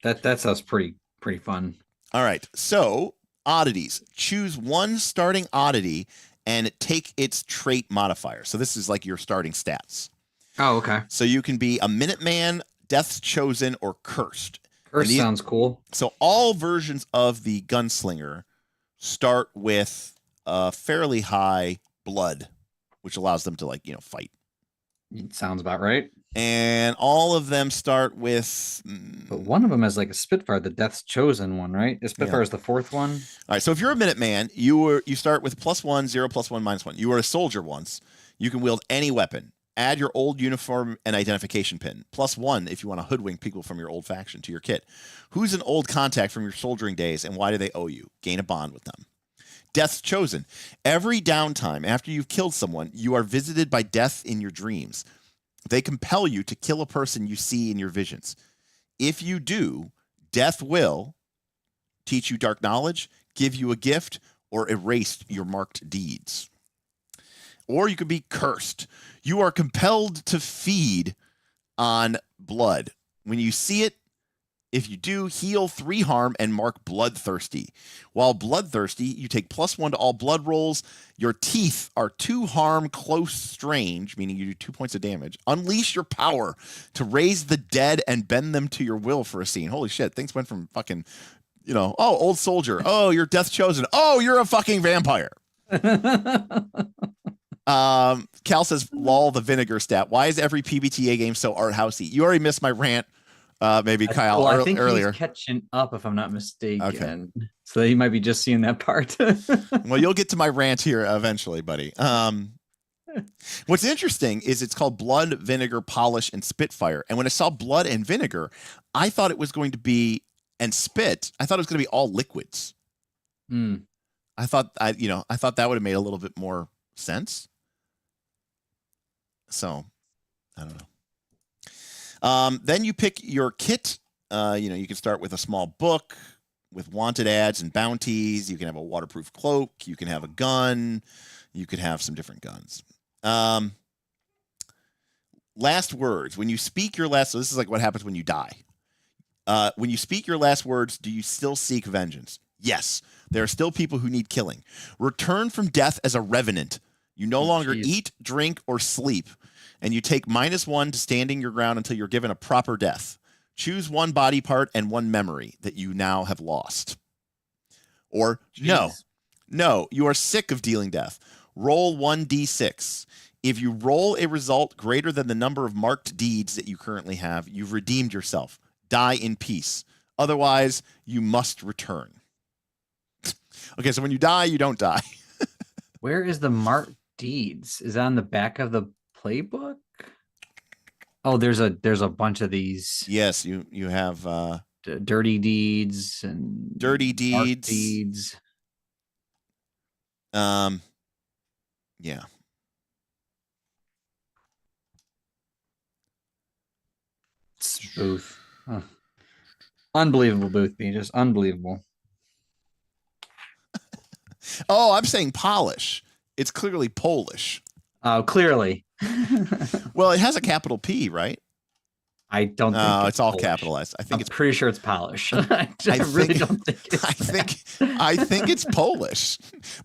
That sounds pretty fun. All right. So oddities. Choose 1 starting oddity and take its trait modifier. So this is like your starting stats. Oh, okay. So you can be a Minuteman, Death's Chosen, or Cursed. Cursed sounds cool. So all versions of the Gunslinger start with a fairly high blood, which allows them to, like, you know, fight. Sounds about right. And all of them start with... But one of them has like a Spitfire, the Death's Chosen one, right? The Spitfire is the 4th one. All right, so if you're a Minuteman, you start with +1, 0, +1, -1. You were a soldier once. You can wield any weapon. Add your old uniform and identification pin. +1 if you want to hoodwink people from your old faction to your kit. Who's an old contact from your soldiering days and why do they owe you? Gain a bond with them. Death's Chosen. Every downtime after you've killed someone, you are visited by death in your dreams. They compel you to kill a person you see in your visions. If you do, death will teach you dark knowledge, give you a gift, or erase your marked deeds. Or you could be cursed. You are compelled to feed on blood. When you see it, if you do, heal 3 harm and mark bloodthirsty. While bloodthirsty, you take +1 to all blood rolls. Your teeth are 2 harm close strange, meaning you do 2 points of damage. Unleash your power to raise the dead and bend them to your will for a scene. Holy shit, things went from fucking, you know, oh, old soldier. Oh, you're Death Chosen. Oh, you're a fucking vampire. Cal says, lol, the vinegar stat. Why is every PbtA game so art housey? You already missed my rant. Maybe Kyle I think earlier. He's catching up, if I'm not mistaken. Okay. So he might be just seeing that part. Well, you'll get to my rant here eventually, buddy. What's interesting is it's called Blood, Vinegar, Polish, and Spitfire. And when I saw blood and vinegar, I thought it was going to be, and spit, I thought it was going to be all liquids. I thought that would have made a little bit more sense. So, I don't know. Then you pick your kit. You can start with a small book with wanted ads and bounties. You can have a waterproof cloak. You can have a gun. You could have some different guns. Last words. When you speak your last, so this is like what happens when you die. When you speak your last words, do you still seek vengeance? Yes. There are still people who need killing. Return from death as a revenant. You no longer eat, drink, or sleep. and you take -1 to standing your ground until you're given a proper death. Choose 1 body part and 1 memory that you now have lost. Or no, you are sick of dealing death. Roll 1d6. If you roll a result greater than the number of marked deeds that you currently have, you've redeemed yourself. Die in peace. Otherwise, you must return. Okay, so when you die, you don't die. Where is the marked deeds? Is that on the back of the playbook? Oh, there's a bunch of these. Yes, you have dirty deeds and dirty marked deeds. deeds. Yeah. Booth. Huh. Unbelievable, Booth. Just unbelievable. Oh, I'm saying polish. It's clearly Polish. Oh, clearly. Well, it has a capital P, right? I don't think No, it's all Polish. capitalized. I think I'm it's pretty sure it's Polish. I really don't think it's I think it's Polish.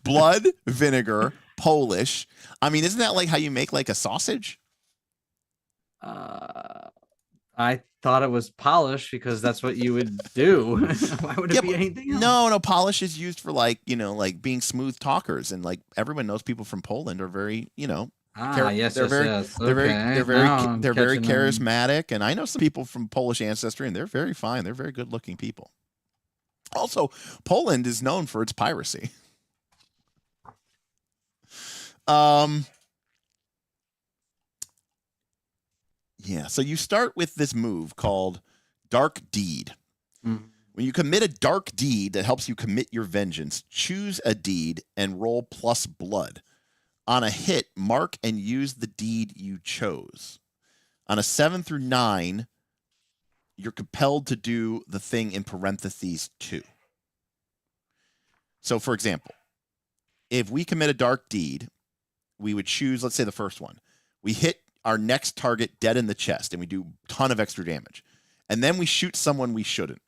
Blood, vinegar, Polish. I mean, isn't that like how you make like a sausage? I thought it was polish because that's what you would do. Why would it be anything else? No, polish is used for like, like being smooth talkers, and like everyone knows people from Poland are very, yes, they're very very catching charismatic, and I know some people from Polish ancestry, and they're very fine. They're very good-looking people. Also, Poland is known for its piracy. Yeah, so you start with this move called Dark Deed. Mm. When you commit a dark deed that helps you commit your vengeance, choose a deed and roll plus blood. On a hit, mark and use the deed you chose. On a 7 through 9, you're compelled to do the thing in parentheses 2. So, for example, if we commit a dark deed, we would choose, let's say the first one. We hit our next target dead in the chest, and we do a ton of extra damage. And then we shoot someone we shouldn't.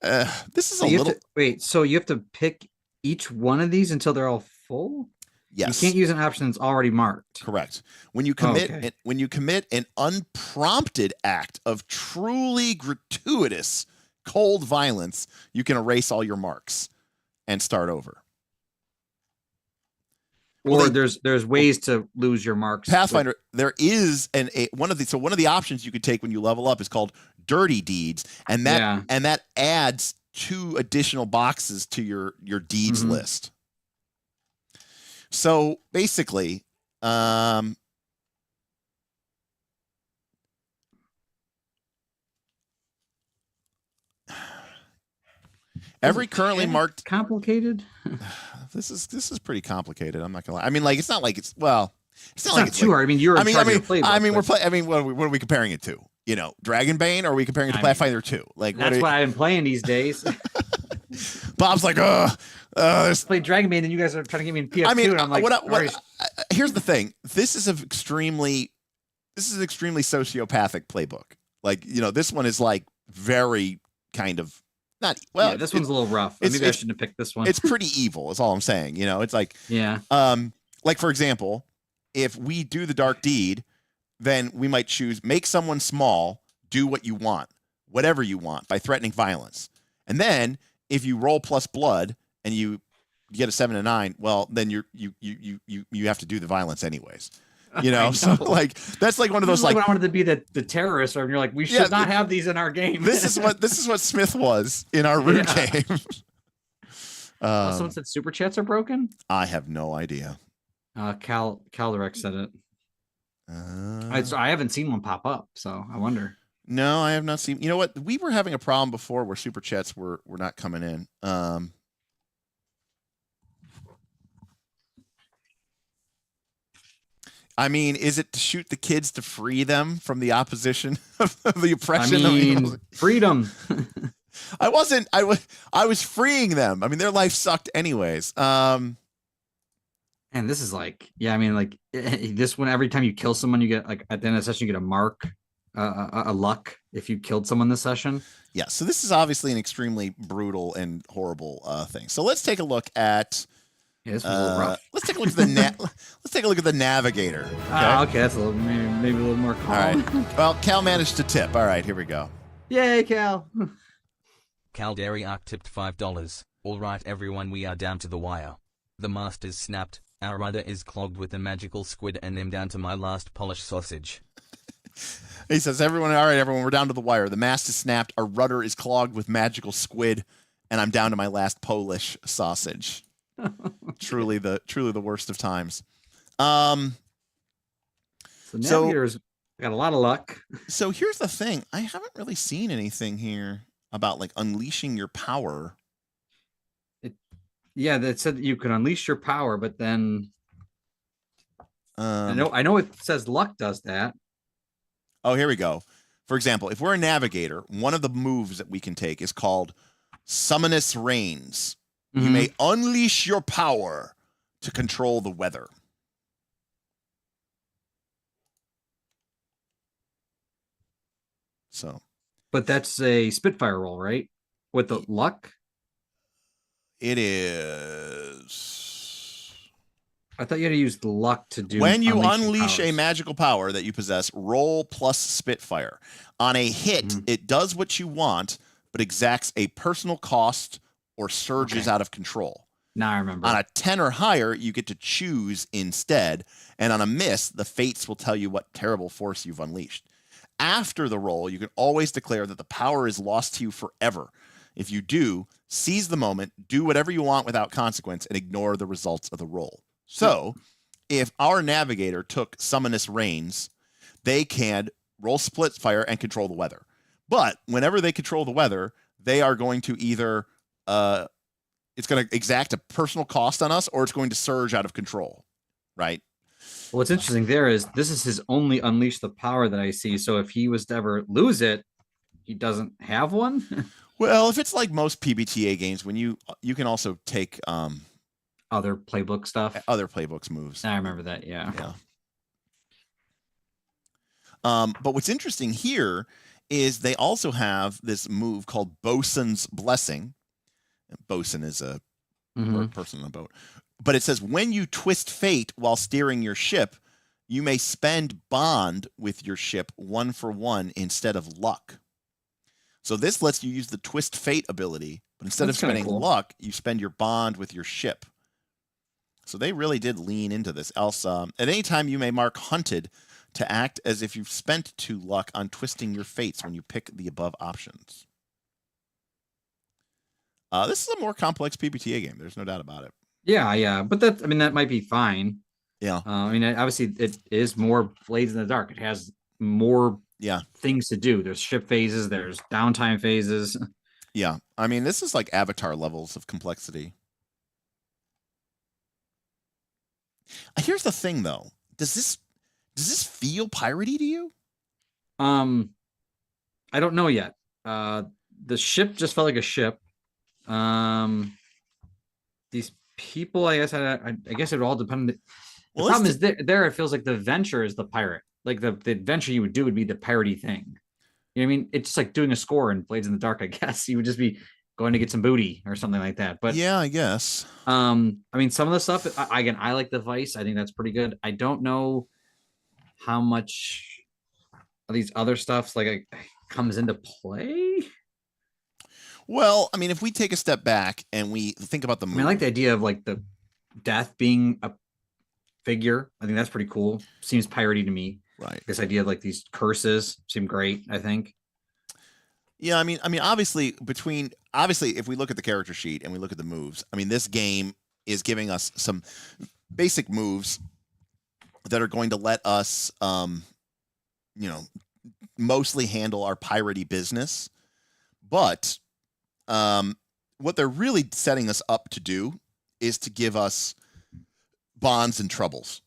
This is so a little... wait, so you have to pick each one of these until they're all full? Yes. You can't use an option that's already marked. Correct. When you commit an unprompted act of truly gratuitous cold violence, you can erase all your marks and start over. Or there's ways to lose your marks. Pathfinder, there is one of the options you could take when you level up is called Dirty Deeds, and that adds 2 additional boxes to your deeds list. So basically, every currently marked complicated. This is pretty complicated. I'm not gonna lie. I mean, like it's not like it's not too hard. I mean, you're. What are we comparing it to? Dragonbane, or are we comparing it to Pathfinder 2? Like that's what I've been playing these days. Bob's like, I played Dragonbane, and you guys are trying to get me in PS2, and I'm like, here's the thing. This is an extremely sociopathic playbook. Like, this one is like very kind of not well. Yeah, this one's a little rough. Maybe I shouldn't have picked this one. It's pretty evil, is all I'm saying. It's like, like for example, if we do the dark deed, then we might choose make someone small, do what you want, whatever you want, by threatening violence. And then if you roll plus blood and you get a 7 and 9, well, then you have to do the violence anyways. So like that's like one of those like when I wanted to be the terrorist, or you're like, we should not have these in our game. This is what Smith was in our root game. Someone said super chats are broken. I have no idea. Calderex said it. I haven't seen one pop up, so I wonder. No, I have not seen. You know what? We were having a problem before where super chats were not coming in. I mean, is it to shoot the kids to free them from the opposition of the oppression? I mean, freedom. I wasn't. I was freeing them. I mean, their life sucked anyways. And this is like, I mean, like this one. Every time you kill someone, you get like at the end of the session, you get a mark, a luck if you killed someone this session. Yeah. So this is obviously an extremely brutal and horrible thing. So let's take a look at Yeah, this was a little rough. Let's take a look at the let's take a look at the navigator. Okay, that's a little maybe a little more calm. All right. Well, Cal managed to tip. All right, here we go. Yay, Cal. Calderiarch tipped $5. All right, everyone, we are down to the wire. The mast is snapped, our rudder is clogged with a magical squid, and I'm down to my last polished sausage. He says, all right, everyone, we're down to the wire. The mast is snapped, our rudder is clogged with magical squid, and I'm down to my last Polish sausage. truly the worst of times. So Navigator's got a lot of luck. So here's the thing. I haven't really seen anything here about like unleashing your power. Yeah, that said that you can unleash your power, but then I know it says luck does that. Oh, here we go. For example, if we're a navigator, one of the moves that we can take is called Summonous Reigns. You may unleash your power to control the weather. So, but that's a Spitfire roll, right? With the luck? It is. I thought you had to use the luck to do. When you unleash a magical power that you possess, roll plus Spitfire. On a hit, it does what you want, but exacts a personal cost or surges out of control. Now I remember. On a 10 or higher, you get to choose instead. And on a miss, the fates will tell you what terrible force you've unleashed. After the roll, you can always declare that the power is lost to you forever. If you do, seize the moment, do whatever you want without consequence, and ignore the results of the roll. So, if our navigator took Summonous Reigns, they can roll Spitfire and control the weather. But whenever they control the weather, they are going to either it's going to exact a personal cost on us, or it's going to surge out of control, right? Well, what's interesting there is this is his only unleash the power that I see. So if he was to ever lose it, he doesn't have one. Well, if it's like most PbtA games, when you can also take other playbook stuff, other playbooks moves. I remember that. Yeah. But what's interesting here is they also have this move called Bosun's Blessing. Bosun is a person on a boat. But it says, when you twist fate while steering your ship, you may spend bond with your ship 1-for-1 instead of luck. So this lets you use the twist fate ability, but instead of spending luck, you spend your bond with your ship. So they really did lean into this. Else, at any time you may mark hunted to act as if you've spent 2 luck on twisting your fates when you pick the above options. This is a more complex PbtA game. There's no doubt about it. Yeah. But that might be fine. Yeah. Obviously it is more Blades in the Dark. It has more things to do. There's ship phases. There's downtime phases. Yeah. This is like Avatar levels of complexity. Here's the thing, though. Does this feel piratey to you? I don't know yet. The ship just felt like a ship. These people, I guess it would all depend. The problem is there it feels like the adventure is the pirate. Like the adventure you would do would be the piratey thing. You know what I mean? It's just like doing a score in Blades in the Dark, I guess. You would just be going to get some booty or something like that. But yeah, I guess. Some of the stuff, again, I like the Vice. I think that's pretty good. I don't know how much of these other stuffs comes into play. Well, if we take a step back and we think about the movie. I like the idea of like the death being a figure. I think that's pretty cool. Seems piratey to me. Right. This idea of like these curses seem great, I think. Yeah, obviously if we look at the character sheet and we look at the moves, this game is giving us some basic moves that are going to let us mostly handle our piratey business. But what they're really setting us up to do is to give us bonds and troubles.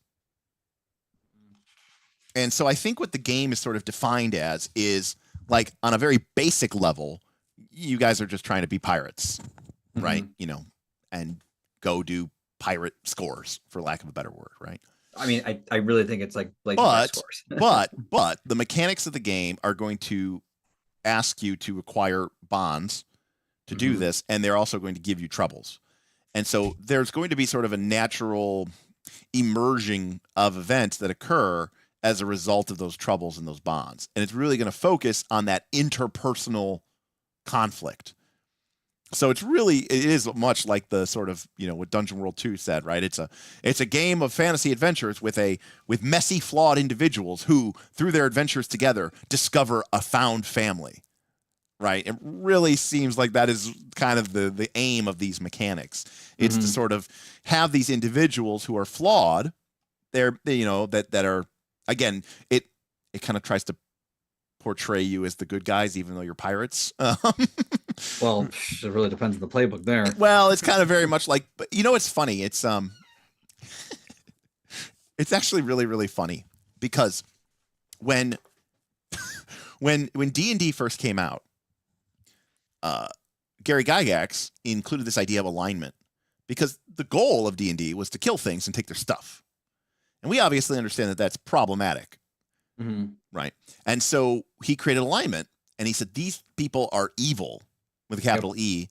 And so I think what the game is sort of defined as is, like, on a very basic level, you guys are just trying to be pirates, right? And go do pirate scores, for lack of a better word, right? I really think it's like scores. but the mechanics of the game are going to ask you to acquire bonds to do this, and they're also going to give you troubles. And so there's going to be sort of a natural emerging of events that occur as a result of those troubles and those bonds. And it's really going to focus on that interpersonal conflict. So it is much like the sort of, what Dungeon World 2 said, right? It's a game of fantasy adventures with messy, flawed individuals who, through their adventures together, discover a found family, right? It really seems like that is kind of the aim of these mechanics. It's to sort of have these individuals who are flawed. That are, again, it kind of tries to portray you as the good guys, even though you're pirates. Well, it really depends on the playbook there. Well, it's kind of very much like, but it's funny. It's it's actually really, really funny because when D&D first came out, Gary Gygax included this idea of alignment because the goal of D&D was to kill things and take their stuff. And we obviously understand that that's problematic. Right. And so he created alignment and he said, these people are evil with a capital E,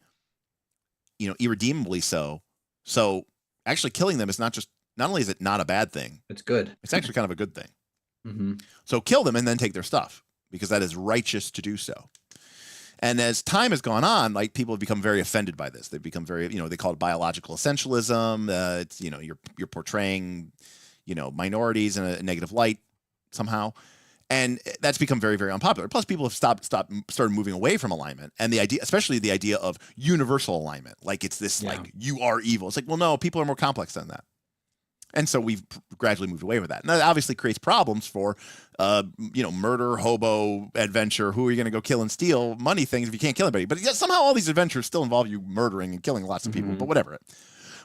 irredeemably so. So actually killing them is not only is it not a bad thing, it's good. It's actually kind of a good thing. So kill them and then take their stuff because that is righteous to do so. And as time has gone on, like people have become very offended by this. They've become very, they call it biological essentialism. It's, you're portraying, minorities in a negative light somehow. And that's become very, very unpopular. Plus, people have started moving away from alignment, and especially the idea of universal alignment, like it's this, like you are evil. It's like, well, no, people are more complex than that, and so we've gradually moved away with that. And that obviously creates problems for, murder, hobo, adventure. Who are you going to go kill and steal money things if you can't kill anybody? But yet somehow all these adventures still involve you murdering and killing lots of people. But whatever.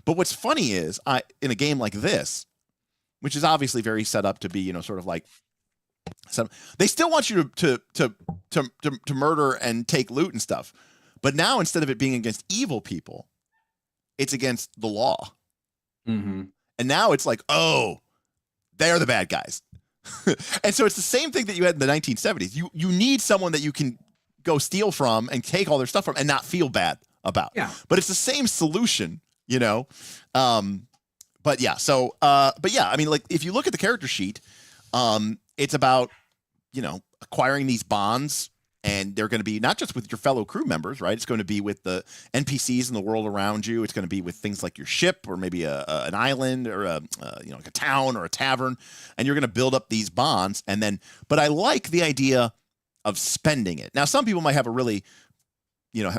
But what's funny is, in a game like this, which is obviously very set up to be, sort of like. So they still want you to murder and take loot and stuff, but now instead of it being against evil people, it's against the law. And now it's like, oh, they're the bad guys. And so it's the same thing that you had in the 1970s. You need someone that you can go steal from and take all their stuff from and not feel bad about. Yeah. But it's the same solution, But yeah, I mean, like if you look at the character sheet, it's about, acquiring these bonds, and they're going to be not just with your fellow crew members, right? It's going to be with the NPCs in the world around you. It's going to be with things like your ship or maybe an island or like a town or a tavern, and you're going to build up these bonds. And then, but I like the idea of spending it. Now, some people might have might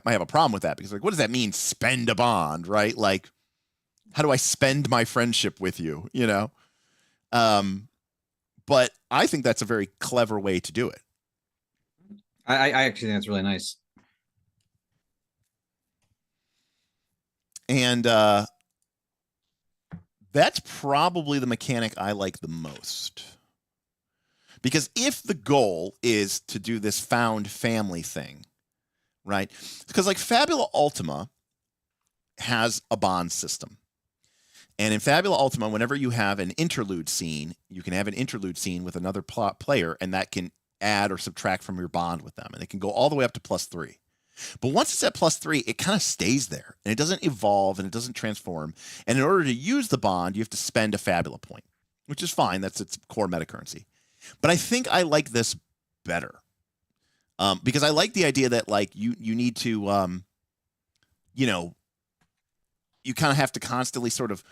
have a problem with that because like, what does that mean? Spend a bond, right? Like, how do I spend my friendship with you? But I think that's a very clever way to do it. I actually think that's really nice. And that's probably the mechanic I like the most. Because if the goal is to do this found family thing, right? Because like Fabula Ultima has a bond system. And in Fabula Ultima, whenever you have an interlude scene, you can have an interlude scene with another player, and that can add or subtract from your bond with them. And it can go all the way up to +3. But once it's at +3, it kind of stays there, and it doesn't evolve, and it doesn't transform. And in order to use the bond, you have to spend a Fabula point, which is fine. That's its core meta currency. But I think I like this better because I like the idea that like you need to, you kind of have to constantly sort of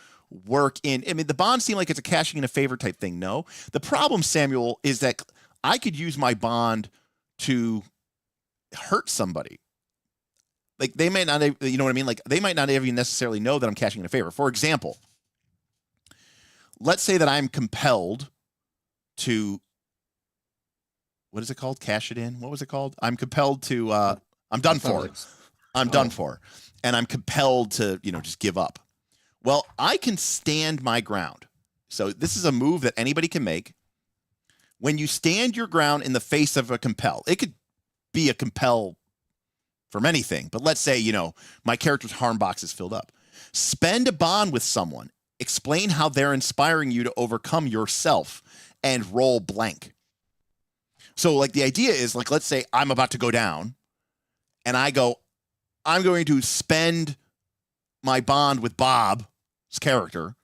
work in. I mean, the bonds seem like it's a cashing in a favor type thing. No, the problem, Samuel, is that I could use my bond to hurt somebody. Like they may not, you know what I mean? Like they might not even necessarily know that I'm cashing in a favor. For example, let's say that I'm compelled to, what is it called? Cash it in. What was it called? I'm compelled to, I'm done for. I'm done for. And I'm compelled to, just give up. Well, I can stand my ground. So this is a move that anybody can make. When you stand your ground in the face of a compel, it could be a compel from anything. But let's say, my character's harm box is filled up. Spend a bond with someone. Explain how they're inspiring you to overcome yourself and roll blank. So like the idea is like, let's say I'm about to go down and I go, I'm going to spend my bond with Bob's character,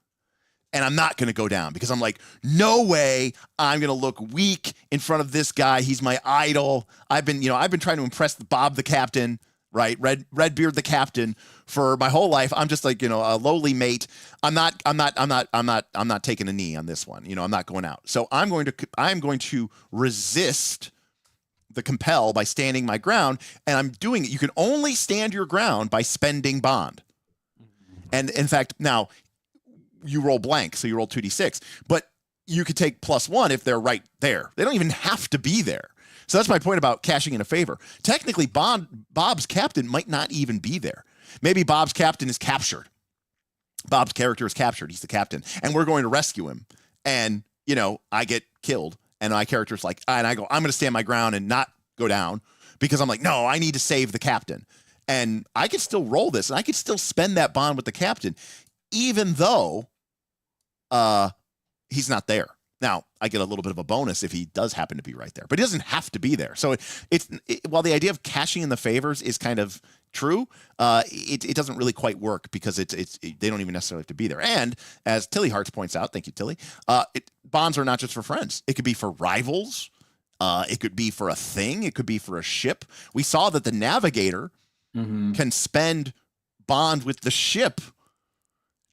and I'm not going to go down because I'm like, no way I'm going to look weak in front of this guy. He's my idol. I've been trying to impress Bob the captain, right? Redbeard the captain for my whole life. I'm just like, a lowly mate. I'm not taking a knee on this one. I'm not going out. So I'm going to resist the compel by standing my ground, and I'm doing it. You can only stand your ground by spending bond. And in fact, now you roll blank, so you roll 2d6, but you could take +1 if they're right there. They don't even have to be there. So that's my point about cashing in a favor. Technically, Bob's captain might not even be there. Maybe Bob's captain is captured. Bob's character is captured. He's the captain, and we're going to rescue him. And I get killed, and my character's like, and I go, I'm going to stand my ground and not go down because I'm like, no, I need to save the captain. And I could still roll this, and I could still spend that bond with the captain, even though he's not there. Now, I get a little bit of a bonus if he does happen to be right there, but he doesn't have to be there. So while the idea of cashing in the favors is kind of true, it doesn't really quite work because they don't even necessarily have to be there. And as Tilly Hearts points out, thank you, Tilly, bonds are not just for friends. It could be for rivals. It could be for a thing. It could be for a ship. We saw that the navigator can spend bond with the ship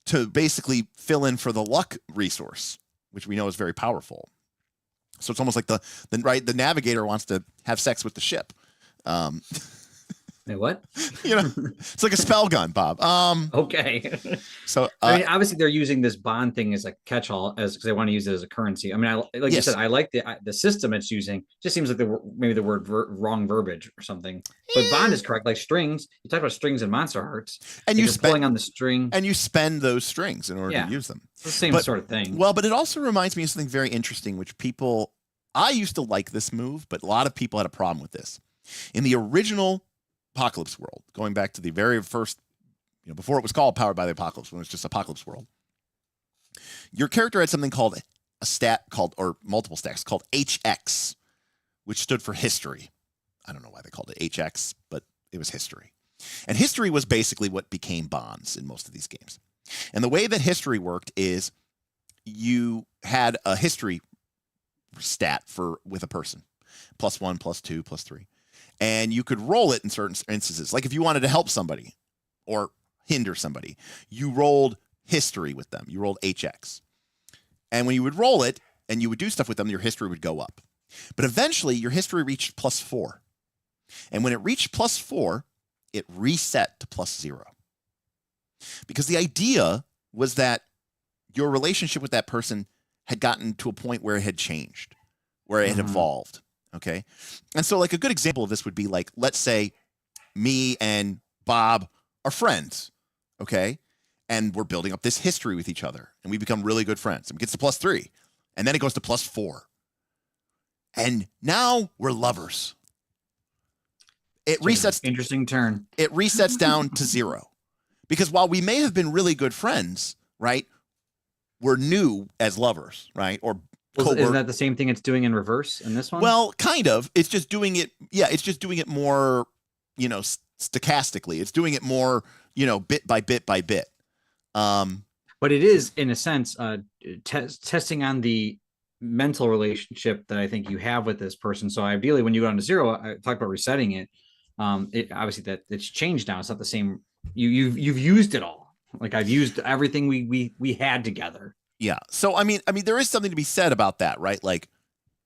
to basically fill in for the luck resource, which we know is very powerful. So it's almost like the navigator wants to have sex with the ship. Wait, what? It's like a spell gun, Bob. Okay. So I mean, obviously they're using this bond thing as a catch-all because they want to use it as a currency. I mean, like you said, I like the system it's using. Just seems like maybe the word wrong verbiage or something. But bond is correct. Like strings, you talk about strings in Monster Hearts, and you're pulling on the string, and you spend those strings in order to use them. It's the same sort of thing. Well, but it also reminds me of something very interesting, which I used to like this move, but a lot of people had a problem with this. In the original Apocalypse World, going back to the very first, before it was called Powered by the Apocalypse, when it was just Apocalypse World, your character had something called a stat or multiple stacks called HX, which stood for history. I don't know why they called it HX, but it was history. And history was basically what became bonds in most of these games. And the way that history worked is you had a history stat with a person, +1, +2, +3. And you could roll it in certain instances. Like if you wanted to help somebody or hinder somebody, you rolled history with them. You rolled HX. And when you would roll it and you would do stuff with them, your history would go up. But eventually your history reached +4. And when it reached +4, it reset to +0. Because the idea was that your relationship with that person had gotten to a point where it had changed, where it had evolved. Okay. And so like a good example of this would be like, let's say me and Bob are friends. Okay. And we're building up this history with each other and we become really good friends. And it gets to +3 and then it goes to +4. And now we're lovers. It resets. Interesting turn. It resets down to 0 because while we may have been really good friends, right? We're new as lovers, right? Or isn't that the same thing it's doing in reverse in this one? Well, kind of. It's just doing it. Yeah, it's just doing it more, stochastically. It's doing it more, bit by bit by bit. But it is, in a sense, testing on the mental relationship that I think you have with this person. So ideally, when you go down to 0, I talked about resetting it. Obviously that it's changed now. It's not the same. You've used it all. Like I've used everything we had together. Yeah. So I mean, there is something to be said about that, right? Like,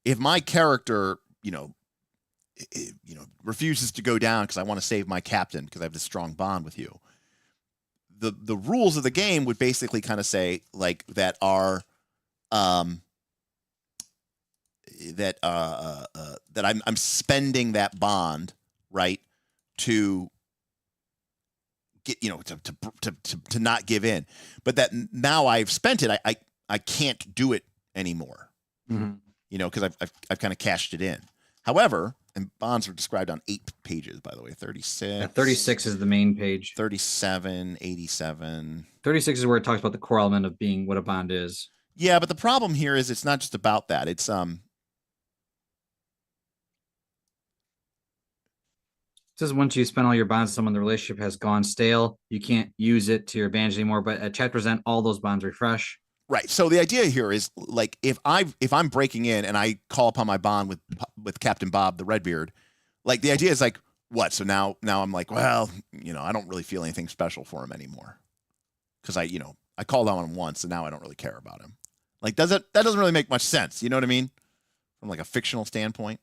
if my character, refuses to go down because I want to save my captain because I have this strong bond with you, the rules of the game would basically kind of say like that I'm spending that bond, right, to get to not give in, but that now I've spent it, I can't do it anymore, because I've kind of cashed it in. However, and bonds are described on 8 pages, by the way, 36. 36 is the main page. 37, 87. 36 is where it talks about the core element of being what a bond is. Yeah, but the problem here is it's not just about that. It's says once you spend all your bonds with someone, the relationship has gone stale. You can't use it to your advantage anymore. But at chapter's end, all those bonds refresh. Right. So the idea here is like if I'm breaking in and I call upon my bond with Captain Bob the Redbeard, like the idea is like what? So now I'm like, well, I don't really feel anything special for him anymore because I called on him once and now I don't really care about him. Like that doesn't really make much sense. You know what I mean? From like a fictional standpoint.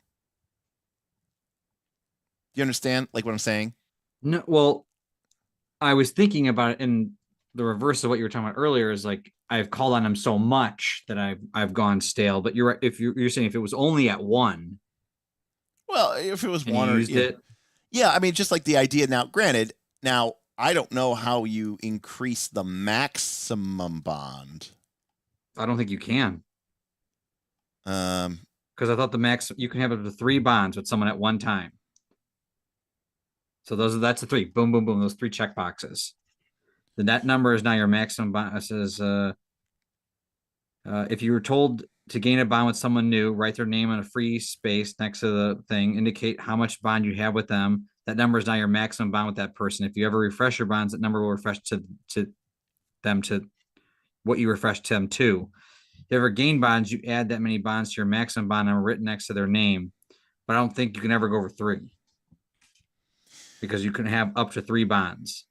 Do you understand like what I'm saying? No, well, I was thinking about it in the reverse of what you were talking about earlier. Is like I've called on him so much that I've gone stale. But you're right. If you're saying if it was only at one, well, if it was and one you or used it, yeah, I mean, just like the idea. Now, granted, I don't know how you increase the maximum bond. I don't think you can. Um, Because I thought the max you can have up to 3 bonds with someone at one time. So that's the 3. Boom, boom, boom. Those 3 check boxes. Then that number is now your maximum bond. It says if you were told to gain a bond with someone new, write their name on a free space next to the thing, indicate how much bond you have with them. That number is now your maximum bond with that person. If you ever refresh your bonds, that number will refresh to them to what you refreshed them to. If you ever gain bonds, you add that many bonds to your maximum bond number written next to their name. But I don't think you can ever go over 3 because you can have up to 3 bonds.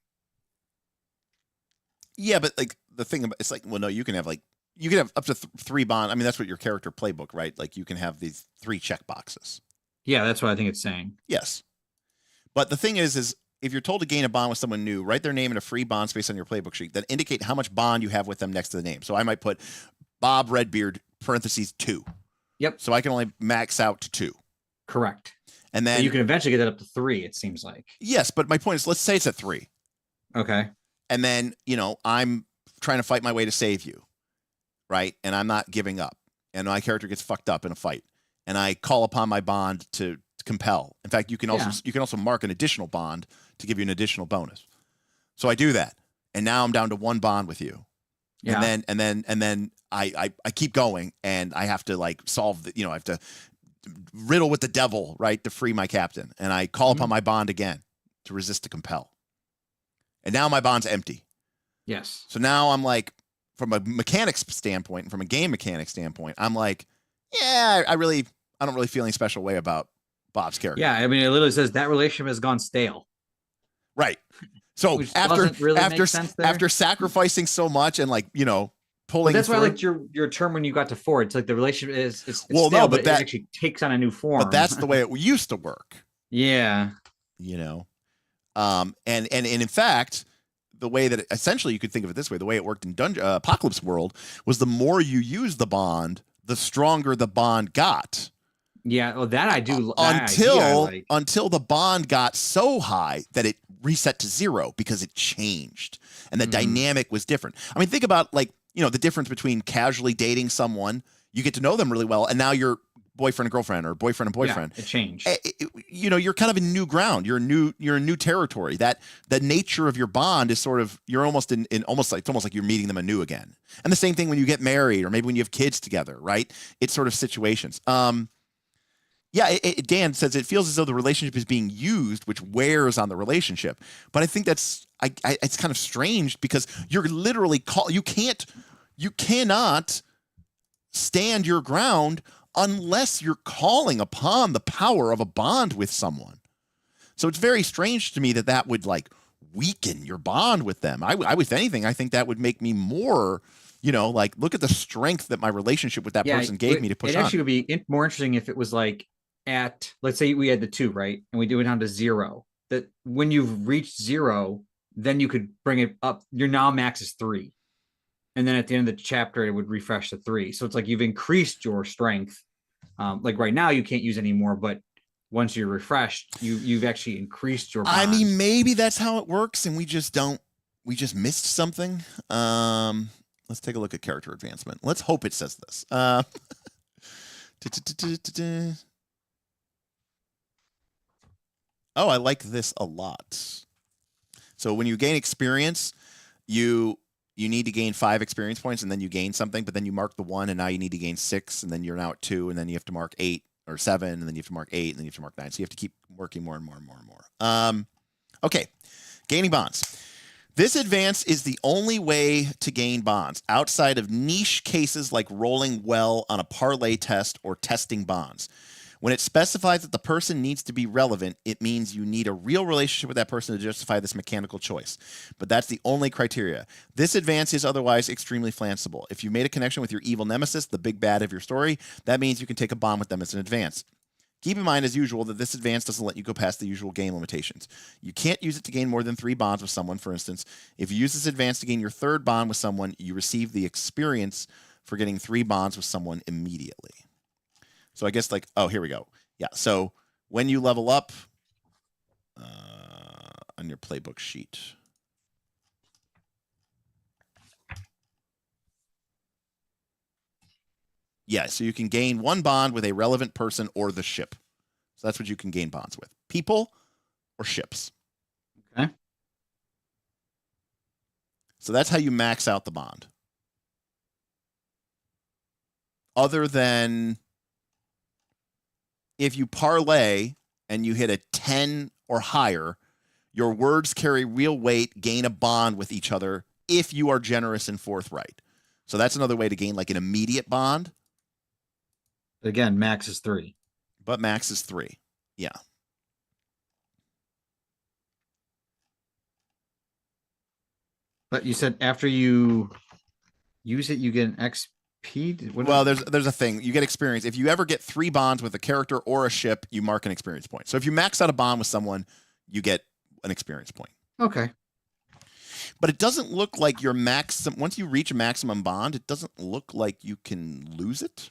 yeah, but like the thing about it's like, well, no, you can have up to 3 bond. I mean, that's what your character playbook, right? Like you can have these 3 check boxes. Yeah, that's what I think it's saying. Yes, but the thing is if you're told to gain a bond with someone new, write their name in a free bond space on your playbook sheet. Then indicate how much bond you have with them next to the name. So I might put Bob Redbeard parentheses 2. Yep. So I can only max out to 2. Correct. And then But you can eventually get that up to 3, it seems like. yes, but my point is, let's say it's at 3. Okay. And then, I'm trying to fight my way to save you, right? And I'm not giving up. And my character gets fucked up in a fight. And I call upon my bond to compel. In fact, you can also mark an additional bond to give you an additional bonus. So I do that. And now I'm down to 1 bond with you. Yeah. And then I keep going and I have to like solve the, I have to riddle with the devil, right? To free my captain. And I call upon my bond again to resist to compel. And now my bond's empty. Yes. So now I'm like, from a mechanics standpoint and from a game mechanics standpoint, I'm like, yeah, I don't really feel any special way about Bob's character. Yeah, I mean, it literally says that relationship has gone stale. Right. So Which after really make sense there. after sacrificing so much and like, pulling. But that's why I liked your term when you got to 4. It's like the relationship it's well, stale, no, but it that actually takes on a new form. But that's the way it used to work. Yeah. And in fact, the way that essentially you could think of it this way, the way it worked in Apocalypse World was the more you use the bond, the stronger the bond got. Yeah, well, that I do. Until the bond got so high that it reset to 0 because it changed and the dynamic was different. I mean, think about like, the difference between casually dating someone, you get to know them really well, and now you're boyfriend and girlfriend or boyfriend and boyfriend. Yeah, it changed. You're kind of in new ground. You're in new territory. That the nature of your bond is sort of, you're almost it's almost like you're meeting them anew again. And the same thing when you get married or maybe when you have kids together, right? It's sort of situations. Dan says it feels as though the relationship is being used, which wears on the relationship. But I think that's it's kind of strange because you're literally you cannot stand your ground unless you're calling upon the power of a bond with someone. So it's very strange to me that would like weaken your bond with them. I if anything, I think that would make me more, like look at the strength that my relationship with that person gave me to push on. It actually would be more interesting if it was like let's say we had the 2, right? And we do it down to 0. That when you've reached 0, then you could bring it up. Your now max is 3. And then at the end of the chapter, it would refresh to 3. So it's like you've increased your strength. Like right now, you can't use any more, but once you're refreshed, you've actually increased your bond. I mean, maybe that's how it works, and we just missed something. Let's take a look at character advancement. Let's hope it says this. Oh, I like this a lot. So when you gain experience, you need to gain 5 experience points, and then you gain something, but then you mark the 1, and now you need to gain 6, and then you're now at 2, and then you have to mark 8, or 7, and then you have to mark 8, and then you have to mark 9. So you have to keep working more and more and more and more. Okay, gaining bonds. This advance is the only way to gain bonds outside of niche cases like rolling well on a parlay test or testing bonds. When it specifies that the person needs to be relevant, it means you need a real relationship with that person to justify this mechanical choice. But that's the only criteria. This advance is otherwise extremely flanceable. If you made a connection with your evil nemesis, the big bad of your story, that means you can take a bond with them as an advance. Keep in mind, as usual, that this advance doesn't let you go past the usual game limitations. You can't use it to gain more than 3 bonds with someone, for instance. If you use this advance to gain your 3rd bond with someone, you receive the experience for getting 3 bonds with someone immediately. So I guess oh, here we go. Yeah, so when you level up on your playbook sheet. Yeah, so you can gain 1 bond with a relevant person or the ship. So that's what you can gain bonds with. People or ships. Okay. So that's how you max out the bond. Other than if you parlay and you hit a 10 or higher, your words carry real weight, gain a bond with each other if you are generous and forthright. So that's another way to gain an immediate bond. Again, max is 3. But max is 3. Yeah. But you said after you use it, you get an XP? Well, there's a thing. You get experience. If you ever get 3 bonds with a character or a ship, you mark an experience point. So if you max out a bond with someone, you get an experience point. Okay. But it doesn't look like your once you reach a maximum bond, it doesn't look like you can lose it.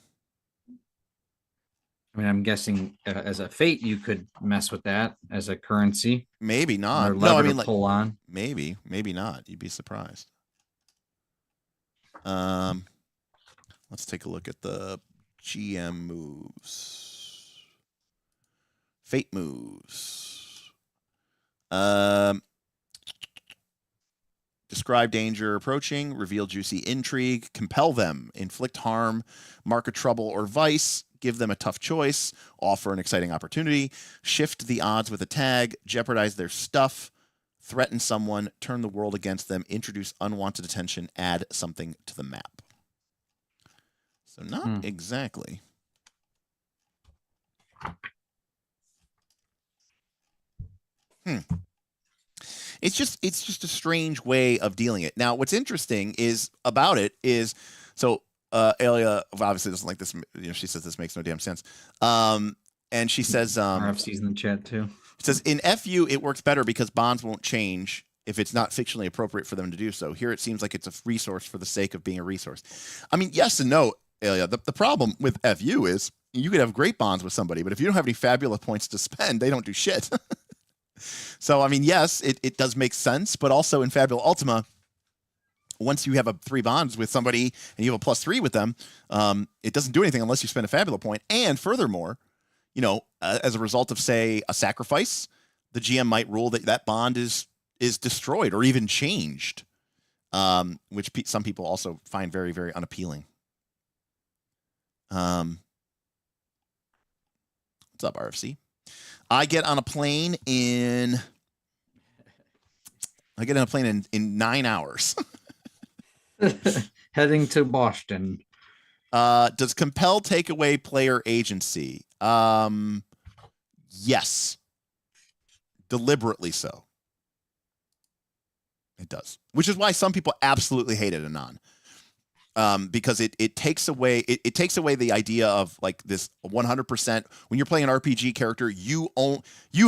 I mean, I'm guessing as a fate, you could mess with that as a currency. Maybe not. Or No, I lever mean, to pull on. maybe not. You'd be surprised. Let's take a look at the GM moves. Fate moves. Describe danger approaching, reveal juicy intrigue, compel them, inflict harm, mark a trouble or vice, give them a tough choice, offer an exciting opportunity, shift the odds with a tag, jeopardize their stuff, threaten someone, turn the world against them, introduce unwanted attention, add something to the map. So not exactly. It's just a strange way of dealing it. Now, what's interesting about it is Alia obviously doesn't like this. She says this makes no damn sense. And she says RFC's in the chat too. It says in FU it works better because bonds won't change if it's not fictionally appropriate for them to do so. Here it seems like it's a resource for the sake of being a resource. I mean, yes and no, Alia. The problem with FU is you could have great bonds with somebody, but if you don't have any fabulous points to spend, they don't do shit. So, I mean, yes, it does make sense, but also in Fabula Ultima, once you have 3 bonds with somebody and you have a +3 with them, it doesn't do anything unless you spend a Fabula point. And furthermore, as a result of, say, a sacrifice, the GM might rule that bond is destroyed or even changed, which some people also find very, very unappealing. What's up, RFC? I get on a plane in 9 hours. Heading to Boston. Does compel take away player agency? Yes. Deliberately so. It does. Which is why some people absolutely hate it, Anon. Because it takes away the idea of this 100%. When you're playing an RPG character, you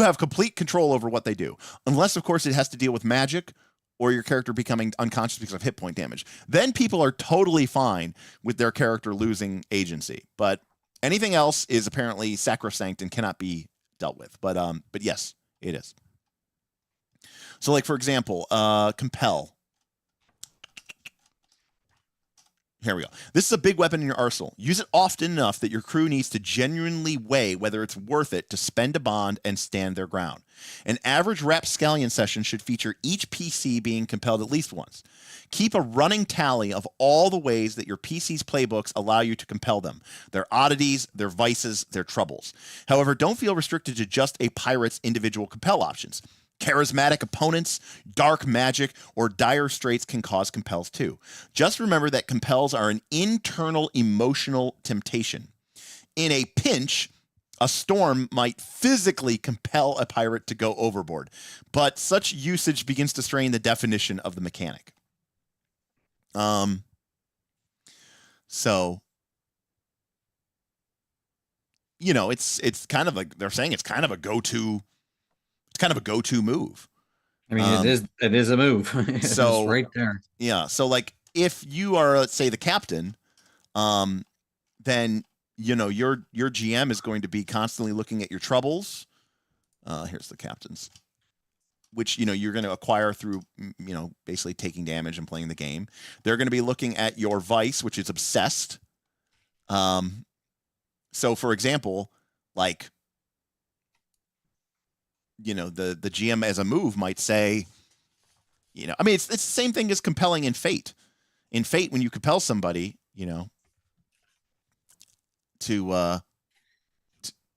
have complete control over what they do, unless of course it has to deal with magic or your character becoming unconscious because of hit point damage. Then people are totally fine with their character losing agency, but anything else is apparently sacrosanct and cannot be dealt with. But yes, it is. So for example, compel. Here we go. This is a big weapon in your arsenal. Use it often enough that your crew needs to genuinely weigh whether it's worth it to spend a bond and stand their ground. An average Rapscallion session should feature each PC being compelled at least once. Keep a running tally of all the ways that your PC's playbooks allow you to compel them, their oddities, their vices, their troubles. However, don't feel restricted to just a pirate's individual compel options. Charismatic opponents, dark magic, or dire straits can cause compels too. Just remember that compels are an internal emotional temptation. In a pinch, a storm might physically compel a pirate to go overboard, but such usage begins to strain the definition of the mechanic. So, you know, it's kind of like they're saying it's kind of a go-to. It's kind of a go-to move. I mean, it is a move. So it's right there. Yeah. So like if you are, let's say, the captain, then you know your GM is going to be constantly looking at your troubles. Here's the captains, which you know you're going to acquire through you know basically taking damage and playing the game. They're going to be looking at your vice, which is obsessed. So for example, like you know the GM as a move might say, you know, I mean it's the same thing as compelling in Fate. In Fate, when you compel somebody, you know, to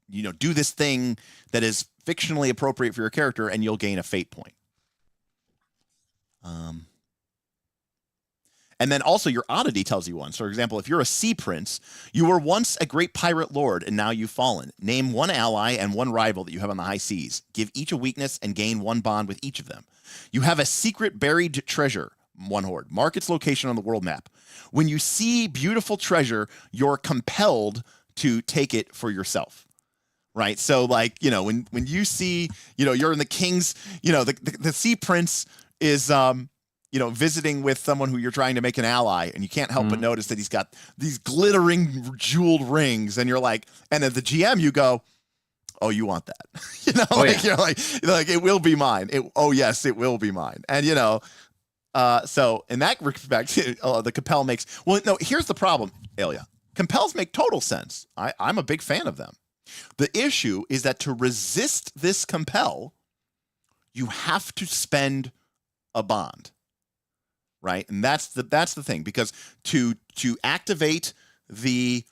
you know do this thing that is fictionally appropriate for your character, and you'll gain a fate point. And then also your oddity tells you one. So for example, if you're a sea prince, you were once a great pirate lord and now you've fallen. Name one ally and one rival that you have on the high seas. Give each a weakness and gain one bond with each of them. You have a secret buried treasure, one hoard. Mark its location on the world map. When you see beautiful treasure, you're compelled to take it for yourself. Right. So like, you know, when you see, you know, you're in the king's, you know, the sea prince is, you know, visiting with someone who you're trying to make an ally, and you can't help but notice that he's got these glittering jeweled rings, and you're like, and at the GM you go, oh, you want that? You know, like you're like it will be mine. Oh yes, it will be mine. And you know, so in that respect, the compel makes well. No, here's the problem, Elia. Compels make total sense. I'm a big fan of them. The issue is that to resist this compel, you have to spend a bond. Right. And that's the thing, because to activate the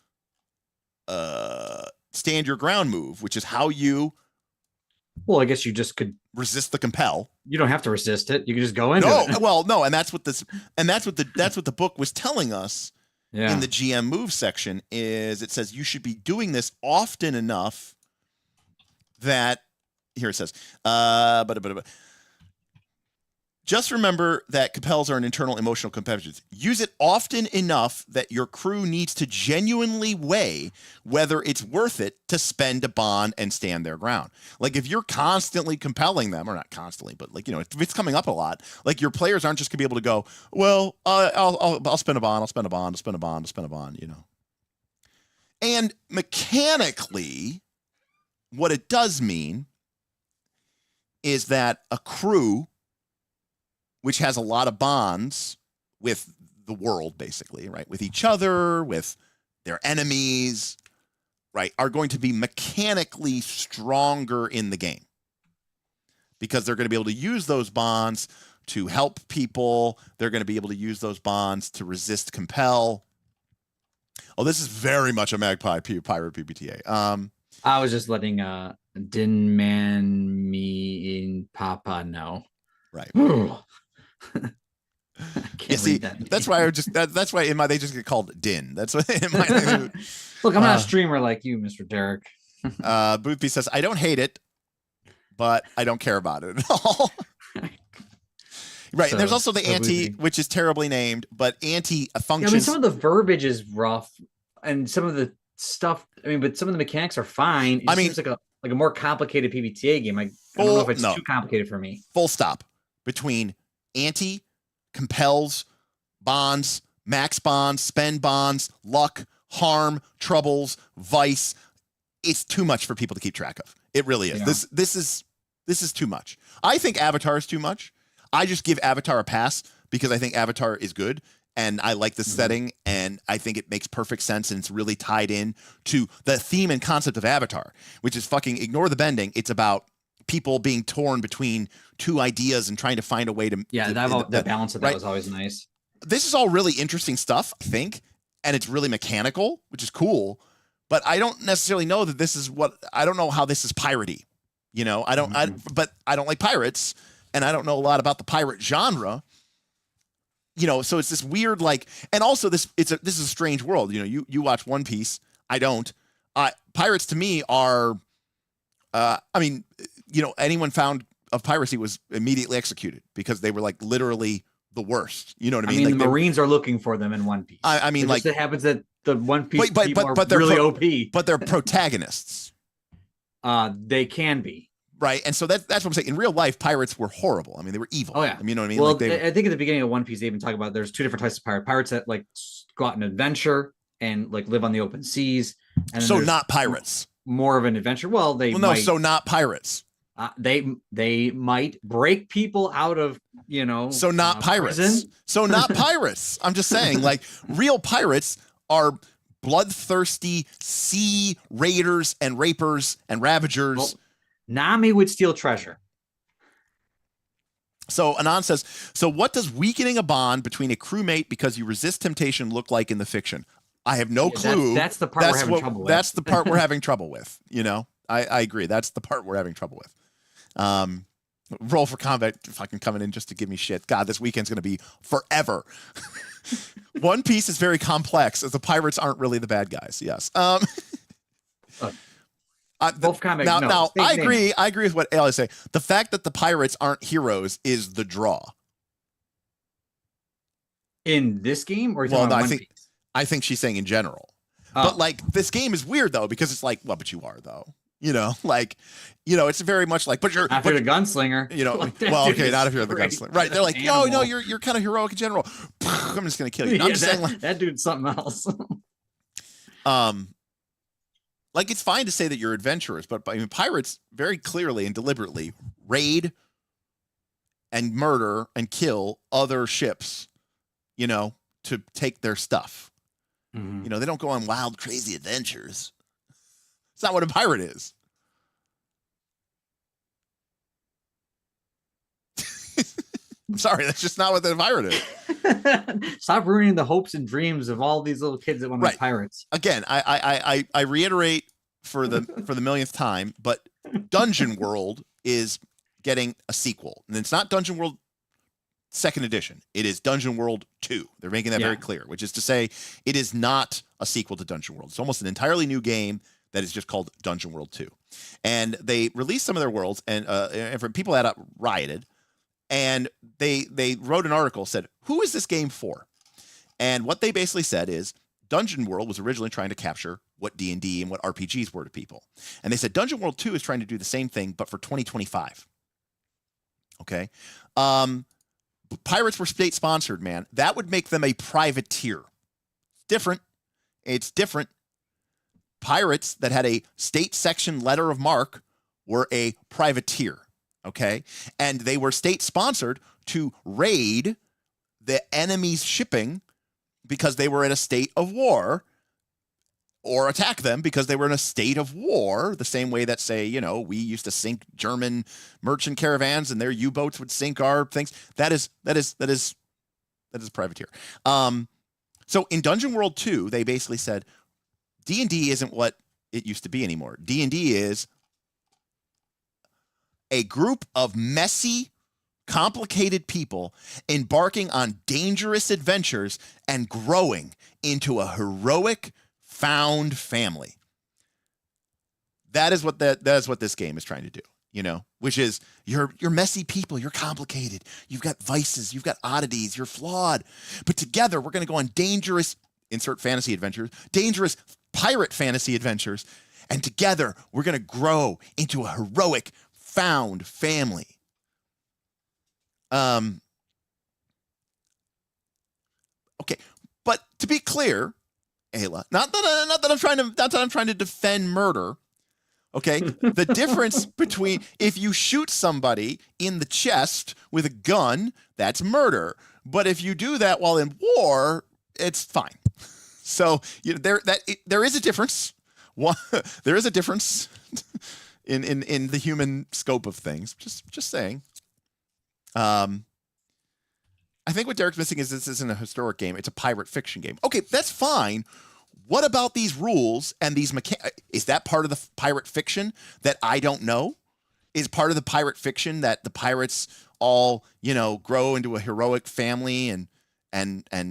stand your ground move, which is how you I guess you just could resist the compel. You don't have to resist it. You can just go into it. No, and that's what the book was telling us in the GM move section is it says you should be doing this often enough that here it says just remember that compels are an internal emotional competition. Use it often enough that your crew needs to genuinely weigh whether it's worth it to spend a bond and stand their ground. Like if you're constantly compelling them, or not constantly, but like, you know, if it's coming up a lot, like your players aren't just gonna be able to go, well, I'll spend a bond, I'll spend a bond, I'll spend a bond, I'll spend a bond, you know. And mechanically, what it does mean is that a crew which has a lot of bonds with the world, basically, right? With each other, with their enemies, right? Are going to be mechanically stronger in the game because they're going to be able to use those bonds to help people. They're going to be able to use those bonds to resist compel. Oh, this is very much a Magpie Pirate PbtA. I was just letting Din Man me in Papa know. Right. Yeah, see, that's why that's why in my they just get called Din. That's what in my look. I'm not a streamer like you, Mr. Derek. Boothby says I don't hate it, but I don't care about it at all. Right. So, and there's also the anti, Boothby, which is terribly named, but anti functions. Yeah, I mean, some of the verbiage is rough, and some of the stuff. I mean, but some of the mechanics are fine. It seems like a more complicated PbtA game. I don't know if it's too complicated for me. Full stop. Between anti, compels, bonds, max bonds, spend bonds, luck, harm, troubles, vice. It's too much for people to keep track of. It really is. Yeah. This is too much. I think Avatar is too much. I just give Avatar a pass because I think Avatar is good. and I like the setting, and I think it makes perfect sense, and it's really tied in to the theme and concept of Avatar, which is fucking ignore the bending. It's about people being torn between two ideas and trying to find a way to the balance of that was always nice. This is all really interesting stuff, I think, and it's really mechanical, which is cool. But I don't necessarily know that this is I don't know how this is piratey. You know, but I don't like pirates, and I don't know a lot about the pirate genre. You know, so it's this weird, like, and also this is a strange world. You know, you watch One Piece. I don't. Pirates to me are, I mean, you know, anyone found of piracy was immediately executed because they were like literally the worst. You know what I mean? I mean, like the Marines are looking for them in One Piece. I mean, like it happens that the One Piece people are they're really OP, but they're protagonists. They can be. Right, and so that's what I'm saying. In real life, pirates were horrible. I mean, they were evil. Oh yeah, I mean, you know what I mean? Well, like I think at the beginning of One Piece, they even talk about there's two different types of pirates that like go out and adventure and like live on the open seas. And so not pirates. More of an adventure. Well, so not pirates. They might break people out of, you know. So not pirates. Prison. So not pirates. I'm just saying, like, real pirates are bloodthirsty sea raiders and rapers and ravagers. Well, Nami would steal treasure. So Anon says, so what does weakening a bond between a crewmate because you resist temptation look like in the fiction? I have no clue. That's the part we're having trouble with. That's the part we're having trouble with. You know, I agree. That's the part we're having trouble with. Roll for combat fucking coming in just to give me shit. God, this weekend's going to be forever. One Piece is very complex as the pirates aren't really the bad guys. Yes. Both comics. Now I agree. I agree with what Ale is saying. The fact that the pirates aren't heroes is the draw. In this game, or I think she's saying in general. But like this game is weird though because it's like, well, but you are though. You know, like, you know, it's very much like, but you're the gunslinger. You know, well, okay, not if you're the gunslinger, right? They're like, no, you're kind of heroic in general. I'm just gonna kill you. No, I'm just saying, like, that dude's something else. Like it's fine to say that you're adventurers, but I mean, pirates very clearly and deliberately raid and murder and kill other ships, you know, to take their stuff. You know, they don't go on wild, crazy adventures. It's not what a pirate is. I'm sorry, that's just not what the pirate is. Stop ruining the hopes and dreams of all these little kids that want to be pirates. Again, I reiterate for the millionth time, but Dungeon World is getting a sequel, and it's not Dungeon World Second Edition. It is Dungeon World 2. They're making that very clear, which is to say, it is not a sequel to Dungeon World. It's almost an entirely new game that is just called Dungeon World 2. And they released some of their worlds, and from people that rioted. And they wrote an article, said, who is this game for? And what they basically said is Dungeon World was originally trying to capture what D&D and what RPGs were to people. And they said Dungeon World 2 is trying to do the same thing, but for 2025. Okay. Pirates were state-sponsored, man. That would make them a privateer. Different. It's different. Pirates that had a state section letter of marque were a privateer. Okay. And they were state sponsored to raid the enemy's shipping because they were in a state of war, or attack them because they were in a state of war, the same way that, say, you know, we used to sink German merchant caravans and their U-boats would sink our things. That is privateer. So in Dungeon World 2, they basically said D&D isn't what it used to be anymore. D&D is a group of messy, complicated people embarking on dangerous adventures and growing into a heroic found family. That is what this game is trying to do, you know, which is you're messy people, you're complicated, you've got vices, you've got oddities, you're flawed, but together we're going to go on dangerous, insert fantasy adventures, dangerous pirate fantasy adventures, and together we're going to grow into a heroic found family. Okay, but to be clear, Ayla, not that I'm trying to defend murder. Okay, the difference between if you shoot somebody in the chest with a gun, that's murder. But if you do that while in war, it's fine. So there is a difference. There is a difference in the human scope of things. Just saying. I think what Derek's missing is this isn't a historic game. It's a pirate fiction game. Okay, that's fine. What about these rules and these is that part of the pirate fiction that I don't know? Is part of the pirate fiction that the pirates all, grow into a heroic family and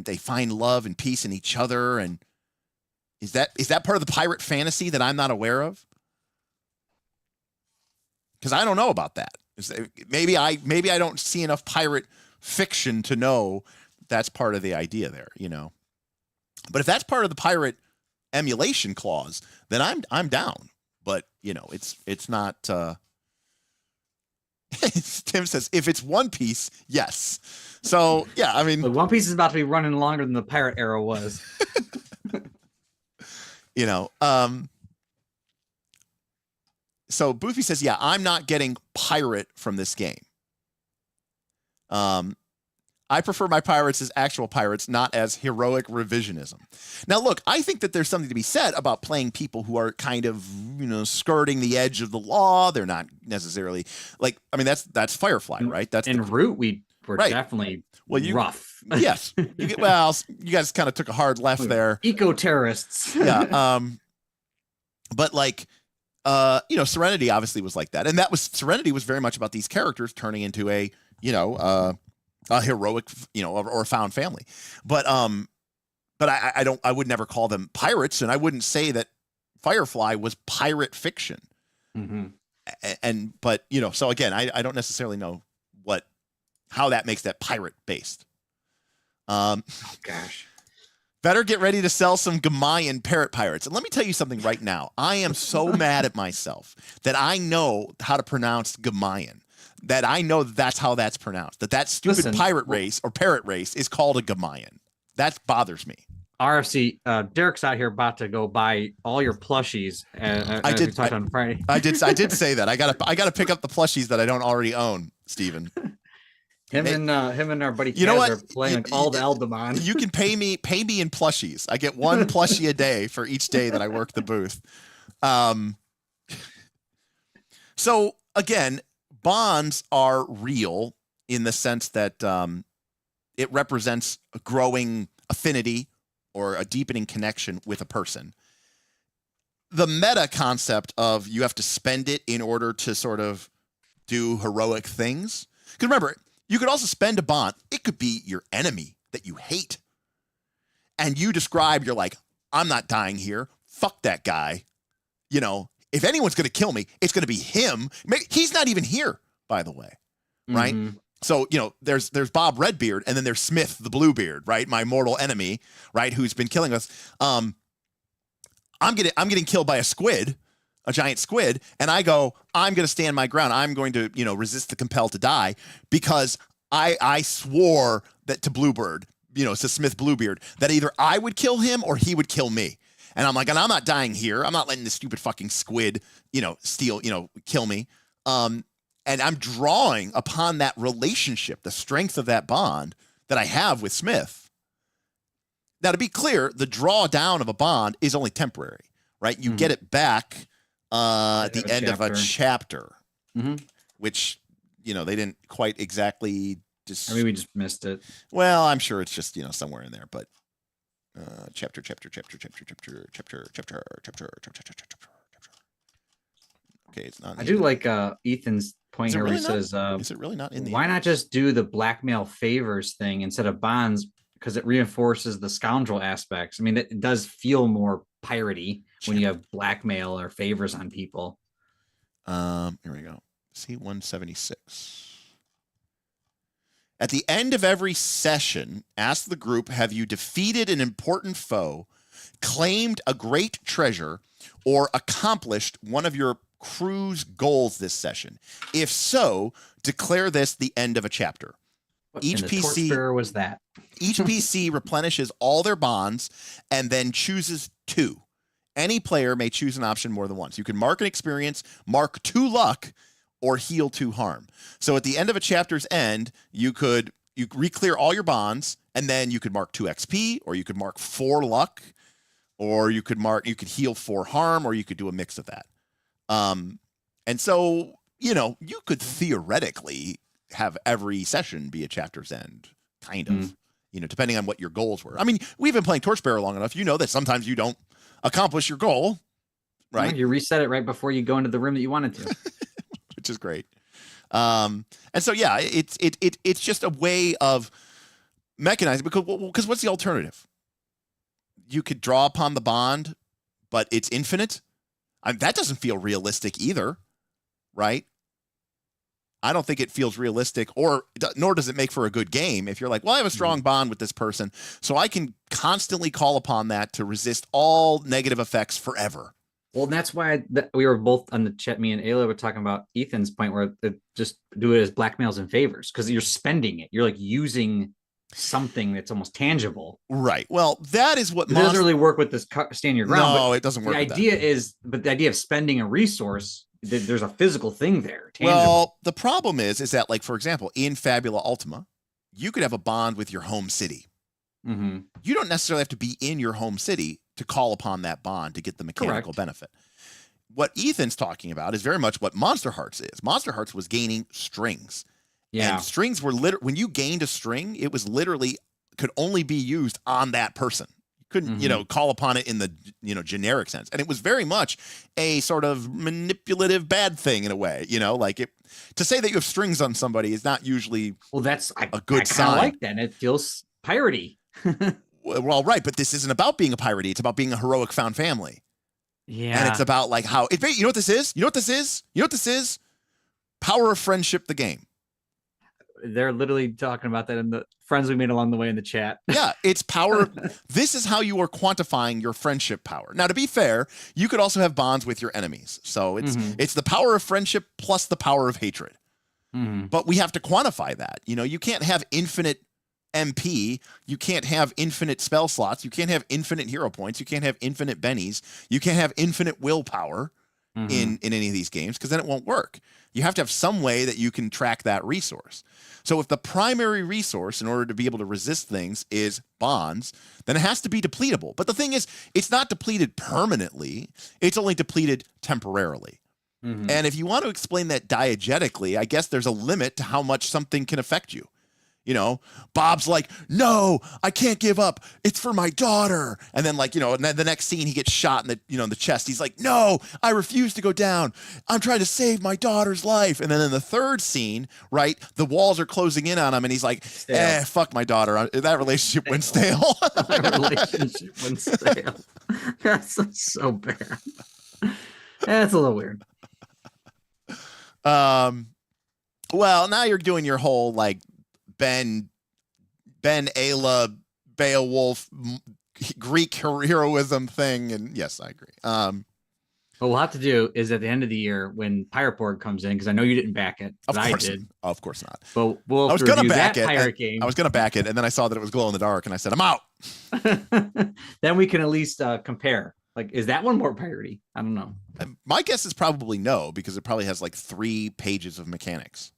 they find love and peace in each other? And is that part of the pirate fantasy that I'm not aware of? Because I don't know about that. Maybe I don't see enough pirate fiction to know that's part of the idea there, But if that's part of the pirate emulation clause, then I'm down. But it's not. Tim says if it's One Piece, yes. So yeah, I mean, One Piece is about to be running longer than the pirate era was. So Boofy says, yeah, I'm not getting pirate from this game. I prefer my pirates as actual pirates, not as heroic revisionism. Now, look, I think that there's something to be said about playing people who are kind of, skirting the edge of the law. They're not necessarily that's Firefly, right? That's in Root. We were definitely rough. Yes. You guys kind of took a hard left there. Eco-terrorists. Yeah. But Serenity obviously was like that. And Serenity was very much about these characters turning into a heroic, or a found family. But I would never call them pirates, and I wouldn't say that Firefly was pirate fiction. Mm-hmm. So again, I don't necessarily know how that makes that pirate based. Gosh. Better get ready to sell some Gamayan parrot pirates. And let me tell you something right now. I am so mad at myself that I know how to pronounce Gamayan. That I know that's how that's pronounced. That stupid pirate race or parrot race is called a Gamayan. That bothers me. RFC, Derek's out here about to go buy all your plushies. I did talk on Friday. I did say that. I gotta pick up the plushies that I don't already own, Steven. Him and our buddy Kaz are playing all the Eldamon. You can pay me in plushies. I get one plushie a day for each day that I work the booth. So again, bonds are real in the sense that it represents a growing affinity or a deepening connection with a person. The meta concept of you have to spend it in order to sort of do heroic things. Because remember, you could also spend a bond. It could be your enemy that you hate. And you describe, you're like, I'm not dying here. Fuck that guy. If anyone's going to kill me, it's going to be him. He's not even here, by the way. Right? Mm-hmm. So, there's Bob Redbeard, and then there's Smith the Bluebeard, right? My mortal enemy, right? Who's been killing us. I'm getting killed by a squid, a giant squid. And I go, I'm going to stand my ground. I'm going to, resist the compel to die because I swore that to Bluebird, to Smith Bluebeard, that either I would kill him or he would kill me. And I'm like, and I'm not dying here. I'm not letting this stupid fucking squid, kill me. And I'm drawing upon that relationship, the strength of that bond that I have with Smith. Now, to be clear, the drawdown of a bond is only temporary, right? You get it back at the end of a chapter, which, they didn't quite exactly just... we just missed it. Well, I'm sure it's just, somewhere in there, but chapter. Okay, it's not. I do like Ethan's point here where he says, is it really not in the why not just do the blackmail favors thing instead of bonds? Because it reinforces the scoundrel aspects. I mean, it does feel more piratey when you have blackmail or favors on people. Here we go. C-176. At the end of every session, ask the group, have you defeated an important foe, claimed a great treasure, or accomplished one of your crew's goals this session? If so, declare this the end of a chapter. Each PC was that. Each PC replenishes all their bonds and then chooses 2. Any player may choose an option more than once. You can mark an experience, mark 2 luck, or heal 2 harm. So at the end of a chapter's end, you could you re-clear all your bonds, and then you could mark 2 XP, or you could mark 4 luck, or you could heal 4 harm, or you could do a mix of that. And so, you know, you could theoretically have every session be a chapter's end, kind of, you know, depending on what your goals were. I mean, we've been playing Torchbearer long enough. You know that sometimes you don't accomplish your goal, right? Well, you reset it right before you go into the room that you wanted to, which is great. And so, yeah, it's just a way of mechanizing, because what's the alternative? You could draw upon the bond, but it's infinite. That doesn't feel realistic either, right? I don't think it feels realistic, nor does it make for a good game if you're like, well, I have a strong bond with this person, so I can constantly call upon that to resist all negative effects forever. Well, that's why we were both on the chat. Me and Ayla were talking about Ethan's point where just do it as blackmails and favors, because you're spending it. You're like using something that's almost tangible. Right. Well, that is what it doesn't really work with this stand your ground. No, it doesn't work. The idea of spending a resource, there's a physical thing there. Tangible. Well, the problem is that, like, for example, in Fabula Ultima, you could have a bond with your home city. Mm-hmm. You don't necessarily have to be in your home city to call upon that bond to get the mechanical benefit. What Ethan's talking about is very much what Monster Hearts is. Monster Hearts was gaining strings. Yeah. And strings were when you gained a string, it was literally could only be used on that person. You couldn't, you know, call upon it in the, you know, generic sense. And it was very much a sort of manipulative bad thing in a way, you know, like to say that you have strings on somebody is not usually a good sign. I like that. And it feels piratey. Well, right. But this isn't about being a piratey. It's about being a heroic found family. Yeah. And it's about like how you know what this is? You know what this is? You know what this is? Power of Friendship, the game. They're literally talking about that in the friends we made along the way in the chat. Yeah, it's power. This is how you are quantifying your friendship power. Now, to be fair, you could also have bonds with your enemies. So it's the power of friendship plus the power of hatred. But we have to quantify that. You know, you can't have infinite MP. You can't have infinite spell slots. You can't have infinite hero points. You can't have infinite bennies. You can't have infinite willpower in any of these games, because then it won't work. You have to have some way that you can track that resource. So if the primary resource in order to be able to resist things is bonds, then it has to be depletable. But the thing is, it's not depleted permanently. It's only depleted temporarily. And if you want to explain that diegetically, I guess there's a limit to how much something can affect you. You know, Bob's like, no, I can't give up. It's for my daughter. And then, like, you know, and then the next scene, he gets shot in the, you know, in the chest. He's like, no, I refuse to go down. I'm trying to save my daughter's life. And then in the third scene, right, the walls are closing in on him. And he's like, fuck my daughter. That relationship went stale. That relationship went stale. That's so bad. That's a little weird. Well, now you're doing your whole, like, Ben, Ayla, Beowulf, Greek heroism thing, and yes, I agree. What we'll have to do is at the end of the year when Pirate comes in, because I know you didn't back it, but I did. Of course not. But we'll I was going to back it. Pirate game. I was going to back it, and then I saw that it was glow in the dark, and I said, I'm out. Then we can at least compare. Like, is that one more piratey? I don't know. My guess is probably no, because it probably has like 3 pages of mechanics.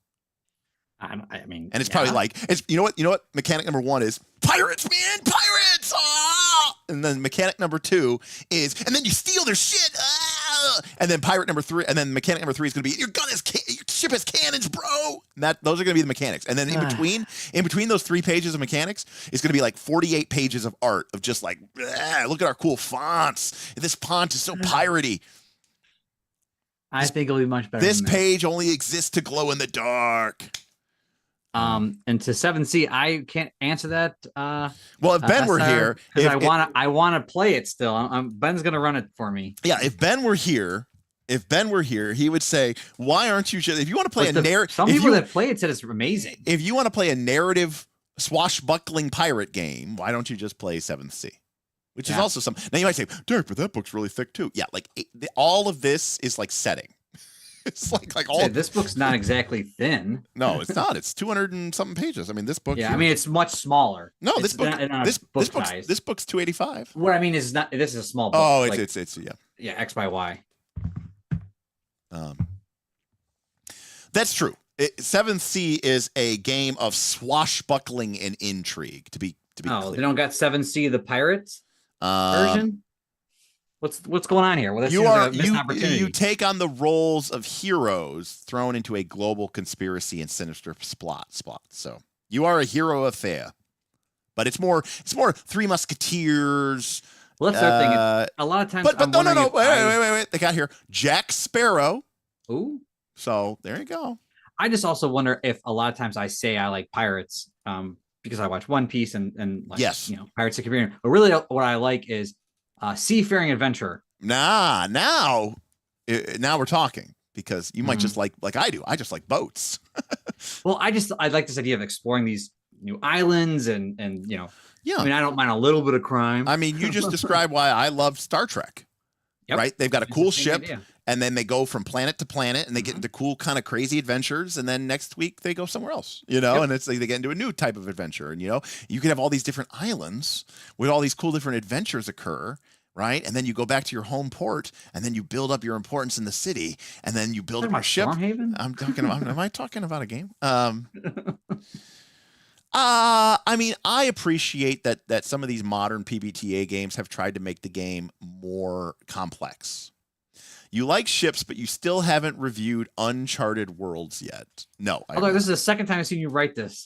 I mean, and it's probably like, it's, you know what mechanic number 1 is? Pirates, man, pirates! Ah! And then mechanic number 2 is, and then you steal their shit. Ah! And then pirate number 3, and then mechanic number 3 is going to be, your ship has cannons, bro. And those are going to be the mechanics. And then in between those 3 pages of mechanics, it's going to be like 48 pages of art of just like, look at our cool fonts. This font is so piratey. I think it'll be much better. This page only exists to glow in the dark. And to 7C, I can't answer that. Well, if Ben were here, because I want to play it still. Ben's gonna run it for me. Yeah, if Ben were here, he would say, "Why aren't you? If you want to play a narrative, some people that play it said it's amazing. If you want to play a narrative swashbuckling pirate game, why don't you just play 7th Sea?" Which is also some. Now you might say, "Derek, but that book's really thick too." Yeah, like all of this is like setting. It's like all this book's not exactly thin. No, it's not. It's 200 and something pages. I mean, this book. Yeah, I mean it's much smaller. No, this book's 285. What I mean is not. This is a small book. Oh, it's yeah, X by Y. That's true. Seventh Sea is a game of swashbuckling and intrigue. To be Oh, clear. they don't got 7C the pirates version. What's going on here? Well, that seems like a missed opportunity. You take on the roles of heroes thrown into a global conspiracy and sinister plot. So you are a hero affair, but it's more Three Musketeers. Well, that's the other thing. A lot of times, but no. Wait. They got here Jack Sparrow. Ooh. So there you go. I just also wonder if a lot of times I say I like pirates because I watch One Piece and like, yes, Pirates of the Caribbean. But really, what I like is seafaring adventure. Now we're talking, because you might just like I do. I just like boats. Well, I like this idea of exploring these new islands and Yeah. I mean, I don't mind a little bit of crime. I mean, you just described why I love Star Trek. Yep. Right? They've got a cool ship, idea. and then they go from planet to planet, and they get into cool kind of crazy adventures, and then next week they go somewhere else, and it's like they get into a new type of adventure, and you can have all these different islands with all these cool different adventures occur, right? And then you go back to your home port, and then you build up your importance in the city, and then you build up your ship. Stormhaven? I'm talking about. Am I talking about a game? I mean, I appreciate that some of these modern PbtA games have tried to make the game more complex. You like ships, but you still haven't reviewed Uncharted Worlds yet. No. Although this is the second time I've seen you write this.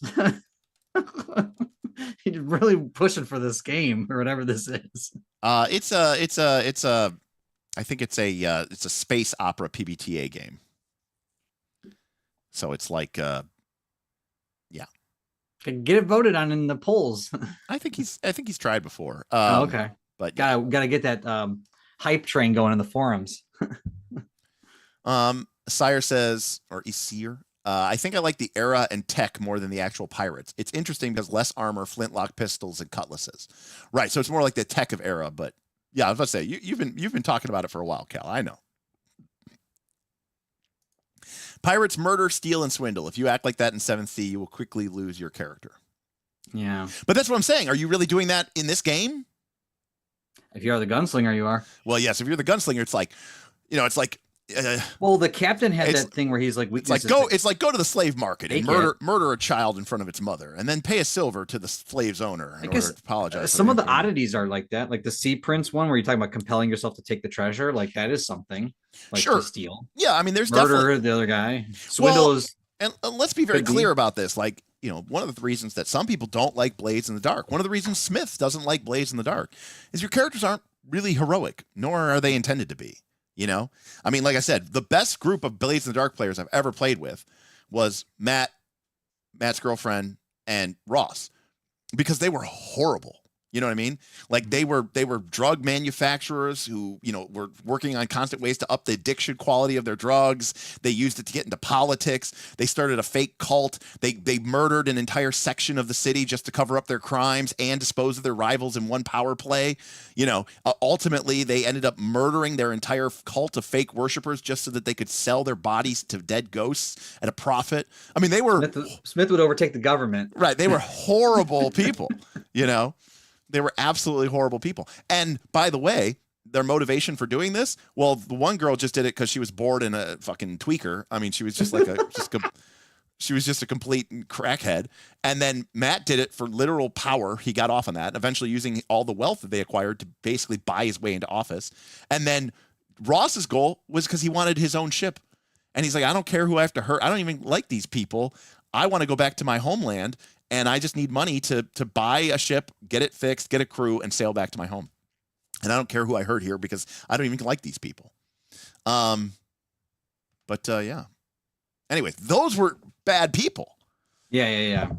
You're really pushing for this game or whatever this is. It's a I think it's a space opera PbtA game. So it's like yeah. Get it voted on in the polls. I think he's tried before. Okay. But gotta get that hype train going in the forums. Sire says, or Isir, I think I like the era and tech more than the actual pirates. It's interesting because less armor, flintlock pistols, and cutlasses. Right. So it's more like the tech of era. But yeah, I was about to say you've been talking about it for a while, Cal. I know. Pirates murder, steal, and swindle. If you act like that in 7th Sea, you will quickly lose your character. Yeah. But that's what I'm saying. Are you really doing that in this game? If you are the gunslinger, you are. Well, yes. If you're the gunslinger, it's like, it's like. Well, the captain had that thing where he's like, it's like go to the slave market and murder a child in front of its mother, and then pay a silver to the slave's owner in order to apologize. Some of the oddities are like that, like the Sea Prince one, where you're talking about compelling yourself to take the treasure. Like that is something. Like to steal. Yeah, I mean, there's murder definitely the other guy. Swindle is. And let's be very clear about this. Like, one of the reasons that some people don't like Blades in the Dark, one of the reasons Smith doesn't like Blades in the Dark, is your characters aren't really heroic, nor are they intended to be. I mean, like I said, the best group of Blades in the Dark players I've ever played with was Matt's girlfriend, and Ross, because they were horrible. You know what I mean? Like they were drug manufacturers who, were working on constant ways to up the addiction quality of their drugs. They used it to get into politics. They started a fake cult. They murdered an entire section of the city just to cover up their crimes and dispose of their rivals in one power play. Ultimately they ended up murdering their entire cult of fake worshipers just so that they could sell their bodies to dead ghosts at a profit. I mean, they were Smith would overtake the government. Right. They were horrible people, They were absolutely horrible people. And by the way, their motivation for doing this, well, the one girl just did it because she was bored and a fucking tweaker. I mean, she was just like she was just a complete crackhead. And then Matt did it for literal power. He got off on that, eventually using all the wealth that they acquired to basically buy his way into office. And then Ross's goal was because he wanted his own ship. And he's like, I don't care who I have to hurt. I don't even like these people. I want to go back to my homeland. And I just need money to buy a ship, get it fixed, get a crew, and sail back to my home. And I don't care who I hurt here because I don't even like these people. Yeah. Anyways, those were bad people. Yeah.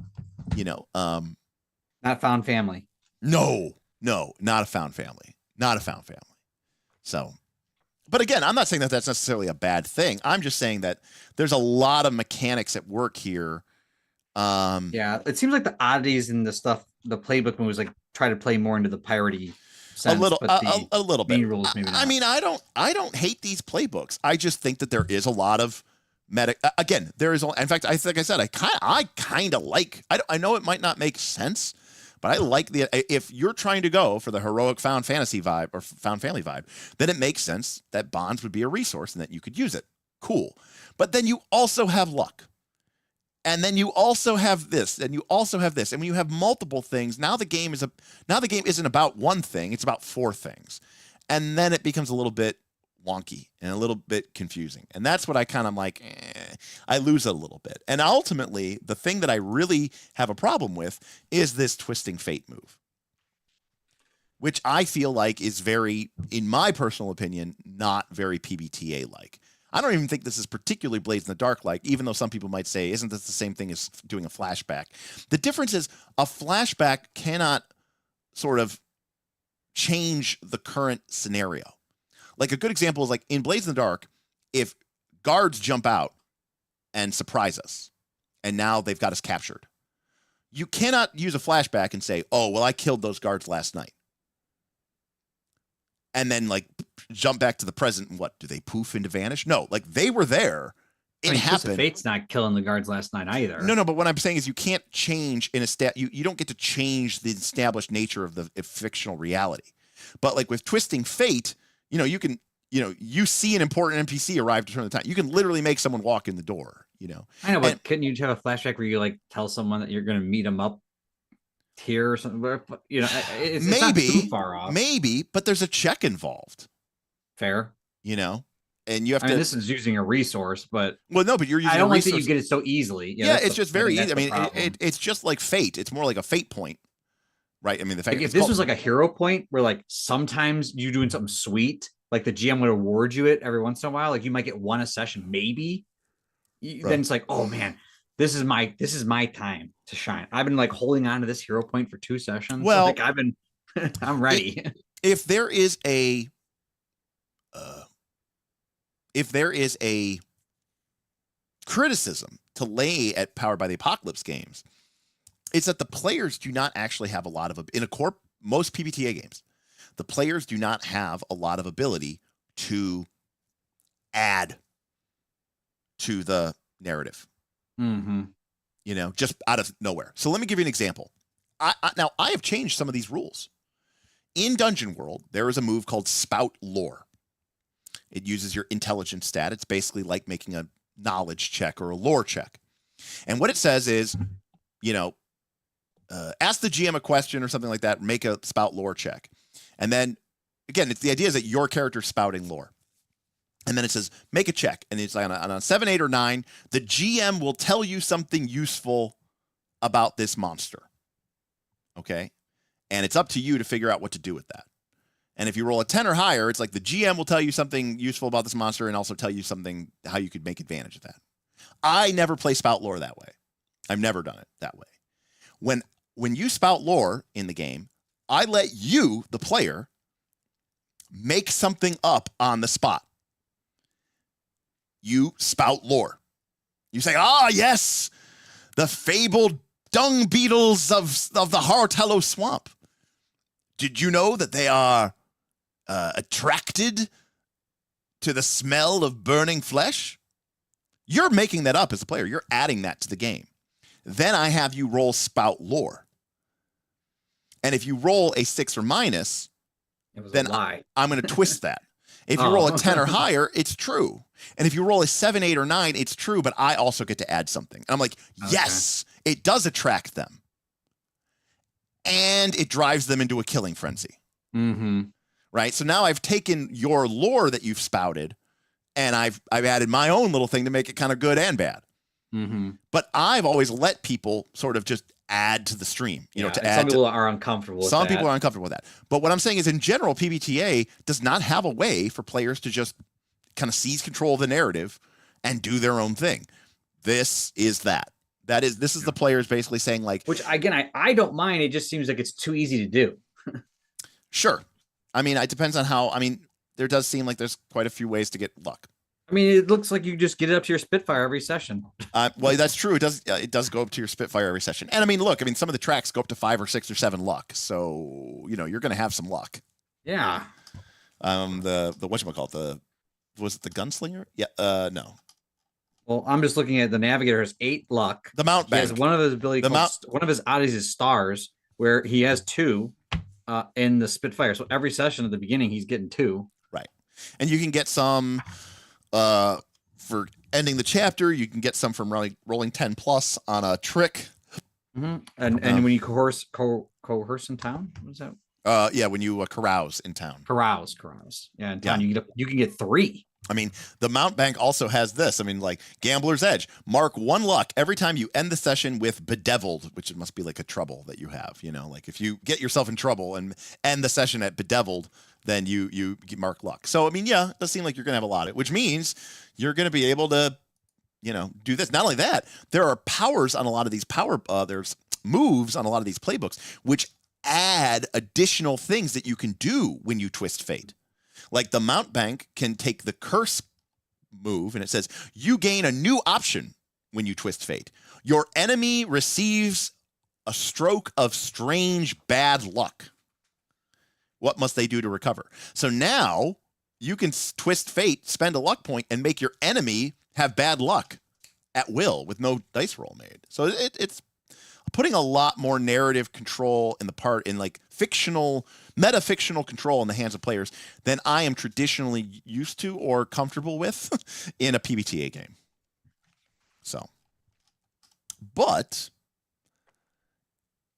Not found family. No, not a found family. Not a found family. So, but again, I'm not saying that that's necessarily a bad thing. I'm just saying that there's a lot of mechanics at work here. Yeah, it seems like the oddities in the stuff, the playbook moves like try to play more into the piratey sense, a little bit. Rules, maybe not. I mean, I don't hate these playbooks. I just think that there is a lot of meta. Again, there is. In fact, I said, I kind of like. I know it might not make sense, but I like if you're trying to go for the heroic found fantasy vibe or found family vibe, then it makes sense that bonds would be a resource and that you could use it. Cool, but then you also have luck. And then you also have this, and you also have this, and when you have multiple things, now the game isn't about one thing; it's about 4 things, and then it becomes a little bit wonky and a little bit confusing, and that's what I kind of like. I lose it a little bit, and ultimately, the thing that I really have a problem with is this twisting fate move, which I feel like is very, in my personal opinion, not very PbtA like. I don't even think this is particularly Blades in the Dark like, even though some people might say, isn't this the same thing as doing a flashback? The difference is a flashback cannot sort of change the current scenario. Like a good example is like in Blades in the Dark, if guards jump out and surprise us, and now they've got us captured, you cannot use a flashback and say, oh, well, I killed those guards last night. And then like jump back to the present and what, do they poof into vanish? No, like they were there. It happened. Fate's not killing the guards last night either. No, but what I'm saying is you can't change in a you don't get to change the established nature of the fictional reality. But like with Twisting Fate, you can, you see an important NPC arrive to turn the time. You can literally make someone walk in the door, I know, but couldn't you have a flashback where you like tell someone that you're going to meet them up here or something? It's not too far off. Maybe, but there's a check involved. Fair. And you have to. This is using a resource, but but you're using. I don't like that you get it so easily. Yeah, it's just very easy. I mean, it's just like fate. It's more like a fate point, right? I mean, the fact if this was like a hero point where like sometimes you're doing something sweet, like the GM would award you it every once in a while, like you might get 1 a session, maybe. Right. Then it's like, oh man, this is my time to shine. I've been like holding on to this hero point for 2 sessions. Well, like I'm ready. If there is a criticism to lay at Powered by the Apocalypse games, it's that the players do not actually have a lot of most PbtA games. The players do not have a lot of ability to add to the narrative. Mm-hmm. Just out of nowhere. So let me give you an example. Now, I have changed some of these rules. In Dungeon World, there is a move called Spout Lore. It uses your intelligence stat. It's basically like making a knowledge check or a lore check. And what it says is, ask the GM a question or something like that, make a Spout Lore check. And then, again, the idea is that your character's spouting lore. And then it says, make a check. And it's like on a 7, 8, or 9, the GM will tell you something useful about this monster. Okay? And it's up to you to figure out what to do with that. And if you roll a 10 or higher, it's like the GM will tell you something useful about this monster and also tell you something, how you could make advantage of that. I never play Spout Lore that way. I've never done it that way. When you spout lore in the game, I let you, the player, make something up on the spot. You spout lore. You say, yes, the fabled dung beetles of the Hartello swamp. Did you know that they are attracted to the smell of burning flesh? You're making that up as a player. You're adding that to the game. Then I have you roll spout lore. And if you roll a 6 or minus, then I'm going to twist that. If you roll a 10 or higher, it's true. And if you roll a 7, 8, or 9, it's true, but I also get to add something. And I'm like, yes, it does attract them. And it drives them into a killing frenzy. Mm-hmm. Right? So now I've taken your lore that you've spouted, and I've added my own little thing to make it kind of good and bad. Mm-hmm. But I've always let people sort of just add to the stream, to add. Some people are uncomfortable with that. Some people are uncomfortable with that. But what I'm saying is, in general, PbtA does not have a way for players to just kind of seize control of the narrative and do their own thing. This is that. This is the players basically saying, like, which again, I don't mind. It just seems like it's too easy to do. Sure. I mean, it depends on how. I mean, there does seem like there's quite a few ways to get luck. I mean, it looks like you just get it up to your Spitfire every session. Well, that's true. It does go up to your Spitfire every session. And I mean, look, some of the tracks go up to 5 or 6 or 7 luck. So, you're going to have some luck. Yeah. The whatchamacallit, was it the Gunslinger? Yeah. No. Well, I'm just looking at the Navigator has 8 luck. The Mount Bank. He has one of his ability. One of his oddities is Stars, where he has 2 in the Spitfire. So every session at the beginning, he's getting 2. Right. And you can get some for ending the chapter. You can get some from rolling 10 plus on a trick. And when you coerce in town, what is that? Yeah, when you carouse in town. Carouse. Yeah, in town you can get 3. I mean, the Mount Bank also has this. I mean, like Gambler's Edge. Mark 1 luck every time you end the session with Bedeviled, which it must be like a trouble that you have. You know, like if you get yourself in trouble and end the session at Bedeviled, then you mark luck. So, I mean, yeah, it does seem like you're going to have a lot of it, which means you're going to be able to, do this. Not only that, there are powers on a lot of these there's moves on a lot of these playbooks, which add additional things that you can do when you twist fate. Like the Mount Bank can take the curse move, and it says you gain a new option when you twist fate. Your enemy receives a stroke of strange bad luck. What must they do to recover? So now you can twist fate, spend a luck point, and make your enemy have bad luck at will with no dice roll made. So it's putting a lot more narrative control in like meta-fictional control in the hands of players than I am traditionally used to or comfortable with in a PbtA game. So,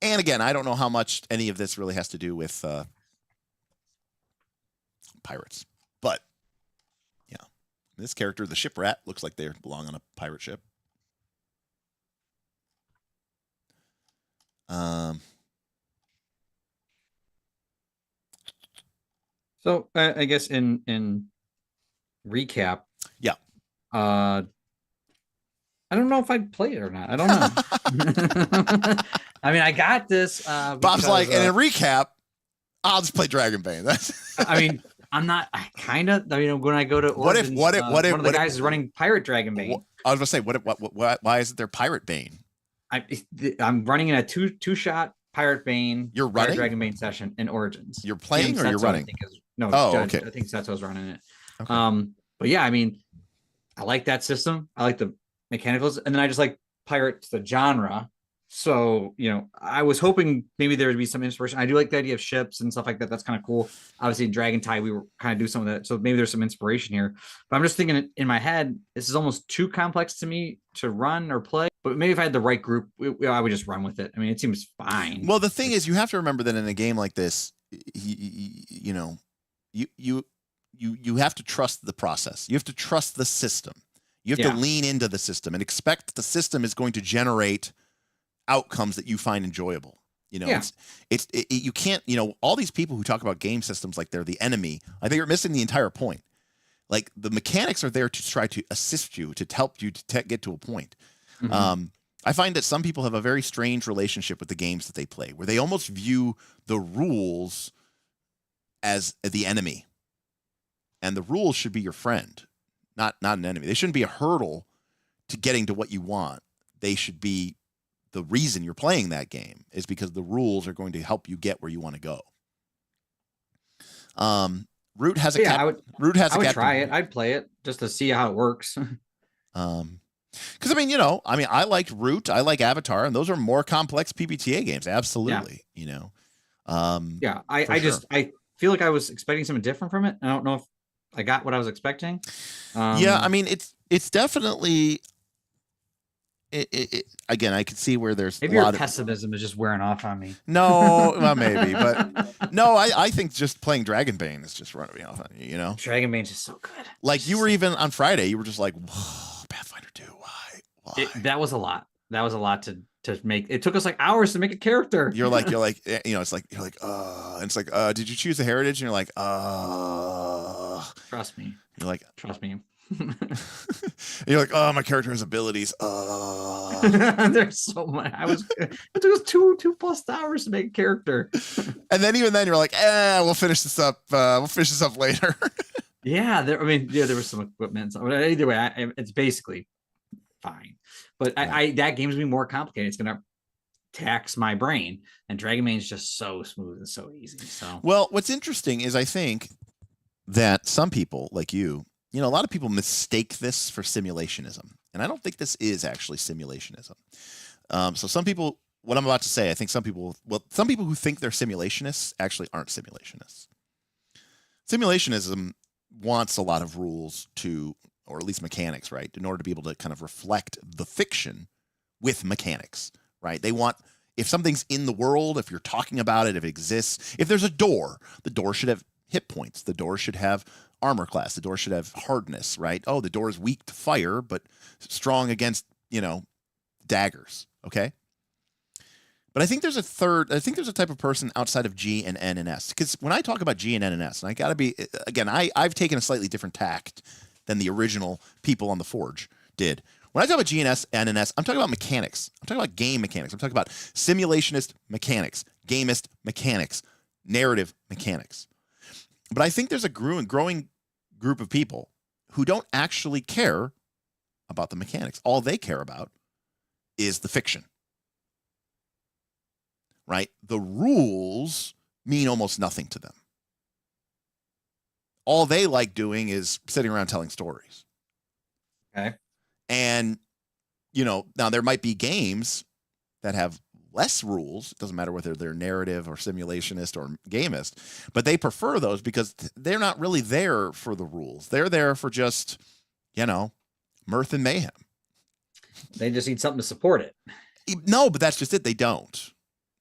and again, I don't know how much any of this really has to do with pirates, but yeah, this character, the shiprat, looks like they belong on a pirate ship. So I guess in recap, yeah. I don't know if I'd play it or not. I don't know. I mean, I got this. Bob's like, and in recap, I'll just play Dragonbane. That's. I mean, I'm not. I kind of. When I go to Origins, one of the guys is running Pirate Dragonbane. I was gonna say, why isn't there Pirate Bane? I'm running in a two shot Pirate Bane. You're running Dragonbane session in Origins. You're playing or you're running? Okay. I think Setsu's running it. Okay. But yeah, I mean, I like that system. I like the mechanicals, and then I just like pirates, the genre. So, I was hoping maybe there would be some inspiration. I do like the idea of ships and stuff like that. That's kind of cool. Obviously, Dragon Tide, we were kind of do some of that. So maybe there's some inspiration here. But I'm just thinking in my head, this is almost too complex to me to run or play. But maybe if I had the right group, I would just run with it. I mean, it seems fine. Well, the thing is, you have to remember that in a game like this, you have to trust the process. You have to trust the system. You have to lean into the system and expect that the system is going to generate outcomes that you find enjoyable. You can't, all these people who talk about game systems like they're the enemy, I think you're missing the entire point. Like the mechanics are there to try to assist you, to help you to get to a point. Mm-hmm. I find that some people have a very strange relationship with the games that they play, where they almost view the rules as the enemy, and the rules should be your friend, not an enemy. They shouldn't be a hurdle to getting to what you want. They should be the reason you're playing that game, is because the rules are going to help you get where you want to go. Root has a I would try it. I'd play it just to see how it works. Because I liked Root, I like Avatar, and those are more complex PbtA games. Absolutely, I feel like I was expecting something different from it. I don't know if I got what I was expecting. I mean, it's definitely. Again, I could see where there's maybe your pessimism is just wearing off on me. No, well, maybe, but no, I think just playing Dragonbane is just running me off on you. Dragonbane's just so good. Like you were even on Friday, you were just like, whoa, Pathfinder 2, why? That was a lot. That was a lot to make. It took us like hours to make a character. You're like, it's like and it's like, did you choose a heritage? And you're like, trust me. You're like, trust me. You're like, oh, my character has abilities. There's so much. It took us two plus hours to make a character. And then even then you're like, we'll finish this up. We'll finish this up later. There was some equipment. So either way, it's basically fine. But that game's gonna be more complicated. It's gonna tax my brain. And Dragonbane is just so smooth and so easy. So well, what's interesting is I think that some people like you, a lot of people mistake this for simulationism. And I don't think this is actually simulationism. So some people, what I'm about to say, I think some people who think they're simulationists actually aren't simulationists. Simulationism wants a lot of rules to or at least mechanics, right? In order to be able to kind of reflect the fiction with mechanics, right? They want, if something's in the world, if you're talking about it, if it exists, if there's a door, the door should have hit points. The door should have armor class. The door should have hardness, right? Oh, the door is weak to fire, but strong against, daggers, okay? But I think there's a type of person outside of G and N and S. Because when I talk about G and N and S, and I got to be, again, I've taken a slightly different tact than the original people on the Forge did. When I talk about G and S, N and S, I'm talking about mechanics. I'm talking about game mechanics. I'm talking about simulationist mechanics, gamist mechanics, narrative mechanics. But I think there's a growing group of people who don't actually care about the mechanics. All they care about is the fiction. Right? The rules mean almost nothing to them. All they like doing is sitting around telling stories. Okay. And, now there might be games that have less rules. It doesn't matter whether they're narrative or simulationist or gamist, but they prefer those because they're not really there for the rules. They're there for just, mirth and mayhem. They just need something to support it. No, but that's just it. They don't.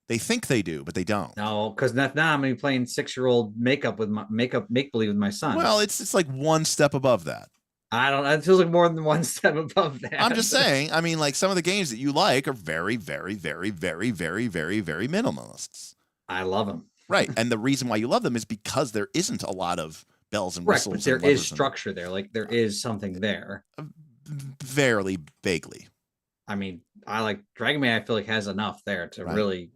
They think they do, but they don't. No, because now I'm gonna be playing 6-year-old make believe with my son. Well, it's like one step above that. I don't know. It feels like more than one step above that. I'm just saying. I mean, like some of the games that you like are very, very, very, very, very, very, very minimalists. I love them. Right, and the reason why you love them is because there isn't a lot of bells and whistles. But there is structure there. Like there is something there. Very vaguely. I mean, I like Dragon Man. I feel like has enough there to really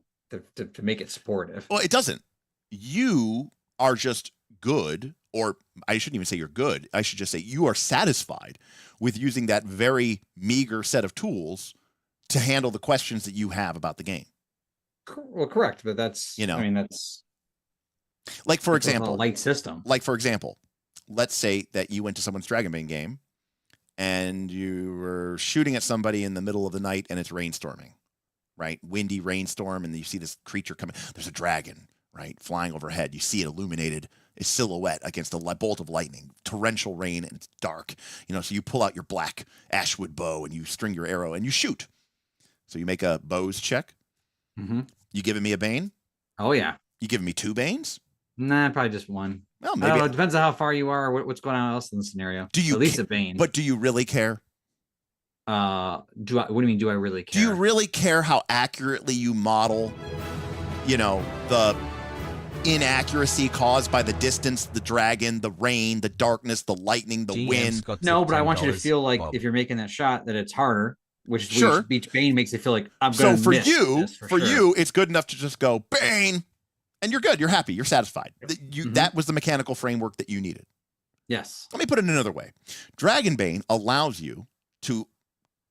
to make it supportive. Well, it doesn't. You are just good, or I shouldn't even say you're good. I should just say you are satisfied with using that very meager set of tools to handle the questions that you have about the game. Well, correct, but that's I mean that's like for example, a light system. Like for example, let's say that you went to someone's Dragon Bane game and you were shooting at somebody in the middle of the night and it's rainstorming. Right? Windy rainstorm, and you see this creature coming. There's a dragon, right? Flying overhead. You see it illuminated, a silhouette against a bolt of lightning, torrential rain, and it's dark. So you pull out your black ashwood bow and you string your arrow and you shoot. So you make a bows check. Mm-hmm. You giving me a bane? Oh, yeah. You giving me 2 banes? Nah, probably just 1. Well, maybe. I don't know. It depends on how far you are, what's going on else in the scenario. Do you at least a bane? But do you really care? What do you mean, do I really care? Do you really care how accurately you model, the inaccuracy caused by the distance, the dragon, the rain, the darkness, the lightning, the wind? No, but I want you to feel like if you're making that shot that it's harder, which sure. Each bane makes it feel like I'm going to miss. So for you, it's good enough to just go bane, and you're good. You're happy. You're satisfied. That was the mechanical framework that you needed. Yes. Let me put it another way. Dragon Bane allows you to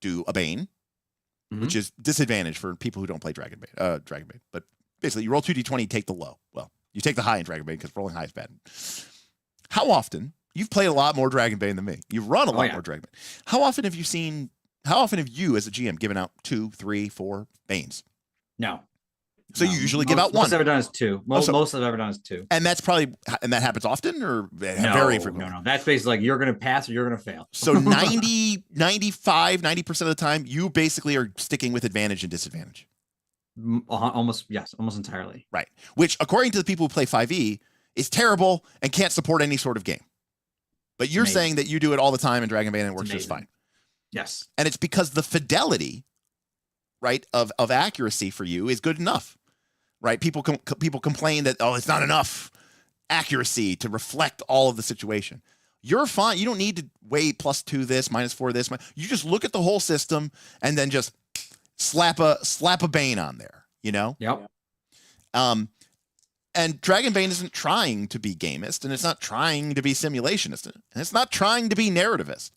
do a bane, which is disadvantage for people who don't play Dragon Bane. But basically, you roll 2d20, take the low. Well, you take the high in Dragon Bane because rolling high is bad. How often? You've played a lot more Dragon Bane than me. You've run a lot more Dragon Bane. How often have you as a GM given out 2, 3, 4 banes? No. So you usually give out 1. Most I've ever done is 2. Most I've ever done is 2. And that's probably, and that happens often or very frequently? No. That's basically like you're going to pass or you're going to fail. So 90% of the time, you basically are sticking with advantage and disadvantage. Almost entirely. Right. Which, according to the people who play 5e, is terrible and can't support any sort of game. But you're saying that you do it all the time in Dragon Bane and it works just fine. Yes. And it's because the fidelity, right, of accuracy for you is good enough. Right? People complain that, it's not enough accuracy to reflect all of the situation. You're fine. You don't need to weigh +2 this, -4 this. You just look at the whole system and then just slap a bane on there, Yep. And Dragon Bane isn't trying to be gamist, and it's not trying to be simulationist, and it's not trying to be narrativist.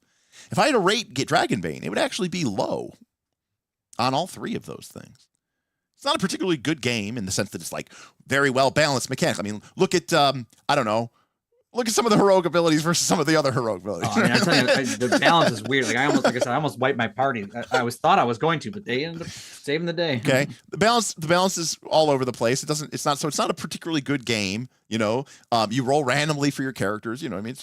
If I had to rate Dragon Bane, it would actually be low on all 3 of those things. It's not a particularly good game in the sense that it's like very well balanced mechanics. I mean, look at look at some of the heroic abilities versus some of the other heroic abilities. I mean, I'm telling you, the balance is weird. Like I almost wiped my party. I thought I was going to, but they ended up saving the day. Okay, the balance is all over the place. It's not a particularly good game You know, you roll randomly for your characters. You know, what I mean,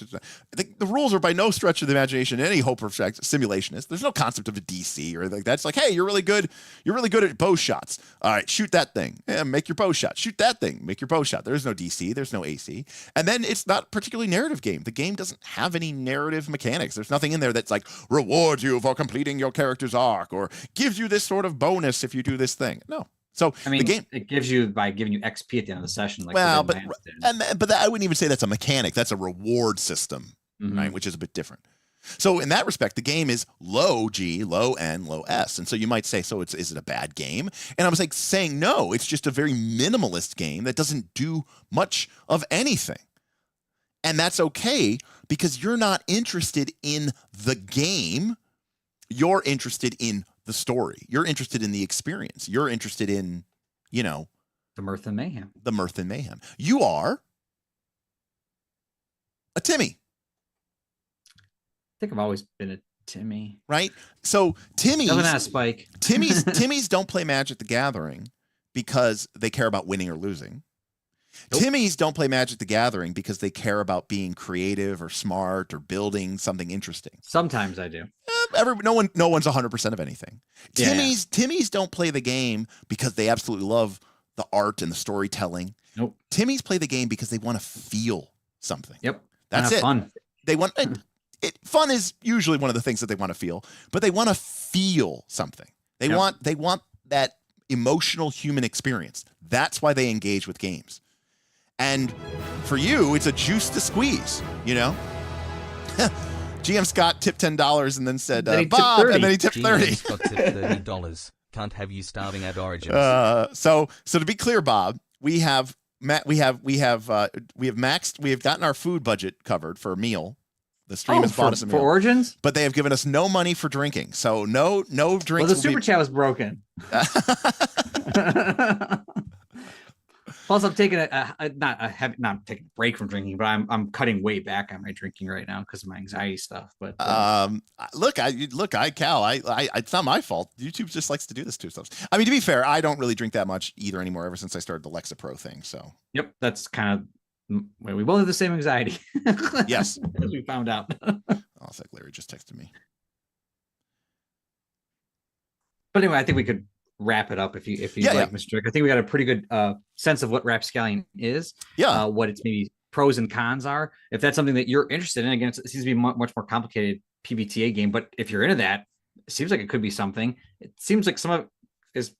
the rules are by no stretch of the imagination any hope or simulationist. There's no concept of a DC or anything like that. It's like, hey, you're really good at bow shots. All right, shoot that thing. Yeah, make your bow shot. Shoot that thing. Make your bow shot. There's no DC. There's no AC. And then it's not particularly narrative game. The game doesn't have any narrative mechanics. There's nothing in there that's like rewards you for completing your character's arc or gives you this sort of bonus if you do this thing. No. So I mean, the game, it gives you by giving you XP at the end of the session. Like well, but I wouldn't even say that's a mechanic. That's a reward system, right? Which is a bit different. So in that respect, the game is low G, low N, low S. And so you might say, so is it a bad game? And I was like saying, no, it's just a very minimalist game that doesn't do much of anything. And that's okay because you're not interested in the game. You're interested in the story. You're interested in the experience. You're interested in, you know, the mirth and mayhem. The mirth and mayhem. You are a Timmy. I think I've always been a Timmy. Right? So Timmy's Nothing that Spike. Timmy's don't play Magic the Gathering because they care about winning or losing. Nope. Timmy's don't play Magic the Gathering because they care about being creative or smart or building something interesting. Sometimes I do. No one's 100% of anything. Timmy's don't play the game because they absolutely love the art and the storytelling. Nope. Timmy's play the game because they want to feel something. Yep. That's it. Fun. They want fun is usually one of the things that they want to feel, but they want to feel something. They want that emotional human experience. That's why they engage with games. And for you, it's a juice to squeeze, you know? GM Scott tipped $10 and then said, Bob, and then he tipped 30. GM Scott tipped $30. Can't have you starving at Origins. So to be clear, Bob, we have gotten our food budget covered for a meal. The stream has bought us a meal. For Origins? But they have given us no money for drinking. So no drinks. Well, the super chat was broken. Plus, I'm taking not taking a break from drinking, but I'm cutting way back on my drinking right now because of my anxiety stuff. But Cal, it's not my fault. YouTube just likes to do this to us. I mean, to be fair, I don't really drink that much either anymore ever since I started the Lexa Pro thing. So yep, that's kind of we both have the same anxiety. Yes, as we found out. Oh, it's like Larry just texted me. But anyway, I think we could wrap it up if you like, Mr. Drake. I think we got a pretty good sense of what Rapscallion is. Yeah. What its maybe pros and cons are. If that's something that you're interested in, again, it seems to be a much more complicated PbtA game. But if you're into that, it seems like it could be something. It seems like some of it is.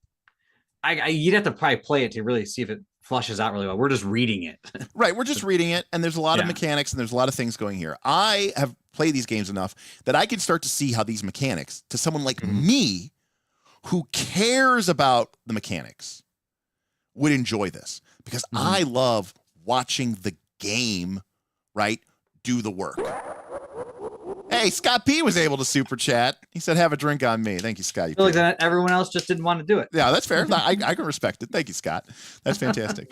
You'd have to probably play it to really see if it flushes out really well. We're just reading it. Right. We're just reading it, and there's a lot of mechanics, and there's a lot of things going here. I have played these games enough that I can start to see how these mechanics, to someone like me, who cares about the mechanics, would enjoy this, because I love watching the game, right, do the work. Hey, Scott P was able to super chat. He said, "Have a drink on me." Thank you, Scott. I feel like that everyone else just didn't want to do it. Yeah, that's fair. I can respect it. Thank you, Scott. That's fantastic.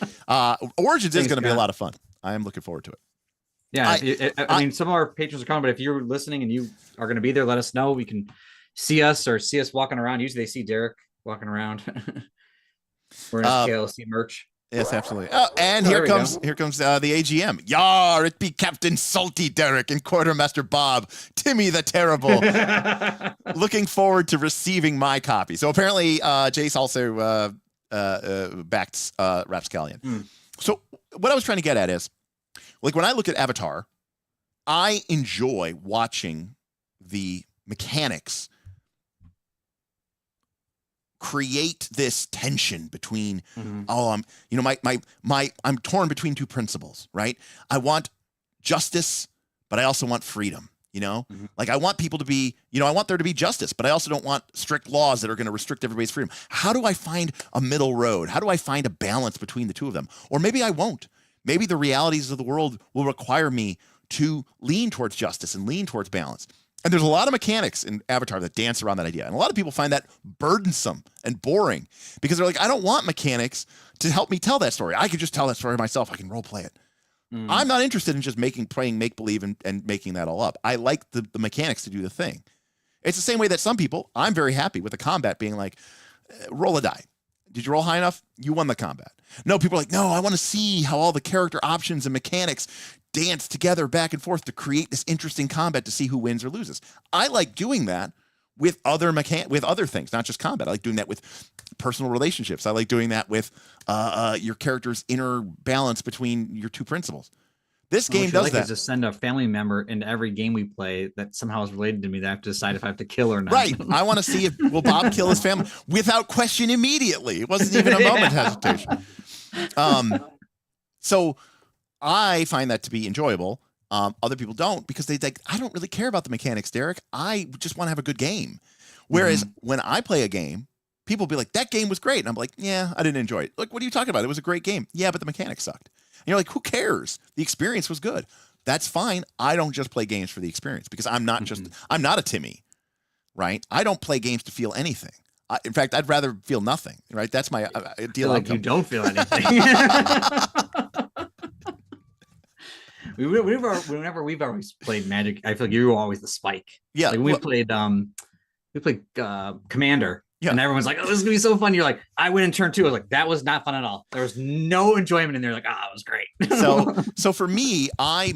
Origins is going to be a lot of fun. I am looking forward to it. Yeah, I mean, some of our patrons are coming, but if you're listening and you are going to be there, let us know. We can see us walking around. Usually they see Derek walking around. We're in KLC merch. Yes, absolutely. Oh, and here comes the AGM. Yar, it be Captain Salty Derek and Quartermaster Bob, Timmy the Terrible. Looking forward to receiving my copy. So apparently Jace also backed Rapscallion. So what I was trying to get at is, like, when I look at Avatar, I enjoy watching the mechanics create this tension between I'm torn between two principles, right? I want justice, but I also want freedom, like I want people to be, I want there to be justice, but I also don't want strict laws that are going to restrict everybody's freedom. How do I find a middle road? How do I find a balance between the two of them? Or maybe I won't. Maybe the realities of the world will require me to lean towards justice and lean towards balance. And there's a lot of mechanics in Avatar that dance around that idea. And a lot of people find that burdensome and boring because they're like, I don't want mechanics to help me tell that story. I could just tell that story myself. I can role play it. I'm not interested in just playing make-believe and making that all up. I like the mechanics to do the thing. It's the same way that some people, I'm very happy with the combat being like, roll a die. Did you roll high enough? You won the combat. No, people are like, no, I want to see how all the character options and mechanics dance together back and forth to create this interesting combat to see who wins or loses. I like doing that with other things, not just combat. I like doing that with personal relationships. I like doing that with your character's inner balance between your two principles. This game does that. Is to send a family member into every game we play that somehow is related to me that I have to decide if I have to kill or not. Right. I want to see if will Bob kill his family without question immediately. It wasn't even a moment hesitation. So I find that to be enjoyable. Other people don't because they think, I don't really care about the mechanics, Derek. I just want to have a good game. Whereas when I play a game, people will be like, that game was great. And I'm like, yeah, I didn't enjoy it. Like, what are you talking about? It was a great game. Yeah, but the mechanics sucked. And you're like, who cares? The experience was good. That's fine. I don't just play games for the experience because I'm not a Timmy, right? I don't play games to feel anything. In fact, I'd rather feel nothing, right? That's my deal. Like you don't feel anything. Whenever we've always played Magic, I feel like you were always the spike. Yeah. Like we played Commander. Yeah. And everyone's like, oh, this is gonna be so fun. You're like, I went in turn 2. I was like, that was not fun at all. There was no enjoyment in there. Like, it was great. So for me, I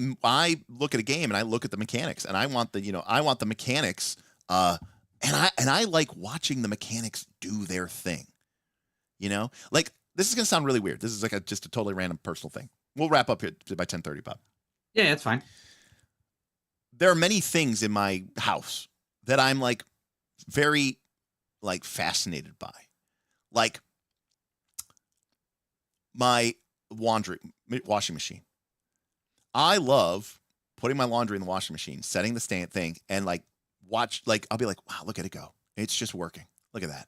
look at a game and I look at the mechanics and I want the mechanics. And I like watching the mechanics do their thing. Like this is gonna sound really weird. This is like just a totally random personal thing. We'll wrap up here by 10:30, Bob. Yeah, it's fine. There are many things in my house that I'm like very fascinated by, like my washing machine. I love putting my laundry in the washing machine, setting the thing, and I'll be like, wow, look at it go. It's just working. Look at that.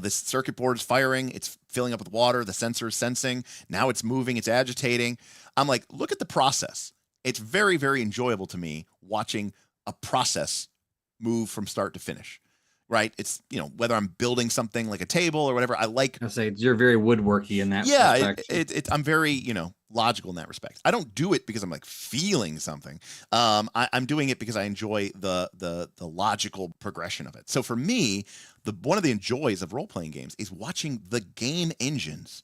This circuit board is firing. It's filling up with water. The sensor is sensing. Now it's moving. It's agitating. I'm like, look at the process. It's very, very enjoyable to me watching a process move from start to finish. Right. It's, whether I'm building something like a table or whatever, I like. I'll say you're very woodworky in that. Yeah. I'm very, logical in that respect. I don't do it because I'm like feeling something. I'm doing it because I enjoy the logical progression of it. So for me, one of the joys of role-playing games is watching the game engines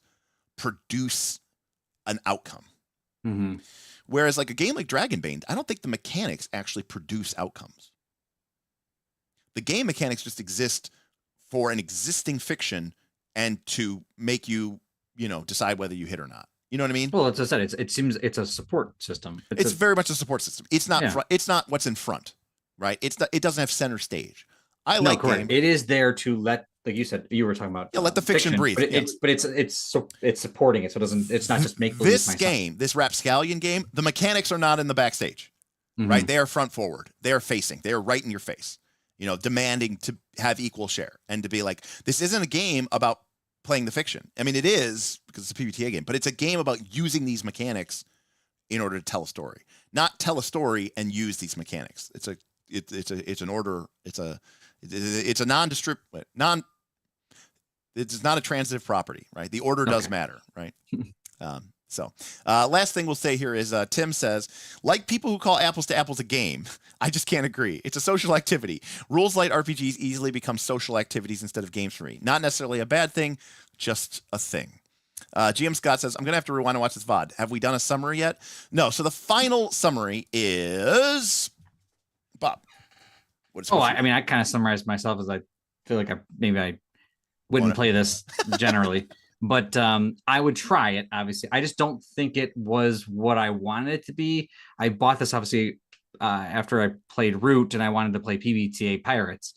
produce an outcome. Mm-hmm. Whereas like a game like Dragonbane, I don't think the mechanics actually produce outcomes. The game mechanics just exist for an existing fiction and to make you, decide whether you hit or not. You know what I mean? Well, as I said, it seems it's a support system. It's very much a support system. It's not. Yeah. It's not what's in front, right? It doesn't have center stage. Correct. It is there to let, like you said, you were talking about. Yeah, let the fiction breathe. But it's supporting it, so it doesn't. It's not just make this game, this Rapscallion game. The mechanics are not in the backstage, right? They are front forward. They are facing. They are right in your face. Demanding to have equal share and to be like, this isn't a game about playing the fiction. I mean, it is because it's a PbtA game, but it's a game about using these mechanics in order to tell a story, not tell a story and use these mechanics. It's an order. It's a non-distributive, it's not a transitive property, right? The order does matter, right? So last thing we'll say here is Tim says, like people who call apples to apples a game, I just can't agree. It's a social activity. Rules light RPGs easily become social activities instead of games for me. Not necessarily a bad thing, just a thing. GM Scott says, I'm going to have to rewind and watch this VOD. Have we done a summary yet? No. So the final summary is Bob. I kind of summarized myself as I feel like I wouldn't play this generally. But I would try it, obviously. I just don't think it was what I wanted it to be. I bought this, obviously, after I played Root, and I wanted to play PbtA Pirates.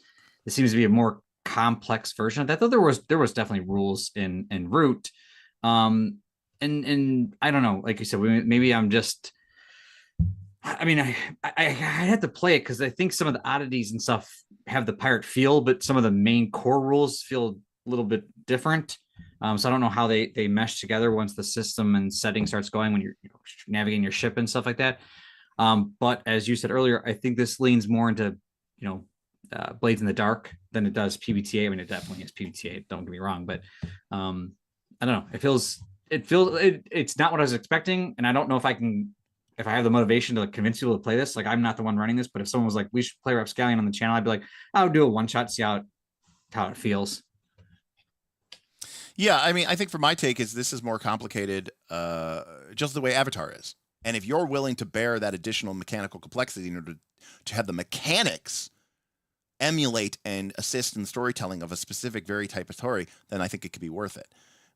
It seems to be a more complex version of that, though there was definitely rules in Root. And I don't know, like you said, maybe I'm just... I mean, I had to play it because I think some of the oddities and stuff have the pirate feel, but some of the main core rules feel a little bit different. So I don't know how they mesh together once the system and setting starts going when you're navigating your ship and stuff like that. But as you said earlier, I think this leans more into, Blades in the Dark than it does PbtA. I mean, it definitely is PbtA. Don't get me wrong, but I don't know. It's not what I was expecting, and I don't know if I have the motivation to convince people to play this. Like, I'm not the one running this, but if someone was like, we should play Rapscallion on the channel, I'd be like, I'll do a one shot, see how it feels. Yeah, I mean, I think for my take is this is more complicated, just the way Avatar is. And if you're willing to bear that additional mechanical complexity in order to have the mechanics emulate and assist in the storytelling of a specific very type of story, then I think it could be worth it.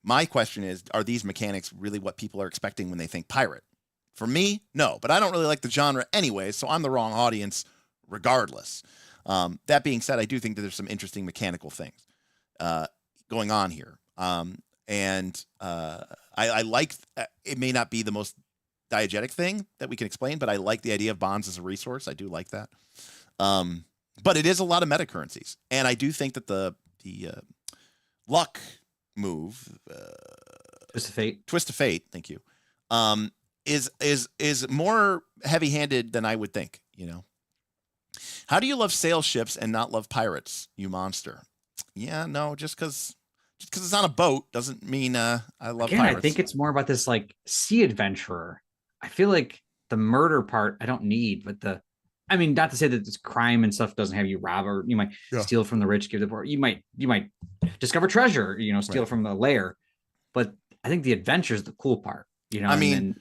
My question is, are these mechanics really what people are expecting when they think pirate? For me, no, but I don't really like the genre anyway, so I'm the wrong audience regardless. That being said, I do think that there's some interesting mechanical things going on here. I like, it may not be the most diegetic thing that we can explain, but I like the idea of bonds as a resource. I do like that. But it is a lot of meta currencies. And I do think that the luck move, Twist of Fate, thank you, is more heavy-handed than I would think, you know. How do you love sail ships and not love pirates, you monster? Yeah, no, just because it's on a boat doesn't mean I love pirates. I think it's more about this like sea adventurer. I feel like the murder part I don't need, but I mean, not to say that this crime and stuff doesn't have you rob, or you might steal from the rich, give the poor. You might discover treasure, you know, steal from the lair. But I think the adventure is the cool part, you know. I mean,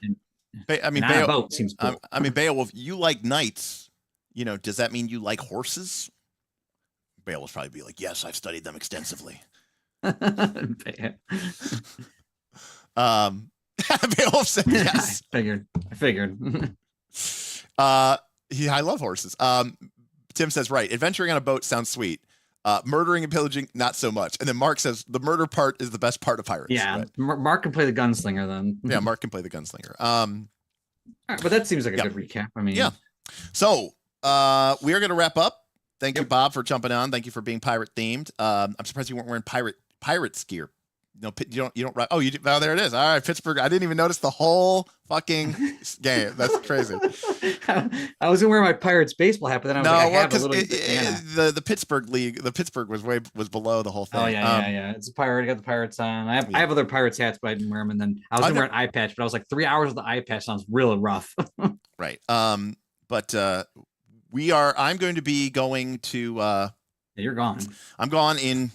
on a boat seems cool. I mean, Beowulf, you like knights, you know. Does that mean you like horses? Beowulf probably be like, yes, I've studied them extensively. Beowulf said yes. I figured. Yeah, I love horses. Tim says, right, adventuring on a boat sounds sweet. Murdering and pillaging, not so much. And then Mark says the murder part is the best part of pirates. Yeah, right? Mark can play the gunslinger then. Yeah, Mark can play the gunslinger. All right, but that seems like a good recap. I mean, yeah. So we are going to wrap up. Thank you, Bob, for jumping on. Thank you for being pirate themed. I'm surprised you weren't wearing pirates gear. No, you don't. Oh, you. Oh, there it is. All right, Pittsburgh. I didn't even notice the whole fucking game. That's crazy. I was gonna wear my Pirates baseball hat, but then I was like, I have a little. The Pittsburgh league. The Pittsburgh was below the whole thing. Oh yeah. It's a pirate. I got the Pirates on. I have other Pirates hats, but I didn't wear them. And then I was gonna wear an eye patch, but I was like 3 hours with the eye patch sounds really rough. Right. But I'm going to be going to. You're gone. I'm gone in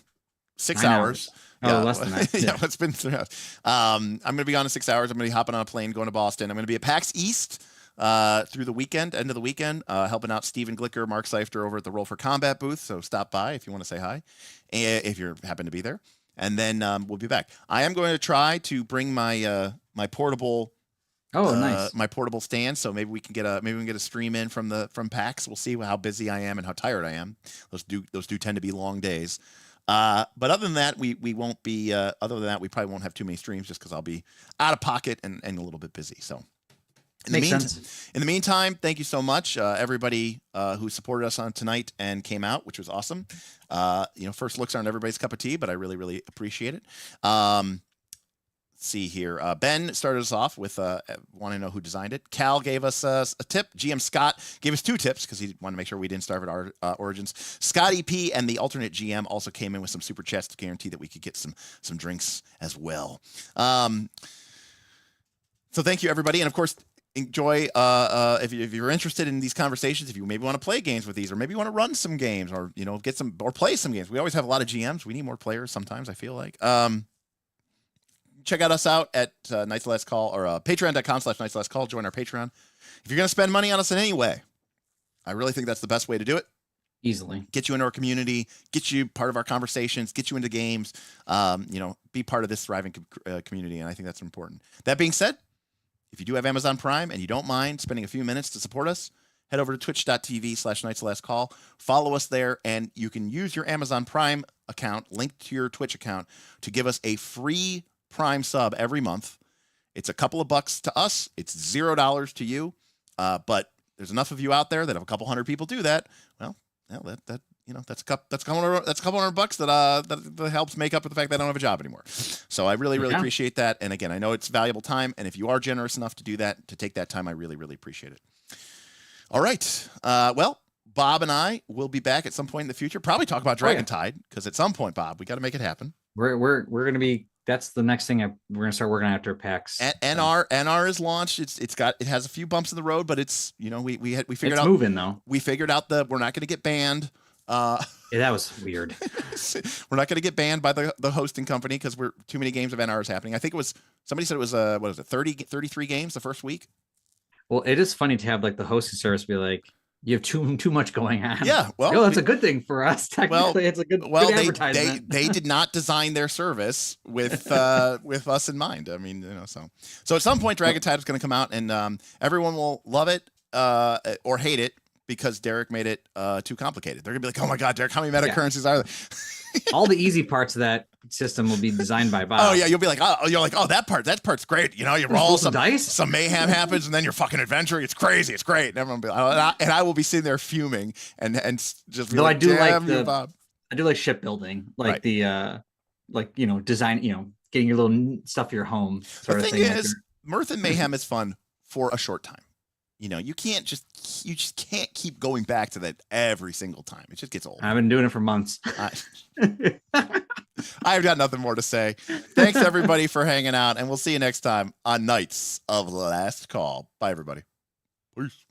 6 hours. Oh, less than that. Yeah, it's been 3 hours. I'm going to be gone in 6 hours. I'm going to be hopping on a plane going to Boston. I'm going to be at PAX East through the weekend, end of the weekend, helping out Stephen Glicker, Mark Seifter over at the Roll for Combat booth. So stop by if you want to say hi, if you happen to be there. And then we'll be back. I am going to try to bring my my portable. Oh, nice! My portable stand, so maybe we can get a stream in from PAX. We'll see how busy I am and how tired I am. Those do tend to be long days. But other than that, we won't be. Other than that, we probably won't have too many streams just because I'll be out of pocket and a little bit busy. So, in the meantime, thank you so much, everybody who supported us on tonight and came out, which was awesome. First looks aren't everybody's cup of tea, but I really, really appreciate it. Let's see here. Ben started us off with want to know who designed it. Cal gave us a tip. GM Scott gave us 2 tips because he wanted to make sure we didn't starve at our origins. Scotty P and the alternate GM also came in with some super chats to guarantee that we could get some drinks as well. So thank you, everybody. And of course, enjoy if you're interested in these conversations, if you maybe want to play games with these, or maybe you want to run some games, or get some or play some games. We always have a lot of GMs. We need more players sometimes, I feel like. Check us out at Night's Last Call or patreon.com/Night's Last Call. Join our Patreon. If you're going to spend money on us in any way, I really think that's the best way to do it. Easily. Get you into our community, get you part of our conversations, get you into games, be part of this thriving community. And I think that's important. That being said, if you do have Amazon Prime and you don't mind spending a few minutes to support us, head over to twitch.tv/Night's Last Call. Follow us there, and you can use your Amazon Prime account linked to your Twitch account to give us a free Prime sub every month. It's a couple of bucks to us. It's $0 to you. But there's enough of you out there that if a couple hundred people do that, well, that's a couple hundred bucks that helps make up for the fact that I don't have a job anymore. So I really, really appreciate that. And again, I know it's valuable time. And if you are generous enough to do that, to take that time, I really, really appreciate it. All right. Well, Bob and I will be back at some point in the future. Probably talk about Dragon Tide, because at some point, Bob, we got to make it happen. We're going to be. That's the next thing we're going to start working on after PAX. NR is launched. It has a few bumps in the road, but it's we figured out moving though. We figured out that we're not going to get banned. Yeah, that was weird. We're not going to get banned by the hosting company because we're too many games of NRs happening. I think it was somebody said it was what was it 33 games the first week. Well, it is funny to have like the hosting service be like, you have too much going on. Yeah, well, that's a good thing for us. Technically, it's a good advertisement. They did not design their service with with us in mind. I mean, so at some point, Dragon Tide is going to come out, and everyone will love it or hate it because Derek made it too complicated. They're gonna be like, "Oh my God, Derek, how many meta currencies are there?" All the easy parts of that system will be designed by Bob. Oh yeah, you'll be like, oh, that part's great. You roll some dice, some mayhem happens, and then you're fucking adventuring. It's crazy. It's great. And everyone will be like, and I will be sitting there fuming and just be like, damn you, Bob. I do like shipbuilding, like right. the design, getting your little stuff for your home sort of thing. The thing is, Mirth and Mayhem is fun for a short time. You just can't keep going back to that every single time. It just gets old. I've been doing it for months. I've got nothing more to say. Thanks everybody for hanging out, and we'll see you next time on Knights of the Last Call. Bye everybody. Peace.